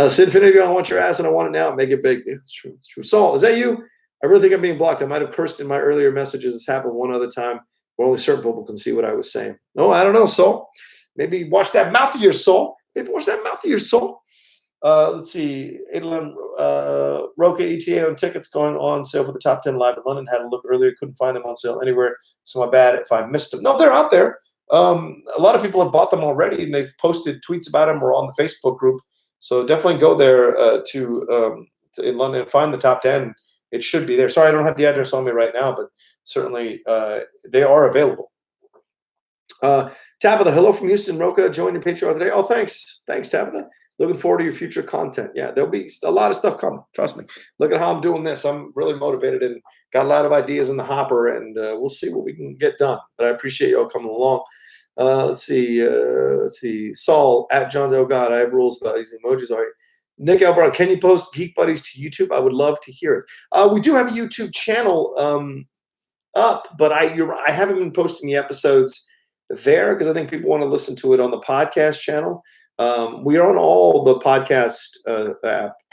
Sid Finnegan, I want your ass and I want it now. Make it big. Yeah, it's true. It's true. Saul, is that you? I really think I'm being blocked. I might have cursed in my earlier messages. This happened one other time where only certain people can see what I was saying. No, I don't know, Saul. Maybe watch that mouth of yours, Saul. Maybe watch that mouth of yours, Saul. Let's see. Rocha ETA on tickets going on sale for the top 10 live in London. Had a look earlier. Couldn't find them on sale anywhere. So my bad if I missed them. No, they're out there. A lot of people have bought them already, and they've posted tweets about them or on the Facebook group. So definitely go there to in London and find the top 10. It should be there. Sorry, I don't have the address on me right now, but certainly they are available. Tabitha, hello from Houston. Rocha, join your Patreon today. Oh, thanks. Thanks, Tabitha. Looking forward to your future content. Yeah, there'll be a lot of stuff coming. Trust me. Look at how I'm doing this. I'm really motivated and got a lot of ideas in the hopper, and we'll see what we can get done. But I appreciate you all coming along. Let's see. Saul at John's. Oh God, I have rules about using emojis. All right. Nick Albrown, can you post Geek Buddies to YouTube? I would love to hear it. We do have a YouTube channel up, but I haven't been posting the episodes there because I think people want to listen to it on the podcast channel. We are on all the podcast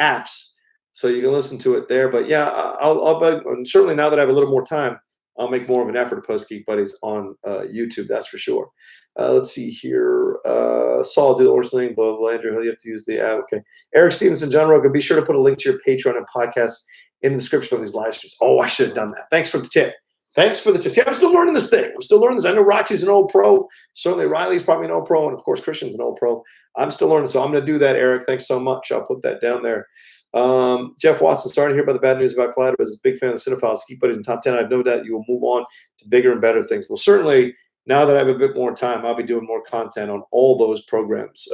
apps, so you can listen to it there. But yeah, I'll certainly now that I have a little more time, I'll make more of an effort to post Geek Buddies on YouTube. That's for sure. Let's see here. Saul, do the horse thing. Blah, blah, Andrew, you have to use the app. Okay. Eric Stevenson, John Rocha, be sure to put a link to your Patreon and podcast in the description of these live streams. Oh, I should have done that. Thanks for the tip. Thanks for the tip. Yeah, I'm still learning this thing. I'm still learning this. I know Roxy's an old pro. Certainly Riley's probably an old pro. And, of course, Christian's an old pro. I'm still learning. So I'm going to do that, Eric. Thanks so much. I'll put that down there. Jeff Watson, starting to hear about the bad news about Collider, but as a big fan of the Cinephiles, Geek Buddies in top 10. I have no doubt you will move on to bigger and better things. Well, certainly, now that I have a bit more time, I'll be doing more content on all those programs,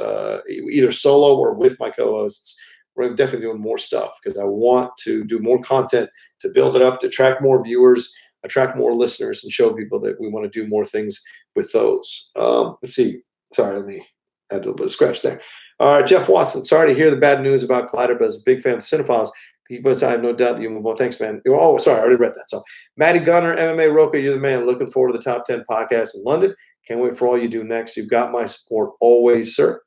either solo or with my co-hosts. We're definitely doing more stuff because I want to do more content to build it up, to attract more viewers, attract more listeners, and show people that we want to do more things with those. Let's see. Sorry, let me add a little bit of scratch there. All right, Jeff Watson, sorry to hear the bad news about Collider, but as a big fan of the Cinephiles, I have no doubt that you move on. Thanks, man. Oh, sorry, I already read that. So, Matty Gunner, MMA Rocha, you're the man. Looking forward to the top 10 podcast in London. Can't wait for all you do next. You've got my support always, sir.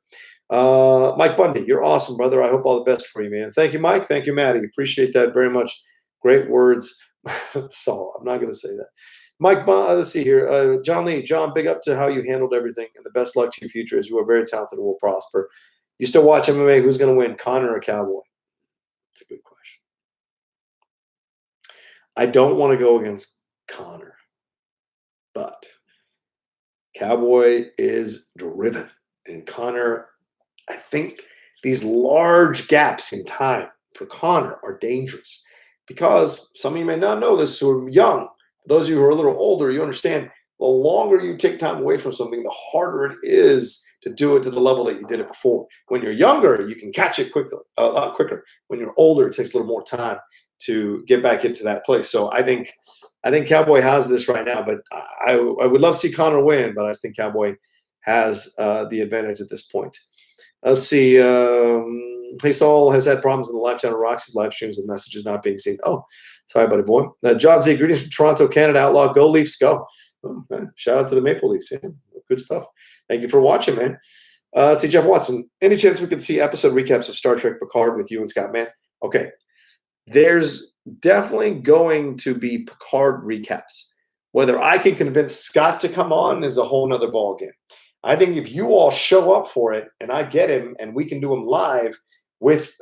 Mike Bundy, you're awesome, brother. I hope all the best for you, man. Thank you, Mike. Thank you, Matty. Appreciate that very much. Great words. Saul, I'm not going to say that. Mike, let's see here. John Lee, John, big up to how you handled everything, and the best luck to your future as you are very talented and will prosper. You still watch MMA. Who's going to win, Conor or Cowboy? It's a good question. I don't want to go against Conor, but Cowboy is driven. And Conor, I think these large gaps in time for Conor are dangerous because some of you may not know this who are young. For those of you who are a little older, you understand the longer you take time away from something, the harder it is to do it to the level that you did it before. When you're younger, you can catch it quickly, a lot quicker. When you're older, it takes a little more time to get back into that place. So I think Cowboy has this right now, but I would love to see Conor win, but I just think Cowboy has the advantage at this point. Let's see. Hey, Saul has had problems in the live channel, Roxy's live streams and messages not being seen. Oh, sorry, buddy boy. John Z, greetings from Toronto, Canada. Outlaw, go Leafs, go. Oh, shout out to the Maple Leafs. Yeah, good stuff. Thank you for watching, man. Let's see, Jeff Watson. Any chance we could see episode recaps of Star Trek Picard with you and Scott Mantz? Okay. There's definitely going to be Picard recaps. Whether I can convince Scott to come on is a whole nother ballgame. I think if you all show up for it and I get him and we can do him live with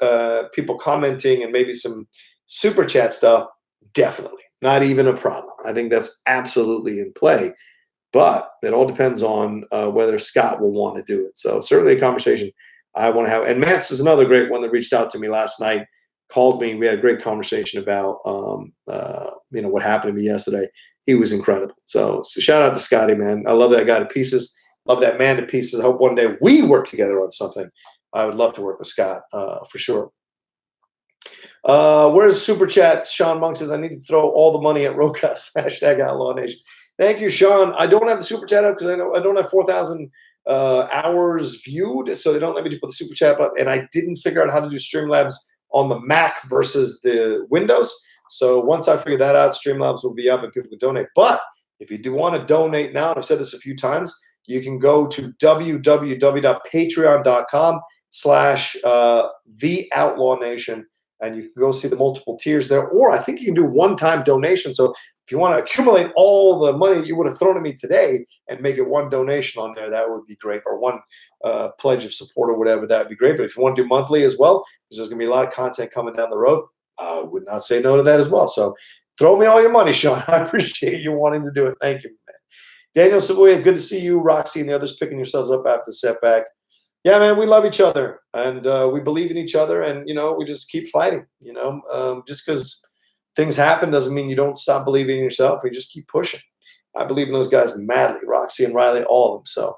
people commenting and maybe some super chat stuff, definitely. Not even a problem. I think that's absolutely in play. But it all depends on whether Scott will want to do it. So certainly a conversation I want to have. And Mance is another great one that reached out to me last night, called me. We had a great conversation about what happened to me yesterday. He was incredible. So shout out to Scotty, man. I love that guy to pieces. love that man to pieces. I hope one day we work together on something. I would love to work with Scott for sure. Where's Super Chats? Sean Monk says, I need to throw all the money at Rocha. #OutlawNation. Thank you, Sean. I don't have the Super Chat up because I don't have 4,000 hours viewed, so they don't let me put the Super Chat up. And I didn't figure out how to do Streamlabs on the Mac versus the Windows. So once I figure that out, Streamlabs will be up and people can donate. But if you do want to donate now, and I've said this a few times, you can go to www.patreon.com/TheOutlawNation, and you can go see the multiple tiers there. Or I think you can do one-time donation. So if you want to accumulate all the money you would have thrown at me today and make it one donation on there, that would be great. Or one pledge of support or whatever, that would be great. But if you want to do monthly as well, because there's going to be a lot of content coming down the road, I would not say no to that as well. So throw me all your money, Sean. I appreciate you wanting to do it. Thank you, man. Daniel Savoya, good to see you. Roxy and the others picking yourselves up after the setback. Yeah, man, we love each other, and we believe in each other, and, we just keep fighting, just because things happen doesn't mean you don't stop believing in yourself. We just keep pushing. I believe in those guys madly, Roxy and Riley, all of them. So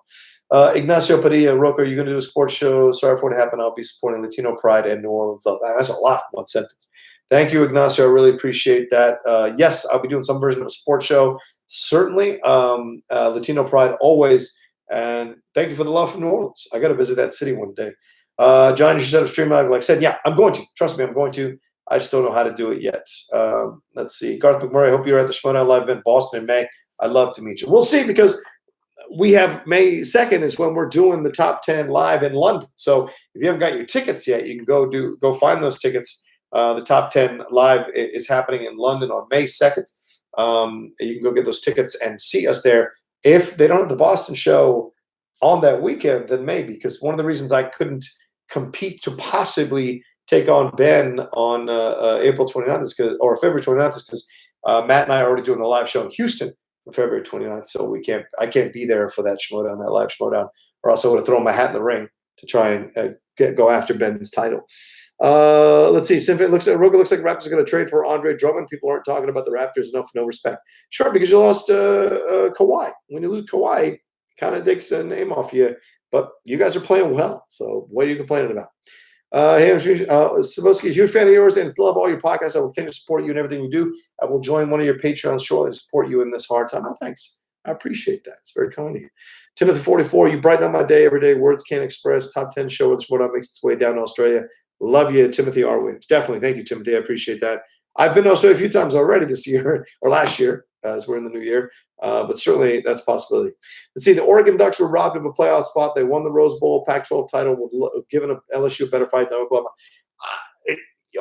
Ignacio Padilla, Rocha, are you going to do a sports show? Sorry for what happened. I'll be supporting Latino pride and New Orleans love. That's a lot in one sentence. Thank you, Ignacio. I really appreciate that. Yes, I'll be doing some version of a sports show. Certainly. Latino pride always. And thank you for the love from New Orleans. I got to visit that city one day. John, you should set up Streamlabs. Like I said, yeah, I'm going to. Trust me, I'm going to. I just don't know how to do it yet. Let's see. Garth McMurray, I hope you're at the Schmoedown Live event in Boston in May. I'd love to meet you. We'll see, because we have May 2nd is when we're doing the top 10 live in London. So if you haven't got your tickets yet, you can go find those tickets. The top 10 live is happening in London on May 2nd. You can go get those tickets and see us there. If they don't have the Boston show on that weekend, then maybe, because one of the reasons I couldn't compete to possibly take on Ben on April 29th is or February 29th is because Matt and I are already doing a live show in Houston for February 29th. So I can't be there for that Schmoedown, that live Schmoedown, or else I would have thrown my hat in the ring to try and go after Ben's title. Let's see. Rocha looks like Raptors are going to trade for Andre Drummond. People aren't talking about the Raptors enough. No respect. Sure, because you lost Kawhi. When you lose Kawhi, it kind of takes a name off you. But you guys are playing well. So what are you complaining about? Hey, Sabowski, huge fan of yours and love all your podcasts. I will continue to support you in everything you do. I will join one of your Patreons shortly to support you in this hard time. Oh, thanks. I appreciate that. It's very kind of you. Timothy 44, you brighten up my day every day. Words can't express. Top 10 show with Schmoedown makes its way down to Australia. Love you, Timothy R. Williams. Definitely. Thank you, Timothy. I appreciate that. I've been to Australia a few times already this year, or last year, as we're in the new year. But certainly that's a possibility. Let's see. The Oregon Ducks were robbed of a playoff spot. They won the Rose Bowl. Pac-12 title would have given LSU a better fight than Oklahoma.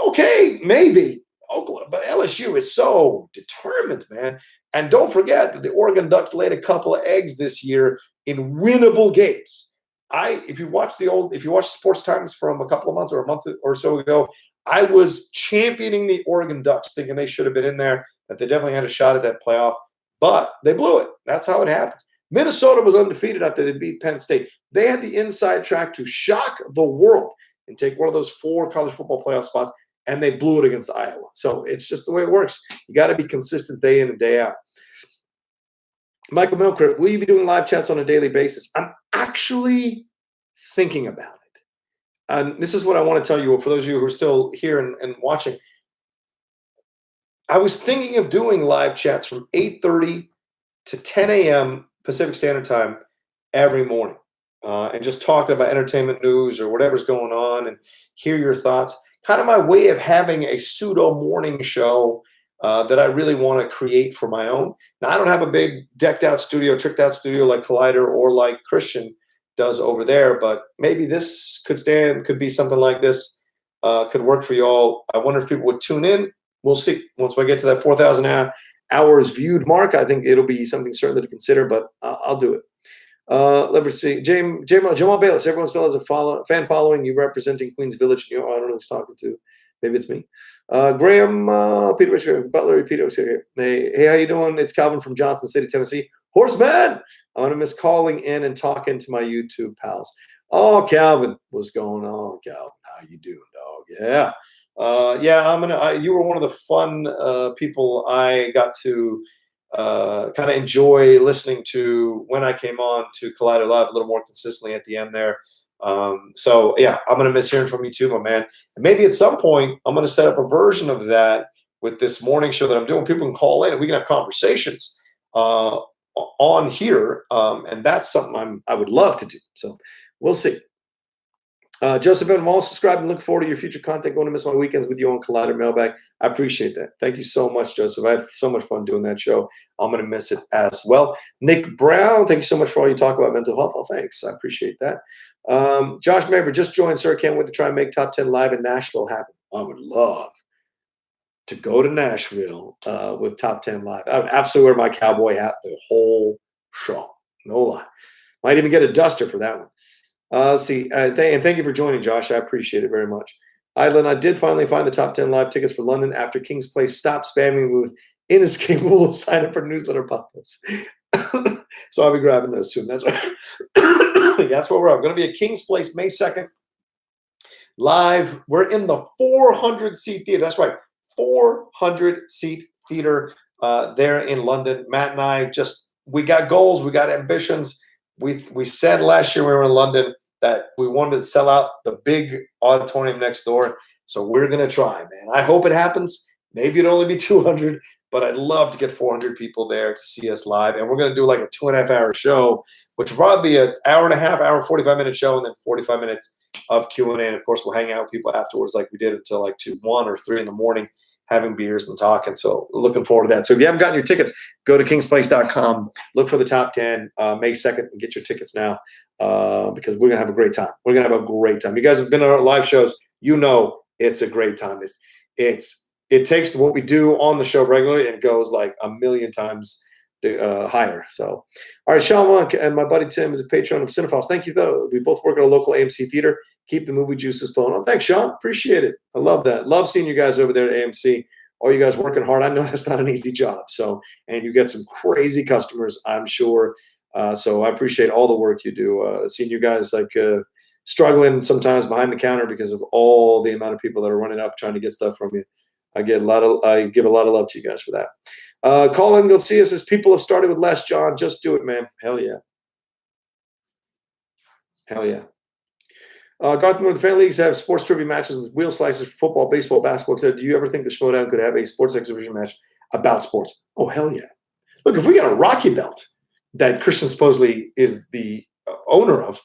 Okay, maybe. Oklahoma, but LSU is so determined, man. And don't forget that the Oregon Ducks laid a couple of eggs this year in winnable games. If you watch Sports Times from a couple of months or a month or so ago, I was championing the Oregon Ducks, thinking they should have been in there, that they definitely had a shot at that playoff, but they blew it. That's how it happens. Minnesota was undefeated after they beat Penn State. They had the inside track to shock the world and take one of those 4 college football playoff spots, and they blew it against Iowa. So it's just the way it works. You got to be consistent day in and day out. Michael Milker, will you be doing live chats on a daily basis? I'm actually thinking about it. And this is what I want to tell you, for those of you who are still here and watching. I was thinking of doing live chats from 8:30 to 10 a.m. Pacific Standard Time every morning, and just talking about entertainment news or whatever's going on and hear your thoughts. Kind of my way of having a pseudo morning show that I really want to create for my own. Now, I don't have a big tricked out studio like Collider or like Christian does over there, but maybe this could be something like this, could work for you all. I wonder if people would tune in. We'll see. Once I get to that 4,000 hours viewed mark, I think it'll be something certainly to consider, but I'll do it. Let's see. Jamal Bayless, everyone still has a fan following. You representing Queens Village. I don't know who's talking to. Maybe it's me. Graham, Peter Richard, Butler, Peter. Hey, how you doing? It's Calvin from Johnson City, Tennessee. Horseman! I'm going to miss calling in and talking to my YouTube pals. Oh, Calvin, what's going on, Calvin? How you doing, dog? Yeah. You were one of the fun people I got to kind of enjoy listening to when I came on to Collider Live a little more consistently at the end there. So yeah, I'm gonna miss hearing from you too, my man. And maybe at some point I'm gonna set up a version of that with this morning show that I'm doing. People can call in and we can have conversations on here, and that's something I would love to do. So we'll see. Joseph, I'm all subscribed and look forward to your future content. Going to miss my weekends with you on Collider Mailbag. I appreciate that. Thank you so much, Joseph. I had so much fun doing that show. I'm going to miss it as well. Nick Brown, thank you so much for all you talk about mental health. Oh, thanks. I appreciate that. Josh Maber, just joined, sir. Can't wait to try and make Top 10 Live in Nashville happen. I would love to go to Nashville with Top 10 Live. I would absolutely wear my cowboy hat the whole show. No lie. Might even get a duster for that one. Let's see. And thank you for joining, Josh. I appreciate it very much. Island, I did finally find the Top 10 Live tickets for London after King's Place stopped spamming me with inescapable sign up for newsletter pop-ups. So I'll be grabbing those soon. That's right. That's where we're at. We're going to be at King's Place May 2nd. Live. We're in the 400-seat theater. That's right. 400-seat theater there in London. Matt and I we got goals. We got ambitions. We said last year when we were in London that we wanted to sell out the big auditorium next door. So we're going to try, man. I hope it happens. Maybe it'll only be 200, but I'd love to get 400 people there to see us live. And we're going to do like a 2.5-hour show, which will probably be an hour and a half, hour, 45-minute show, and then 45 minutes of Q&A. And of course, we'll hang out with people afterwards like we did until like 1 or 3 in the morning, having beers and talking. So looking forward to that. So if you haven't gotten your tickets, go to kingsplace.com, look for the Top 10 May 2nd and get your tickets now because we're going to have a great time. We're going to have a great time. You guys have been on our live shows. You know it's a great time. It takes what we do on the show regularly and goes like a million times higher. So, all right, Sean Monk and my buddy Tim is a patron of Cinephiles. Thank you, though. We both work at a local AMC theater. Keep the movie juices flowing on. Thanks, Sean. Appreciate it. I love that. Love seeing you guys over there at AMC. All you guys working hard. I know that's not an easy job. So, and you get some crazy customers, I'm sure. So I appreciate all the work you do. Seeing you guys like struggling sometimes behind the counter because of all the amount of people that are running up trying to get stuff from you. I give a lot of love to you guys for that. Call in, go see us as people have started with less. John, just do it, man. Hell yeah. Hell yeah. Garth Moore, the fan leagues have sports trivia matches with wheel slices for football, baseball, basketball, etc. Do you ever think the Schmoedown could have a sports exhibition match about sports? Oh, hell yeah. Look, if we got a Rocky belt that Christian supposedly is the owner of,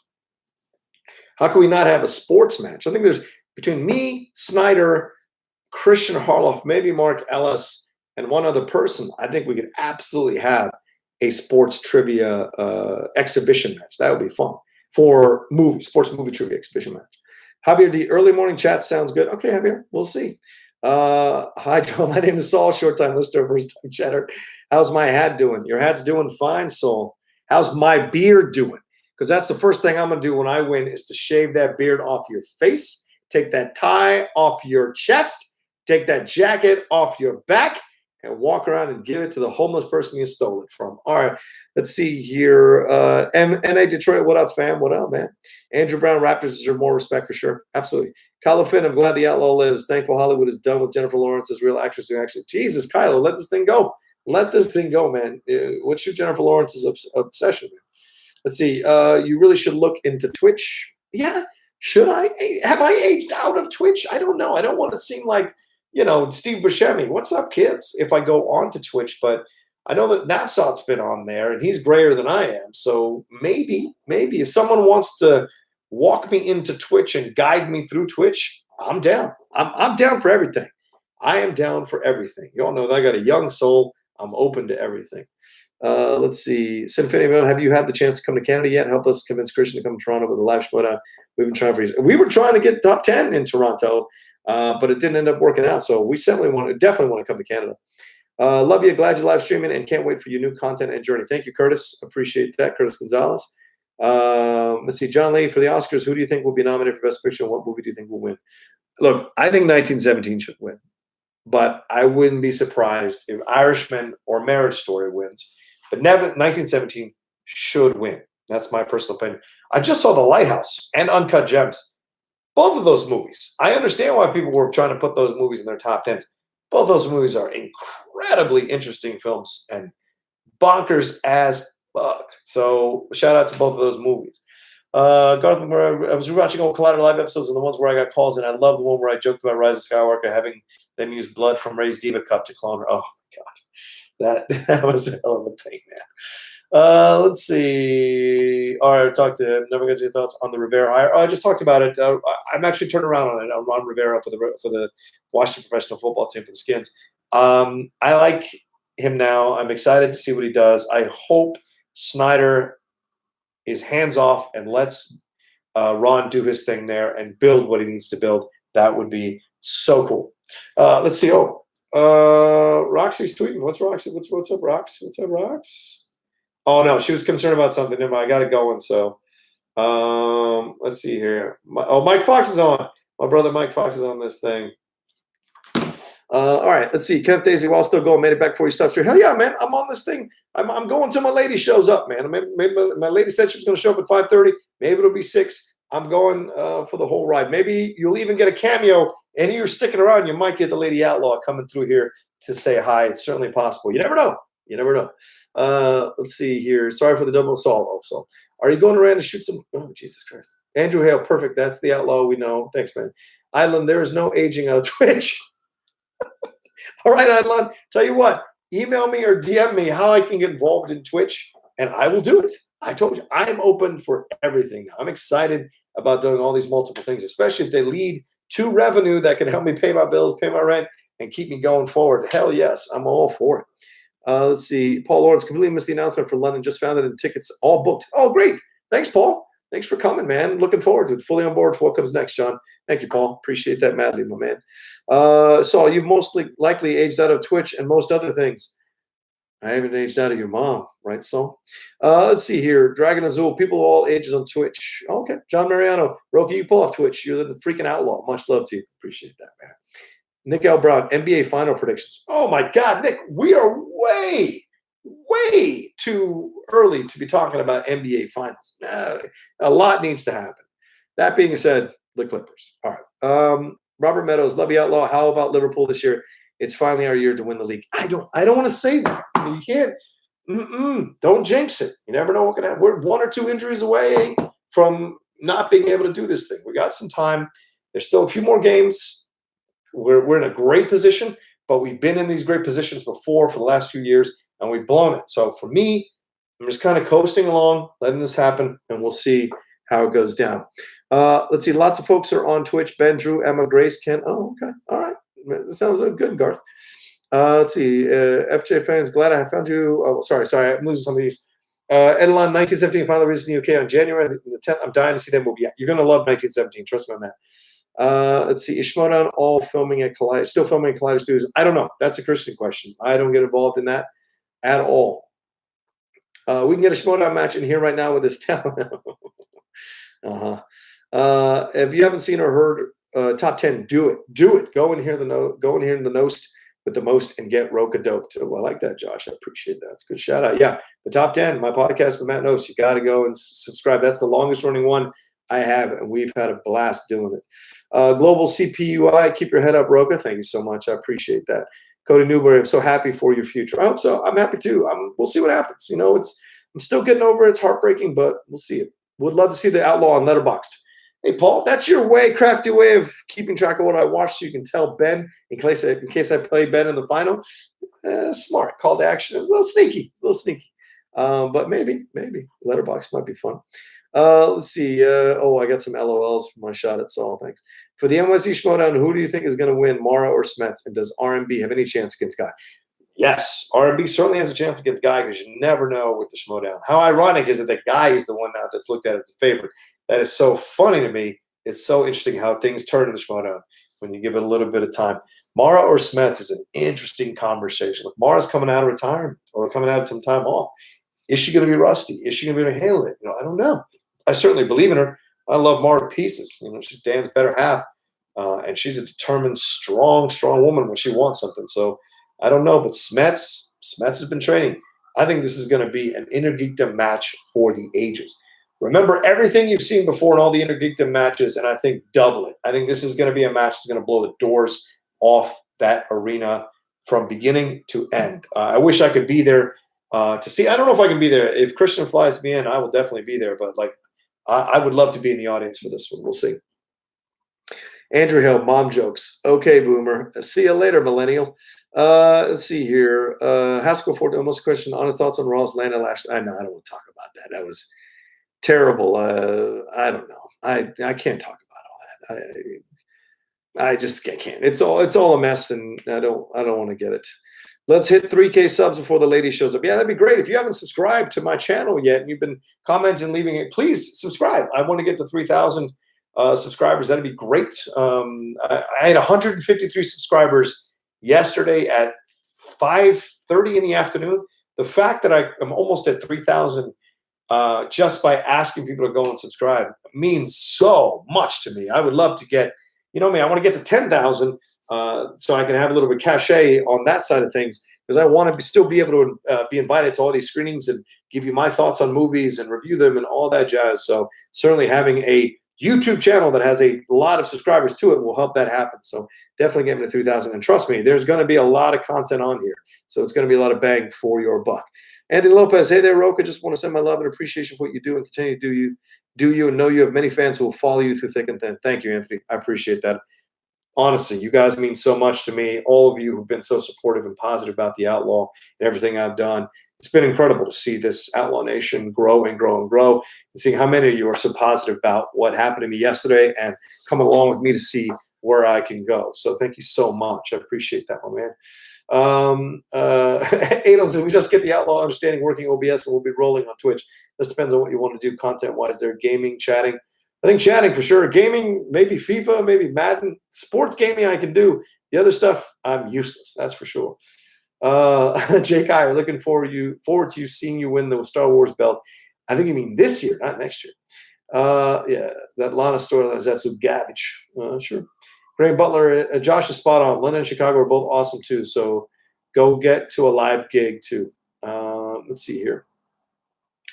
how can we not have a sports match? I think there's between me, Snyder, Christian Harloff, maybe Mark Ellis, and one other person, I think we could absolutely have a sports trivia exhibition match. That would be fun for sports movie trivia exhibition match. Javier, the early morning chat sounds good. Okay, Javier, we'll see. Hi, Joe. My name is Saul, short-time listener, first-time chatter. How's my hat doing? Your hat's doing fine, Saul. How's my beard doing? Because that's the first thing I'm going to do when I win is to shave that beard off your face, take that tie off your chest, take that jacket off your back, and walk around and give it to the homeless person you stole it from. All right, let's see here. NA Detroit, what up, fam? What up, man? Andrew Brown, Raptors deserve more respect for sure. Absolutely. Kylo Finn, I'm glad the Outlaw lives. Thankful Hollywood is done with Jennifer Lawrence as real actress who actually. Jesus, Kylo, let this thing go. Let this thing go, man. What's your Jennifer Lawrence's obsession, man? Let's see. You really should look into Twitch. Yeah, should I? Have I aged out of Twitch? I don't know. I don't want to seem like, Steve Buscemi. What's up, kids? If I go on to Twitch, but I know that Knapsaut's been on there, and he's grayer than I am. So maybe if someone wants to walk me into Twitch and guide me through Twitch, I'm down. I'm down for everything. I am down for everything. You all know that I got a young soul. I'm open to everything. Let's see. Sinfinity, have you had the chance to come to Canada yet? Help us convince Christian to come to Toronto with a live Schmoedown. We've been trying for years. We were trying to get top 10 in Toronto, but it didn't end up working out. So we definitely want to come to Canada. Love you. Glad you're live streaming and can't wait for your new content and journey. Thank you, Curtis. Appreciate that. Curtis Gonzalez. Let's see. John Lee, for the Oscars, who do you think will be nominated for Best Picture and what movie do you think will win? Look, I think 1917 should win, but I wouldn't be surprised if Irishman or Marriage Story wins. But 1917 should win. That's my personal opinion. I just saw The Lighthouse and Uncut Gems. Both of those movies. I understand why people were trying to put those movies in their top 10s. Both those movies are incredibly interesting films and bonkers as fuck. So shout out to both of those movies. Garth, I was rewatching old Collider Live episodes and the ones where I got calls, and I love the one where I joked about Rise of Skywalker having them use blood from Rey's Diva Cup to clone her. Oh my god, that was a hell of a thing, man. Let's see. All right, talk to him. Never got your thoughts on the Rivera hire. Oh, I just talked about it. I'm actually turning around on it. Ron Rivera for the Washington professional football team for the Skins. I like him now. I'm excited to see what he does. I hope Snyder is hands off and lets Ron do his thing there and build what he needs to build. That would be so cool. Let's see. Oh, Roxy's tweeting. What's Roxy? What's up, Rox? What's up, Rox? Oh no, she was concerned about something. Never mind. I got it going. So let's see here. Mike Fox is on. My brother Mike Fox is on this thing. All right, let's see. Kenneth Daisy, while still going, made it back before he stops here. Hell yeah, man! I'm on this thing. I'm going till my lady shows up, man. Maybe my lady said she was going to show up at 5:30. Maybe it'll be 6. I'm going for the whole ride. Maybe you'll even get a cameo, and you're sticking around. You might get the Lady Outlaw coming through here to say hi. It's certainly possible. You never know. You never know. Let's see here. Sorry for the double assault. Also, are you going around to shoot some? Oh, Jesus Christ! Andrew Hale, perfect. That's the Outlaw we know. Thanks, man. Island, there is no aging out of Twitch. All right, Adlon, tell you what, email me or DM me how I can get involved in Twitch, and I will do it. I told you, I'm open for everything. I'm excited about doing all these multiple things, especially if they lead to revenue that can help me pay my bills, pay my rent, and keep me going forward. Hell yes, I'm all for it. Let's see. Paul Lawrence, completely missed the announcement for London. Just found it and tickets all booked. Oh, great. Thanks, Paul. Thanks for coming, man. Looking forward to it. Fully on board for what comes next, John. Thank you, Paul. Appreciate that madly, my man. Saul, you've mostly likely aged out of Twitch and most other things. I haven't aged out of your mom, right, Saul? Let's see here. Dragon Azul, people of all ages on Twitch. Okay. John Mariano, Roki, you pull off Twitch. You're the freaking outlaw. Much love to you. Appreciate that, man. Nick L. Brown, NBA final predictions. Oh, my God, Nick, we are way too early to be talking about NBA finals. A lot needs to happen. That being said, the Clippers. All right. Robert Meadows, love you, Outlaw. How about Liverpool this year? It's finally our year to win the league. I don't want to say that. I mean, you can't. Don't jinx it. You never know what can happen. We're 1 or 2 injuries away from not being able to do this thing. We got some time. There's still a few more games. We're in a great position, but we've been in these great positions before for the last few years, and we've blown it. So for me, I'm just kind of coasting along, letting this happen, and we'll see how it goes down. Let's see. Lots of folks are on Twitch. Ben, Drew, Emma, Grace, Ken. Oh, okay. All right. That sounds good, Garth. Let's see. FJ fans, glad I found you. Oh, sorry. I'm losing some of these. Edelon, 1917 finally released in the UK on January the 10th. I'm dying to see that movie. Yeah, you're going to love 1917. Trust me on that. Let's see. Is Schmoedown all filming at Collider? Still filming at Collider Studios? I don't know. That's a Christian question. I don't get involved in that at all. We can get a Schmoedown match in here right now with this talent. If you haven't seen or heard top 10, do it. Go in here in the Nost with the most and get Rocha doped. Well, I like that, Josh. I appreciate that. It's a good shout out. Yeah, the top 10, my podcast with Matt Nost. You got to go and subscribe. That's the longest running one I have, and we've had a blast doing it. Global CPUI, keep your head up, Rocha. Thank you so much. I appreciate that. Cody Newberry, I'm so happy for your future. I hope so. I'm happy too. We'll see what happens. I'm still getting over it. It's heartbreaking, but we'll see it. Would love to see the Outlaw on Letterboxd. Hey, Paul, that's your crafty way of keeping track of what I watched so you can tell Ben in case I play Ben in the final. Smart. Call to action. It's a little sneaky. But maybe. Letterboxd might be fun. Let's see. I got some LOLs for my shot at Saul. Thanks. For the NYC Schmoedown, who do you think is going to win, Mara or Smets? And does RMB have any chance against Guy? Yes, RMB certainly has a chance against Guy because you never know with the Schmoedown. How ironic is it that Guy is the one now that's looked at as a favorite? That is so funny to me. It's so interesting how things turn in the Schmoedown when you give it a little bit of time. Mara or Smets is an interesting conversation. If Mara's coming out of retirement or coming out of some time off, is she going to be rusty? Is she going to be able to handle it? I don't know. I certainly believe in her. I love Mara pieces. She's Dan's better half, and she's a determined, strong woman when she wants something. So I don't know, but Smets has been training. I think this is going to be an Inner Geekdom match for the ages. Remember everything you've seen before in all the Inner Geekdom matches, and I think double it. I think this is going to be a match that's going to blow the doors off that arena from beginning to end. I wish I could be there to see. I don't know if I can be there. If Christian flies me in, I will definitely be there. But like, I would love to be in the audience for this one. We'll see. Andrew Hill, mom jokes. Okay, boomer. See you later, millennial. Let's see here. Haskell Ford, almost question. Honest thoughts on Raw's Lana last. I know I don't want to talk about that. That was terrible. I don't know. I can't talk about all that. I just can't. It's all a mess, and I don't want to get it. Let's hit 3K subs before the lady shows up. Yeah, that'd be great. If you haven't subscribed to my channel yet and you've been commenting, leaving it, please subscribe. I want to get to 3,000 subscribers. That'd be great. I had 153 subscribers yesterday at 5:30 in the afternoon. The fact that I am almost at 3,000 just by asking people to go and subscribe means so much to me. I would love to get, I want to get to 10,000 so I can have a little bit of cachet on that side of things, because I want to still be able to be invited to all these screenings and give you my thoughts on movies and review them and all that jazz. So certainly having a YouTube channel that has a lot of subscribers to it will help that happen. So definitely get me to 3,000. And trust me, there's going to be a lot of content on here. So it's going to be a lot of bang for your buck. Anthony Lopez, hey there, Rocha. Just want to send my love and appreciation for what you do and continue to do you and know you have many fans who will follow you through thick and thin. Thank you, Anthony. I appreciate that. Honestly, you guys mean so much to me. All of you who've been so supportive and positive about the Outlaw and everything I've done. It's been incredible to see this Outlaw Nation grow and grow and grow, and seeing how many of you are so positive about what happened to me yesterday and come along with me to see where I can go. So thank you so much. I appreciate that, my man. Adel said, we just get the Outlaw understanding working OBS and we'll be rolling on Twitch. This depends on what you want to do content-wise there. Gaming, chatting. I think chatting for sure. Gaming, maybe FIFA, maybe Madden. Sports gaming I can do. The other stuff, I'm useless. That's for sure. Jake Iyer, looking forward to you seeing you win the Star Wars belt. I think you mean this year, not next year. Yeah, that Lana storyline is absolute garbage. Sure. Graham Butler, Josh is spot on. London and Chicago are both awesome too. So go get to a live gig too. Let's see here.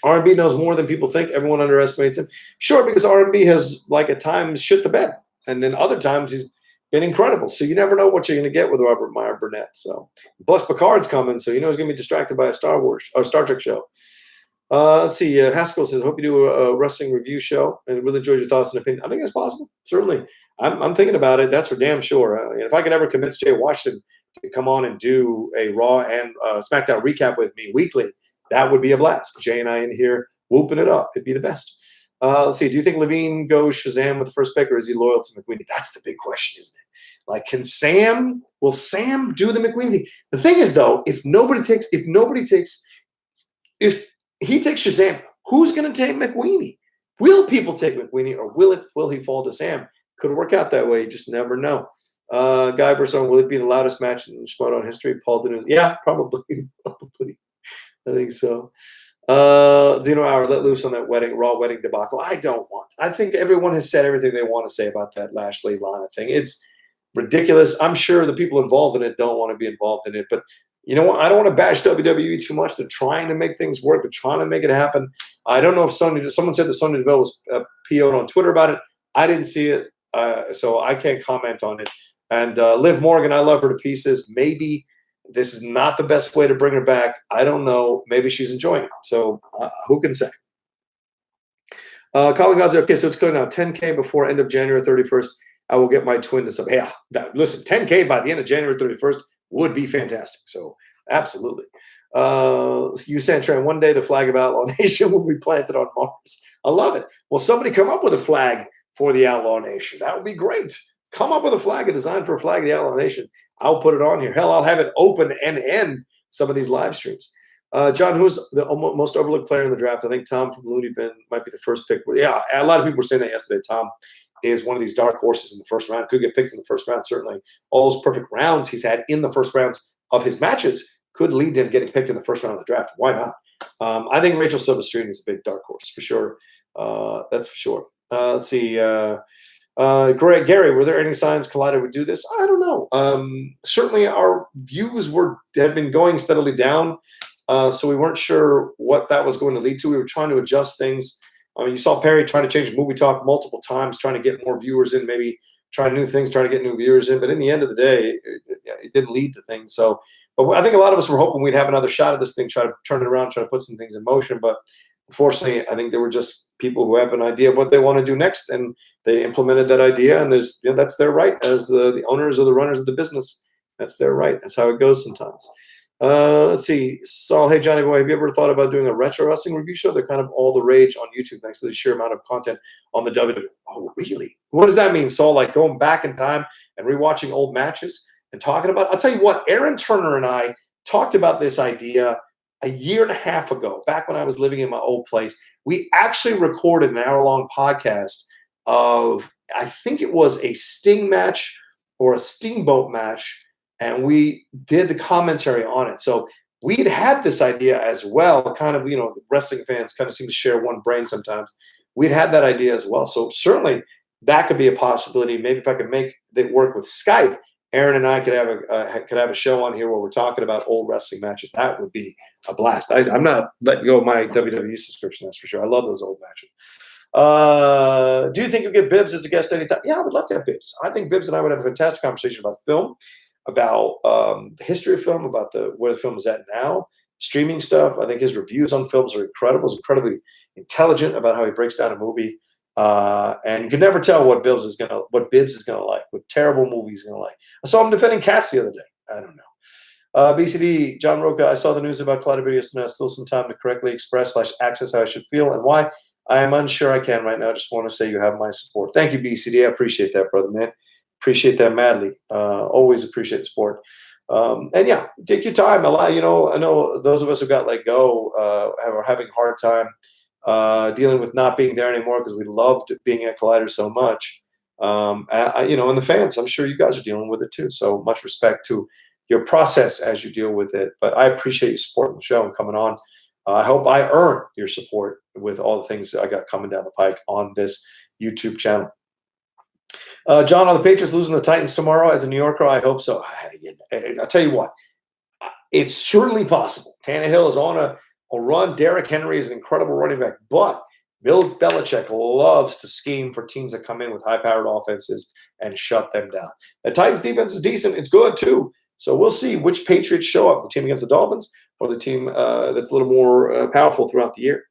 R&B knows more than people think. Everyone underestimates him. Sure, because R&B has, like, at times shit the bed. And then other times he's been incredible. So you never know what you're going to get with Robert Meyer Burnett. So plus Picard's coming, so you know he's going to be distracted by a Star Wars or Star Trek show. Let's see. Haskell says, hope you do a wrestling review show and really enjoyed your thoughts and opinion. I think that's possible. Certainly. I'm thinking about it. That's for damn sure. If I could ever convince Jay Washington to come on and do a Raw and SmackDown recap with me weekly, that would be a blast. Jay and I in here whooping it up. It'd be the best. Let's see. Do you think Levine goes Shazam with the first pick, or is he loyal to McQueenie? That's the big question, isn't it? Like, will Sam do the McQueenie thing? The thing is, though, if he takes Shazam, who's going to take McQueenie? Will people take McQueenie, or will he fall to Sam? Could work out that way. You just never know. Guy Brisson, will it be the loudest match in Schmoedown history? Paul Dinu, yeah, probably. I think so. Zeno Hour, let loose on that Raw wedding debacle. I think everyone has said everything they want to say about that Lashley Lana thing. It's ridiculous. I'm sure the people involved in it don't want to be involved in it. But you know what? I don't want to bash WWE too much. They're trying to make things work. They're trying to make it happen. I don't know if someone said that Sonya Deville was PO'd on Twitter about it. I didn't see it, so I can't comment on it. And Liv Morgan, I love her to pieces. Maybe this is not the best way to bring her back. I don't know. Maybe she's enjoying it. So who can say? Colin Godfrey, okay, so it's going now 10K before end of January 31st. I will get my twin to sub. Yeah, listen, 10K by the end of January 31st would be fantastic. So absolutely. You Santran, one day the flag of Outlaw Nation will be planted on Mars. I love it. Well, somebody come up with a flag for the Outlaw Nation. That would be great. Come up with a flag, a design for a flag of the Outlaw Nation. I'll put it on here. Hell, I'll have it open and end some of these live streams. John, who's the most overlooked player in the draft? I think Tom from Looney Bin might be the first pick. Yeah, a lot of people were saying that yesterday. Tom is one of these dark horses in the first round. Could get picked in the first round, certainly. All those perfect rounds he's had in the first rounds of his matches could lead to him getting picked in the first round of the draft. Why not? I think Rachel Silverstream is a big dark horse, for sure. That's for sure. Let's see. Gary, were there any signs Collider would do this? I don't know. Certainly our views had been going steadily down, so we weren't sure what that was going to lead to. We were trying to adjust things. You saw Perry trying to change movie talk multiple times, trying to get more viewers in, maybe trying new things, trying to get new viewers in. But in the end of the day, it didn't lead to things. So But I think a lot of us were hoping we'd have another shot at this thing, try to turn it around, try to put some things in motion. But unfortunately, I think there were just people who have an idea of what they want to do next, and they implemented that idea. And there's, that's their right as the owners or the runners of the business. That's their right. That's how it goes sometimes. Let's see. Saul, hey, Johnny boy, have you ever thought about doing a retro wrestling review show? They're kind of all the rage on YouTube thanks to the sheer amount of content on the WWE. Oh, really? What does that mean, Saul? Like going back in time and rewatching old matches and talking about? I'll tell you what, Aaron Turner and I talked about this idea a year and a half ago, back when I was living in my old place. We actually recorded an hour-long podcast of, I think it was a Sting match or a Steamboat match, and we did the commentary on it. So we'd had this idea as well, kind of, the wrestling fans kind of seem to share one brain sometimes. We'd had that idea as well. So certainly that could be a possibility. Maybe if I could make it work with Skype, Aaron and I could have a show on here where we're talking about old wrestling matches. That would be a blast. I'm not letting go of my WWE subscription, that's for sure. I love those old matches. Do you think you'll get Bibbs as a guest anytime? Yeah, I would love to have Bibbs. I think Bibbs and I would have a fantastic conversation about film, about the history of film, about where the film is at now, streaming stuff. I think his reviews on films are incredible. He's incredibly intelligent about how he breaks down a movie. And you can never tell what Bibbs is gonna like, what terrible movie he's gonna like. I saw him defending Cats the other day. I don't know. BCD, John Rocha, I saw the news about Collider videos and still some time to correctly express / access how I should feel and why. I am unsure I can right now. I just want to say you have my support. Thank you, BCD. I appreciate that, brother, man. Appreciate that madly. Always appreciate the support. And yeah, take your time. I know those of us who got let go are having a hard time dealing with not being there anymore because we loved being at Collider so much. And the fans, I'm sure you guys are dealing with it too. So much respect to your process as you deal with it. But I appreciate you supporting the show and coming on. I hope I earn your support with all the things that I got coming down the pike on this YouTube channel. John, are the Patriots losing the Titans tomorrow as a New Yorker? I hope so. I'll tell you what, it's certainly possible. Tannehill is on a run. Derrick Henry is an incredible running back, but Bill Belichick loves to scheme for teams that come in with high-powered offenses and shut them down. The Titans' defense is decent. It's good, too. So we'll see which Patriots show up, the team against the Dolphins or the team that's a little more powerful throughout the year.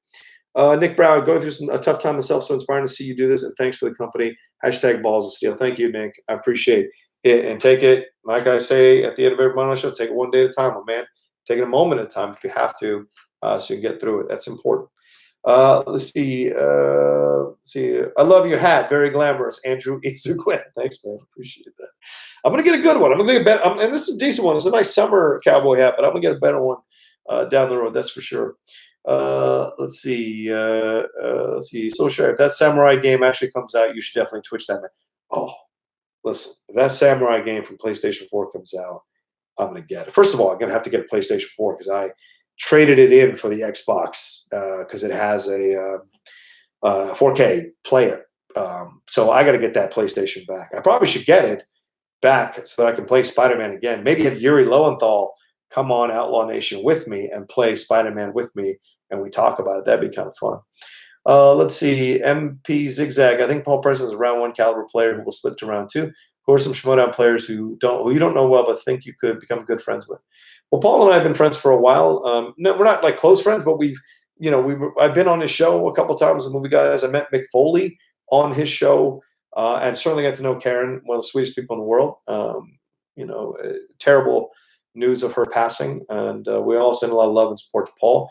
Nick Brown, going through a tough time myself, so inspiring to see you do this, and thanks for the company. #balls of steel. Thank you, Nick. I appreciate it. And take it, like I say at the end of every Monday show, take it one day at a time, man. Take it a moment at a time if you have to, so you can get through it. That's important. Let's see. I love your hat. Very glamorous. Andrew Izuquin. Thanks, man. Appreciate that. I'm going to get a good one. I'm going to get a better. And this is a decent one. It's a nice summer cowboy hat, but I'm going to get a better one down the road. That's for sure. Let's see. So sure. If that Samurai game actually comes out, you should definitely Twitch that, man. Oh, listen. If that Samurai game from PlayStation 4 comes out, I'm going to get it. First of all, I'm going to have to get a PlayStation 4 because I traded it in for the Xbox because it has a 4K player. So I got to get that PlayStation back. I probably should get it back so that I can play Spider-Man again. Maybe have Yuri Lowenthal come on Outlaw Nation with me and play Spider-Man with me, and we talk about it. That'd be kind of fun. Let's see. MP Zigzag. I think Paul Preston is a round 1 caliber player who will slip to round 2. Who are some Schmoedown players who you don't know well but think you could become good friends with? Well, Paul and I have been friends for a while. No, we're not like close friends, but I've been on his show a couple times. The movie guys. I met Mick Foley on his show, and certainly got to know Karen, one of the sweetest people in the world. Terrible news of her passing, and we all send a lot of love and support to Paul.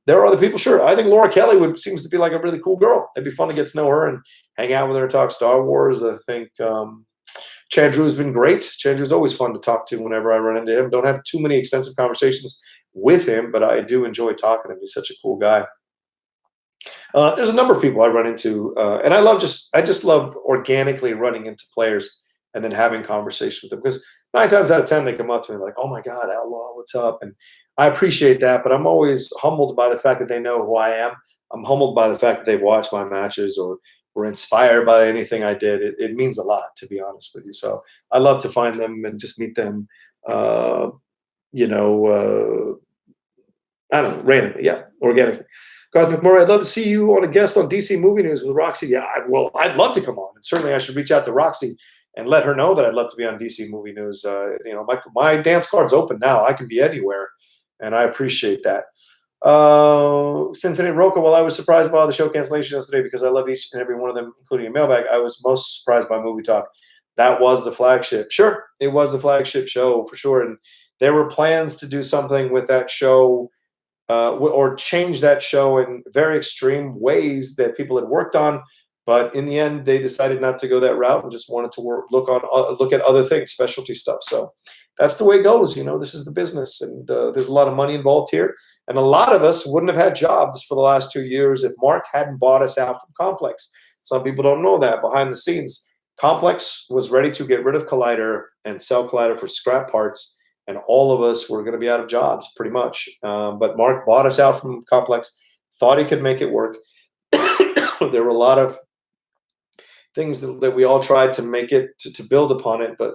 There are other people, sure. I think Laura Kelly seems to be like a really cool girl. It'd be fun to get to know her and hang out with her and talk Star Wars. I think Chandru's been great. Chandru's always fun to talk to whenever I run into him. Don't have too many extensive conversations with him, but I do enjoy talking to him. He's such a cool guy. There's a number of people I run into, and I just love organically running into players and then having conversations with them, because 9 times out of 10 they come up to me like, "Oh my God, Outlaw, what's up?" And I appreciate that, but I'm always humbled by the fact that they know who I am. I'm humbled by the fact that they've watched my matches or were inspired by anything I did. It means a lot, to be honest with you. So I love to find them and just meet them, I don't know, randomly. Yeah, organically. Garth McMurray, I'd love to see you on a guest on DC Movie News with Roxy. Yeah, I'd love to come on. And certainly I should reach out to Roxy and let her know that I'd love to be on DC Movie News. My dance card's open now. I can be anywhere, and I appreciate that. Infinite Rocha, well, I was surprised by all the show cancellation yesterday because I love each and every one of them, including a mailbag. I was most surprised by Movie Talk. That was the flagship. Sure, it was the flagship show for sure. And there were plans to do something with that show or change that show in very extreme ways that people had worked on. But in the end, they decided not to go that route and just wanted to look at other things, specialty stuff. So that's the way it goes. This is the business, and there's a lot of money involved here. And a lot of us wouldn't have had jobs for the last 2 years if Mark hadn't bought us out from Complex. Some people don't know that behind the scenes. Complex was ready to get rid of Collider and sell Collider for scrap parts, and all of us were going to be out of jobs pretty much. But Mark bought us out from Complex, thought he could make it work. There were a lot of things that we all tried to make it to build upon it, but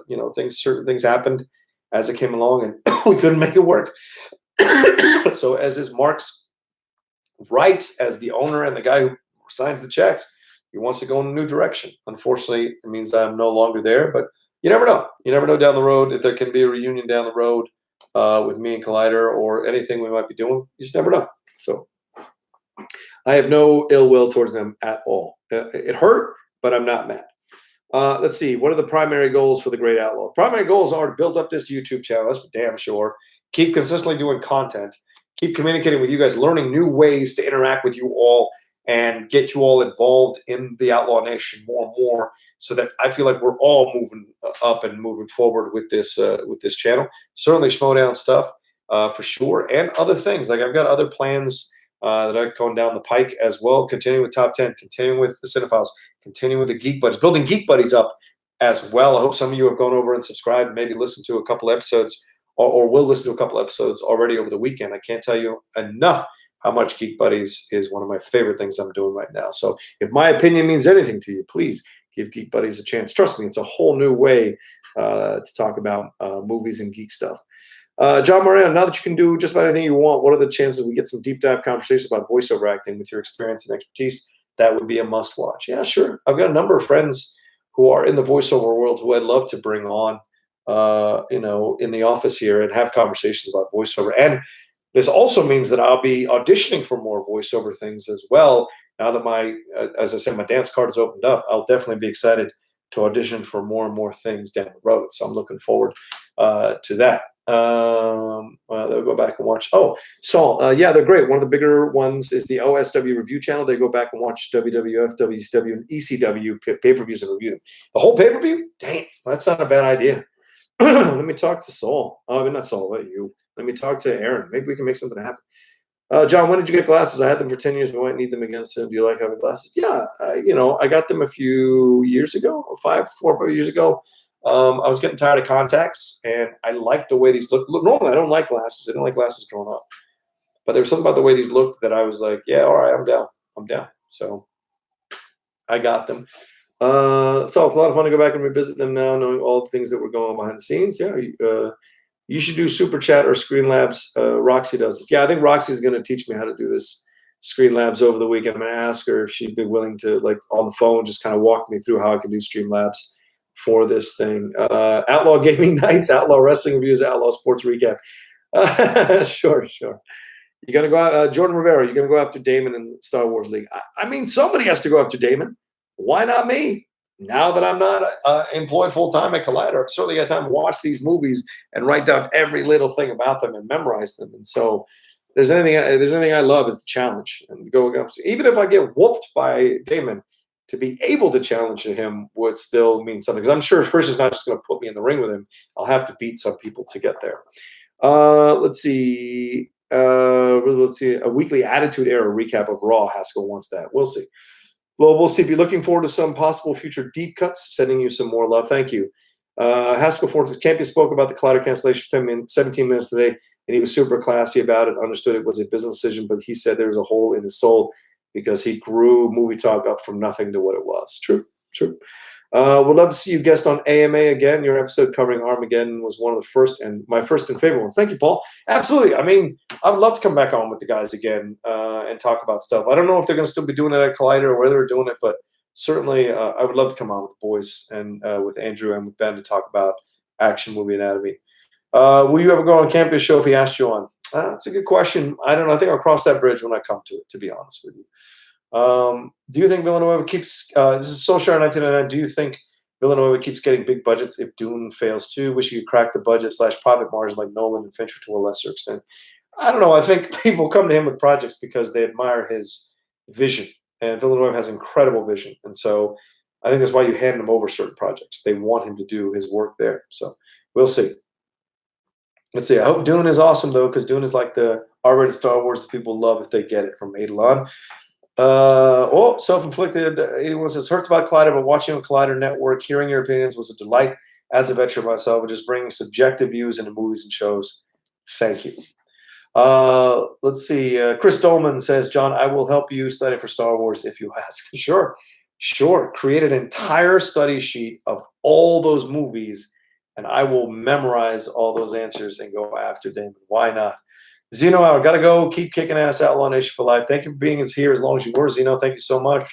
certain things happened as it came along, and we couldn't make it work. So as is Mark's right as the owner and the guy who signs the checks, he wants to go in a new direction. Unfortunately, it means I'm no longer there, but you never know. You never know down the road if there can be a reunion down the road with me and Collider or anything we might be doing. You just never know. So I have no ill will towards them at all. It hurt, but I'm not mad. Let's see. What are the primary goals for the Great Outlaw? Primary goals are to build up this YouTube channel. That's for damn sure. Keep consistently doing content. Keep communicating with you guys, learning new ways to interact with you all and get you all involved in the Outlaw Nation more and more, so that I feel like we're all moving up and moving forward with this channel. Certainly Schmoedown stuff for sure, and other things. Like I've got other plans that are going down the pike as well. Continuing with Top 10, continuing with the Cinephiles, continuing with the Geek Buddies, building Geek Buddies up as well. I hope some of you have gone over and subscribed, maybe listened to a couple episodes, or will listen to a couple episodes already over the weekend. I can't tell you enough how much Geek Buddies is one of my favorite things I'm doing right now. So if my opinion means anything to you, please give Geek Buddies a chance. Trust me, it's a whole new way to talk about movies and geek stuff. John Moran, now that you can do just about anything you want, what are the chances we get some deep dive conversations about voiceover acting with your experience and expertise? That would be a must watch. Yeah, sure. I've got a number of friends who are in the voiceover world who I'd love to bring on, in the office here and have conversations about voiceover. And this also means that I'll be auditioning for more voiceover things as well. Now that as I said, my dance card is opened up, I'll definitely be excited to audition for more and more things down the road. So I'm looking forward to that. They'll go back and watch. Oh, Saul, yeah, they're great. One of the bigger ones is the OSW review channel. They go back and watch WWF, WCW, and ECW pay-per-views and review them. The whole pay-per-view? Dang, that's not a bad idea. Let me talk to Saul. Not Saul, but you. Let me talk to Aaron. Maybe we can make something happen. John, when did you get glasses? I had them for 10 years. We might need them again soon. Do you like having glasses? Yeah, I got them a few years ago, 4 or 5 years ago. I was getting tired of contacts, and I liked the way these look. Normally, I don't like glasses. I didn't like glasses growing up. But there was something about the way these looked that I was like, yeah, all right, I'm down. I'm down. So I got them. So it's a lot of fun to go back and revisit them now, knowing all the things that were going on behind the scenes. Yeah, you should do Super Chat or Screen Labs. Roxy does this. Yeah, I think Roxy's going to teach me how to do this Screen Labs over the weekend. I'm going to ask her if she'd be willing to, like, on the phone, just kind of walk me through how I can do Stream Labs for this thing. Outlaw Gaming Nights, Outlaw Wrestling Reviews, Outlaw Sports Recap. Sure. You're going to go out, Jordan Rivera, you're going to go after Damon in Star Wars League. I mean, somebody has to go after Damon. Why not me? Now that I'm not employed full-time at Collider, I've certainly got time to watch these movies and write down every little thing about them and memorize them. And so there's anything I love is the challenge. And go against, even if I get whooped by Damon, to be able to challenge him would still mean something. Because I'm sure Chris is not just going to put me in the ring with him. I'll have to beat some people to get there. Let's see. A weekly Attitude Era recap of Raw. Haskell wants that. We'll see. Well, we'll see. Be looking forward to some possible future deep cuts. Sending you some more love. Thank you. Haskell Campy spoke about the Collider cancellation for 17 minutes today, and he was super classy about it. Understood it was a business decision, but he said there was a hole in his soul because he grew Movie Talk up from nothing to what it was. True. Would love to see you guest on AMA again. Your episode covering Armageddon was one of the first and my first and favorite ones. Thank you, Paul. Absolutely. I mean, I would love to come back on with the guys again and talk about stuff. I don't know if they're going to still be doing it at Collider or where they're doing it, but certainly, I would love to come on with the boys and with Andrew and with Ben to talk about action movie anatomy. Will you ever go on campus show if he asked you on? That's a good question. I don't know. I think I'll cross that bridge when I come to it, to be honest with you. Do you think Villanueva keeps, this is Social 1999, do you think Villanueva keeps getting big budgets if Dune fails too? Wish you could crack the budget / profit margin like Nolan and Fincher to a lesser extent. I don't know. I think people come to him with projects because they admire his vision. And Villanueva has incredible vision. And so I think that's why you hand him over certain projects. They want him to do his work there. So we'll see. Let's see. I hope Dune is awesome, though, because Dune is like the R-rated Star Wars that people love if they get it, from Adalon. Self-inflicted. 81 says, hurts about Collider, but watching on Collider Network, hearing your opinions was a delight. As a veteran myself, just bringing subjective views into movies and shows. Thank you. Let's see. Chris Dolman says, John, I will help you study for Star Wars if you ask. Sure. Create an entire study sheet of all those movies, and I will memorize all those answers and go after Damon. Why not? Zeno out. Gotta go. Keep kicking ass, Outlaw Nation for life. Thank you for being here as long as you were, Zeno. Thank you so much.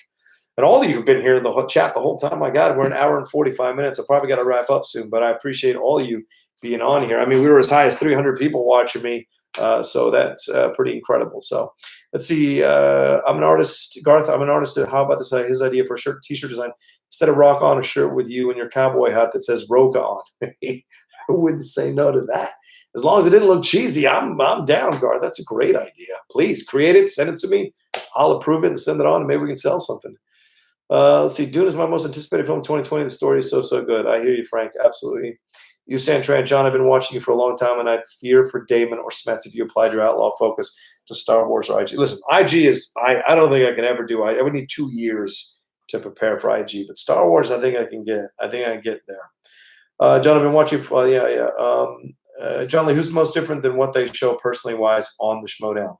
And all of you have been here in the chat the whole time. My God, we're an hour and 45 minutes. I probably got to wrap up soon, but I appreciate all of you being on here. I mean, we were as high as 300 people watching me, so that's pretty incredible. So let's see. I'm an artist, Garth. I'm an artist. How about this? His idea for a t-shirt design. Instead of rock on a shirt with you and your cowboy hat that says Rocha on. Who wouldn't say no to that? As long as it didn't look cheesy, I'm down, Garth. That's a great idea. Please create it, send it to me. I'll approve it and send it on, and maybe we can sell something. Let's see. Dune is my most anticipated film of 2020. The story is so good. I hear you, Frank. Absolutely. You, Santran, John, I've been watching you for a long time, and I'd fear for Damon or Smets if you applied your outlaw focus to Star Wars or IG. Listen, IG is, I don't think I can ever do. I would need 2 years to prepare for IG, but Star Wars, I think I can get. I think I can get there. John, I've been watching for, John Lee, who's most different than what they show personally wise on the Schmoedown?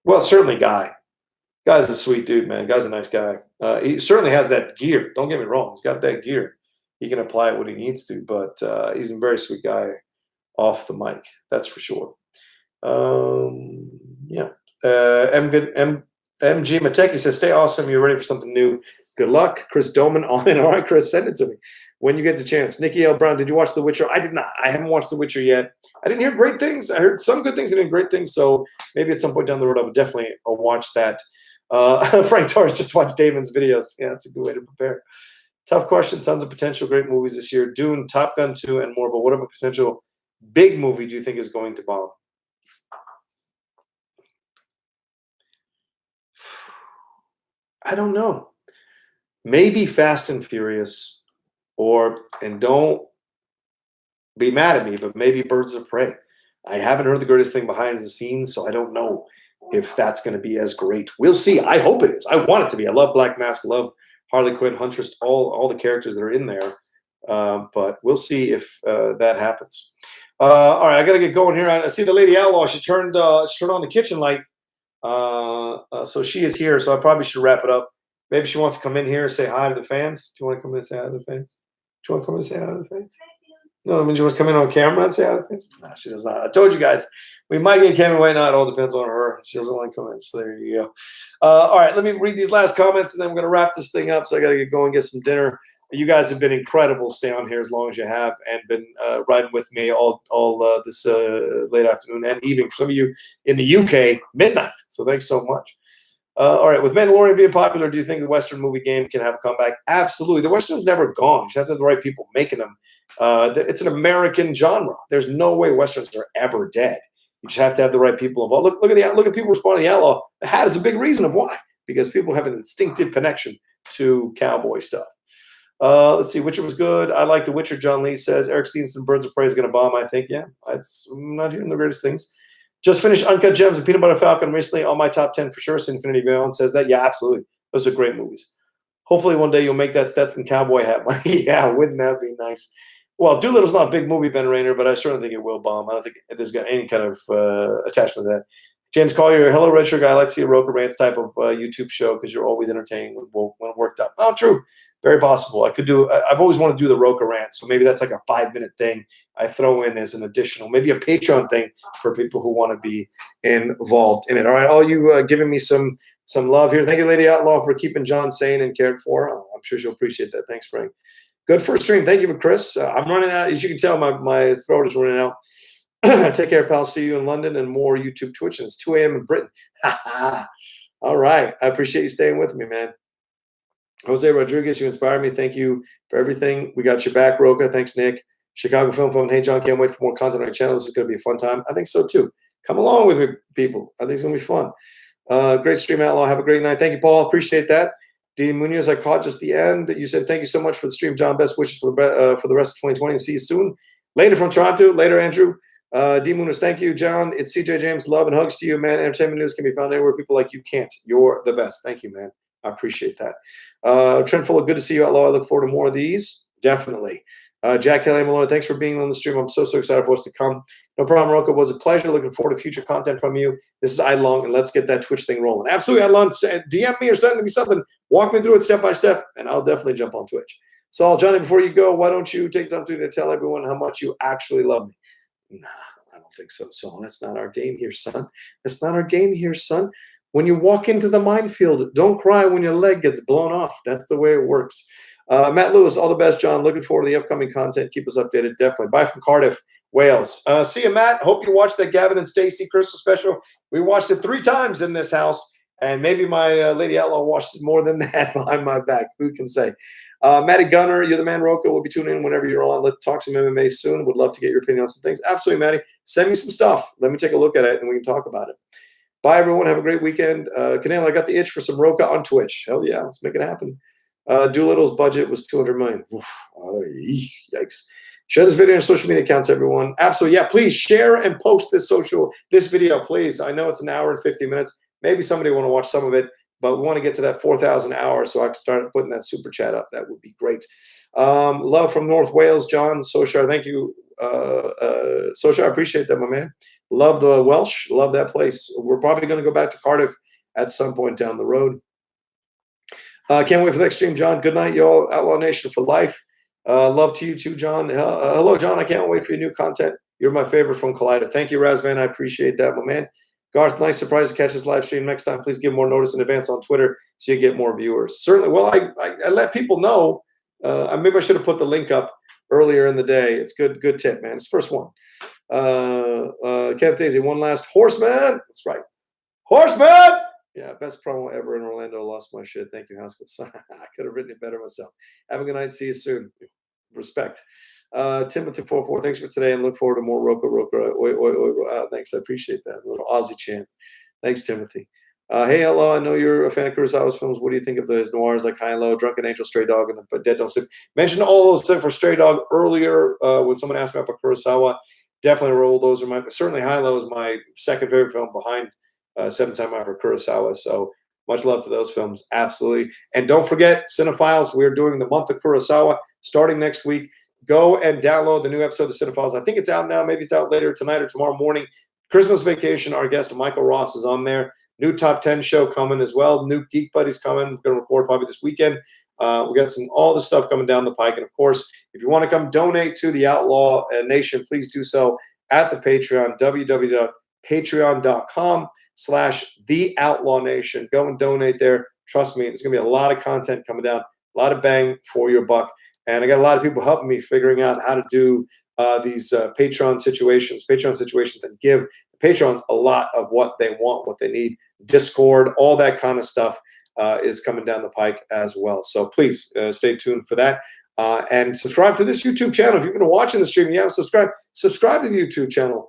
Well, certainly Guy. Guy's a sweet dude, man. Guy's a nice guy. He certainly has that gear. Don't get me wrong. He's got that gear. He can apply it when he needs to, but he's a very sweet guy off the mic. That's for sure. MG Mateki says, stay awesome. You're ready for something new. Good luck. Chris Doman on it. All right, Chris, send it to me when you get the chance. Nikki L. Brown, did you watch The Witcher? I did not. I haven't watched The Witcher yet. I didn't hear great things. I heard some good things and great things, so maybe at some point down the road I would definitely watch that. Frank Torres just watched Damon's videos. Yeah, that's a good way to prepare. Tough question. Tons of potential great movies this year. Dune, Top Gun 2, and more. But what about potential big movie do you think is going to bomb? I don't know. Maybe Fast and Furious, and don't be mad at me, but maybe Birds of Prey. I haven't heard the greatest thing behind the scenes, so I don't know if that's going to be as great. We'll see. I hope it is. I want it to be. I love Black Mask. I love Harley Quinn, Huntress, all the characters that are in there. But we'll see if that happens. All right, I got to get going here. I see the Lady Outlaw. She turned on the kitchen light. So she is here, so I probably should wrap it up. Maybe she wants to come in here and say hi to the fans. Do you want to come in and say hi to the fans? Do you want to come in and say hi to the fans? No, I mean, she wants to come in on camera and say hi to the fans? No, she does not. I told you guys, we might get Kevin Way. Not. It all depends on her. She doesn't want to come in, so there you go. All right, let me read these last comments, and then we're going to wrap this thing up, so I got to get going, get some dinner. You guys have been incredible. Stay on here as long as you have, and been riding with me all this late afternoon and evening. For some of you in the UK, midnight. So thanks so much. All right, with Mandalorian being popular, do you think the Western movie game can have a comeback? Absolutely. The Western's never gone. You just have to have the right people making them. It's an American genre. There's no way Westerns are ever dead. You just have to have the right people involved. Look at people responding to the Outlaw. The hat is a big reason of why, because people have an instinctive connection to cowboy stuff. Let's see. Witcher was good. I like The Witcher. John Lee says Eric Stevenson, Birds of Prey is going to bomb. I think, yeah. I'm not hearing the greatest things. Just finished Uncut Gems and Peanut Butter Falcon recently on my top 10 for sure. Infinity Beyond says that. Yeah, absolutely. Those are great movies. Hopefully one day you'll make that Stetson cowboy hat. Yeah, wouldn't that be nice? Well, Doolittle's not a big movie, Ben Rayner, but I certainly think it will bomb. I don't think there's got any kind of attachment to that. James Collier, hello, Retro Guy. I like to see a Rocha Rants type of YouTube show because you're always entertaining when worked up. Oh, true. Very possible. I've always wanted to do the Rocha Rant, so maybe that's like a 5-minute thing I throw in as an additional, maybe a Patreon thing for people who want to be involved in it. All right, all you giving me some some love here. Thank you, Lady Outlaw, for keeping John sane and cared for. I'm sure she'll appreciate that. Thanks, Frank. Good first stream. Thank you for Chris. I'm running out. As you can tell, my throat is running out. Take care, pal. See you in London and more YouTube Twitch. And it's 2 a.m. in Britain. All right. I appreciate you staying with me, man. Jose Rodriguez, you inspire me. Thank you for everything. We got your back, Rocha. Thanks, Nick. Chicago Film Phone. Hey, John, can't wait for more content on your channel. This is going to be a fun time. I think so, too. Come along with me, people. I think it's going to be fun. Great stream, Outlaw. Have a great night. Thank you, Paul. Appreciate that. D. Munoz, I caught just the end. You said, thank you so much for the stream, John. Best wishes for the rest of 2020. And see you soon. Later from Toronto. Later, Andrew. D. Munoz, thank you, John. It's CJ James. Love and hugs to you, man. Entertainment news can be found anywhere people like you can't. You're the best. Thank you, man. I appreciate that. Trent Fuller, good to see you, Outlaw. I look forward to more of these. Definitely. Jack Kelly Malone, thanks for being on the stream. I'm so excited for us to come. No problem, Rocha. It was a pleasure. Looking forward to future content from you. This is Idlong, and let's get that Twitch thing rolling. Absolutely, Idlong. DM me or send me something. Walk me through it step by step, and I'll definitely jump on Twitch. Saul, Johnny, before you go, why don't you take time to tell everyone how much you actually love me? Nah, I don't think so, Saul. That's not our game here, son. That's not our game here, son. When you walk into the minefield, don't cry when your leg gets blown off. That's the way it works. Matt Lewis, all the best, John. Looking forward to the upcoming content. Keep us updated, definitely. Bye from Cardiff, Wales. See you, Matt. Hope you watched that Gavin and Stacey Christmas special. We watched it 3 times in this house, and maybe my Lady Outlaw watched it more than that behind my back. Who can say? Matty Gunner, you're the man, Rocha. We'll be tuning in whenever you're on. Let's talk some MMA soon. Would love to get your opinion on some things. Absolutely, Matty. Send me some stuff. Let me take a look at it, and we can talk about it. Bye, everyone. Have a great weekend. Canelo, I got the itch for some Rocha on Twitch. Hell yeah, let's make it happen. Doolittle's budget was $200 million. Yikes. Share this video on social media accounts, everyone. Absolutely. Yeah, please share and post this video, please. I know it's an hour and 50 minutes. Maybe somebody want to watch some of it, but we want to get to that 4,000 hours so I can start putting that super chat up. That would be great. Love from North Wales, John Soshar. Thank you, Soshar. I appreciate that, my man. Love the Welsh. Love that place. We're probably going to go back to Cardiff at some point down the road. Can't wait for the next stream, John. Good night, y'all. Outlaw Nation for life. Love to you too, John. Hello, John. I can't wait for your new content. You're my favorite from Collider. Thank you, Razvan. I appreciate that, my man. Garth, nice surprise to catch this live stream. Next time, please give more notice in advance on Twitter so you get more viewers. Certainly. Well, I let people know. Maybe I should have put the link up earlier in the day. It's good tip, man. It's the first one. Kenneth Daisy, one last Horseman. That's right. Horseman! Yeah, best promo ever in Orlando. Lost my shit. Thank you, Haskell. I could have written it better myself. Have a good night. See you soon. Respect. Timothy44, thanks for today and look forward to more Rocha. Thanks. I appreciate that. A little Aussie chant. Thanks, Timothy. Hey, Outlaw, I know you're a fan of Kurosawa's films. What do you think of those noirs like High and Low, Drunken Angel, Stray Dog, and the Dead Don't Sleep? Mentioned all those except for Stray Dog earlier when someone asked me about Kurosawa. Definitely roll those. Certainly High and Low is my second favorite film behind Seven Samurai Kurosawa. So much love to those films. Absolutely. And don't forget, Cinephiles, we're doing the month of Kurosawa starting next week. Go and download the new episode of the Cinephiles. I think it's out now. Maybe it's out later tonight or tomorrow morning. Christmas Vacation, our guest Michael Ross is on there. New Top 10 show coming as well. New Geek Buddies coming. We're going to record probably this weekend. We got all the stuff coming down the pike. And of course, if you want to come donate to the Outlaw Nation, please do so at the Patreon, www.patreon.com/TheOutlawNation. Go and donate there. Trust me, there's going to be a lot of content coming down, a lot of bang for your buck. And I got a lot of people helping me figuring out how to do these Patreon situations and give the patrons a lot of what they want, what they need. Discord, all that kind of stuff is coming down the pike as well. So please stay tuned for that. And subscribe to this YouTube channel. If you've been watching the stream and you haven't subscribed to the YouTube channel.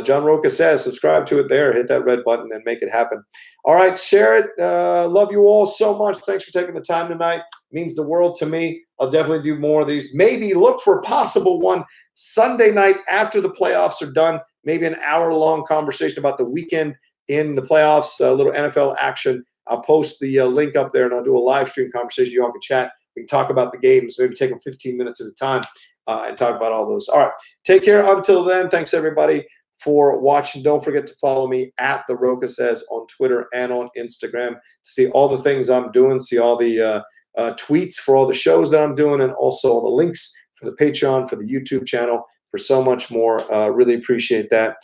John Rocha says, subscribe to it there. Hit that red button and make it happen. All right, share it. Love you all so much. Thanks for taking the time tonight. It means the world to me. I'll definitely do more of these. Maybe look for a possible one Sunday night after the playoffs are done. Maybe an hour-long conversation about the weekend in the playoffs, a little NFL action. I'll post the link up there, and I'll do a live stream conversation. You all can chat. We can talk about the games. Maybe take them 15 minutes at a time and talk about all those. All right. Take care. Until then, thanks, everybody, for watching. Don't forget to follow me at The Rocha Says on Twitter and on Instagram to see all the things I'm doing, see all the tweets for all the shows that I'm doing, and also all the links for the Patreon, for the YouTube channel, for so much more. Really appreciate that.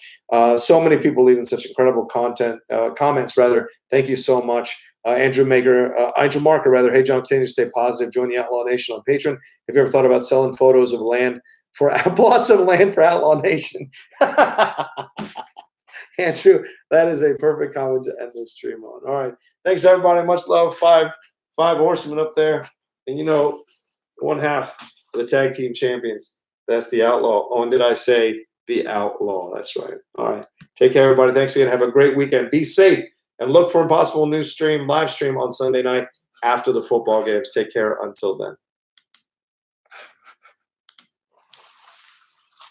So many people leaving such incredible comments rather. Thank you so much. Andrew Marker, rather. Hey, John, continue to stay positive. Join the Outlaw Nation on Patreon. Have you ever thought about selling photos of land for plots of land for Outlaw Nation? Andrew, that is a perfect comment to end this stream on. All right. Thanks, everybody. Much love. Five horsemen up there. And, you know, one half of the tag team champions. That's the Outlaw. Oh, and did I say the Outlaw? That's right. All right. Take care, everybody. Thanks again. Have a great weekend. Be safe. And look for a possible new live stream on Sunday night after the football games. Take care until then.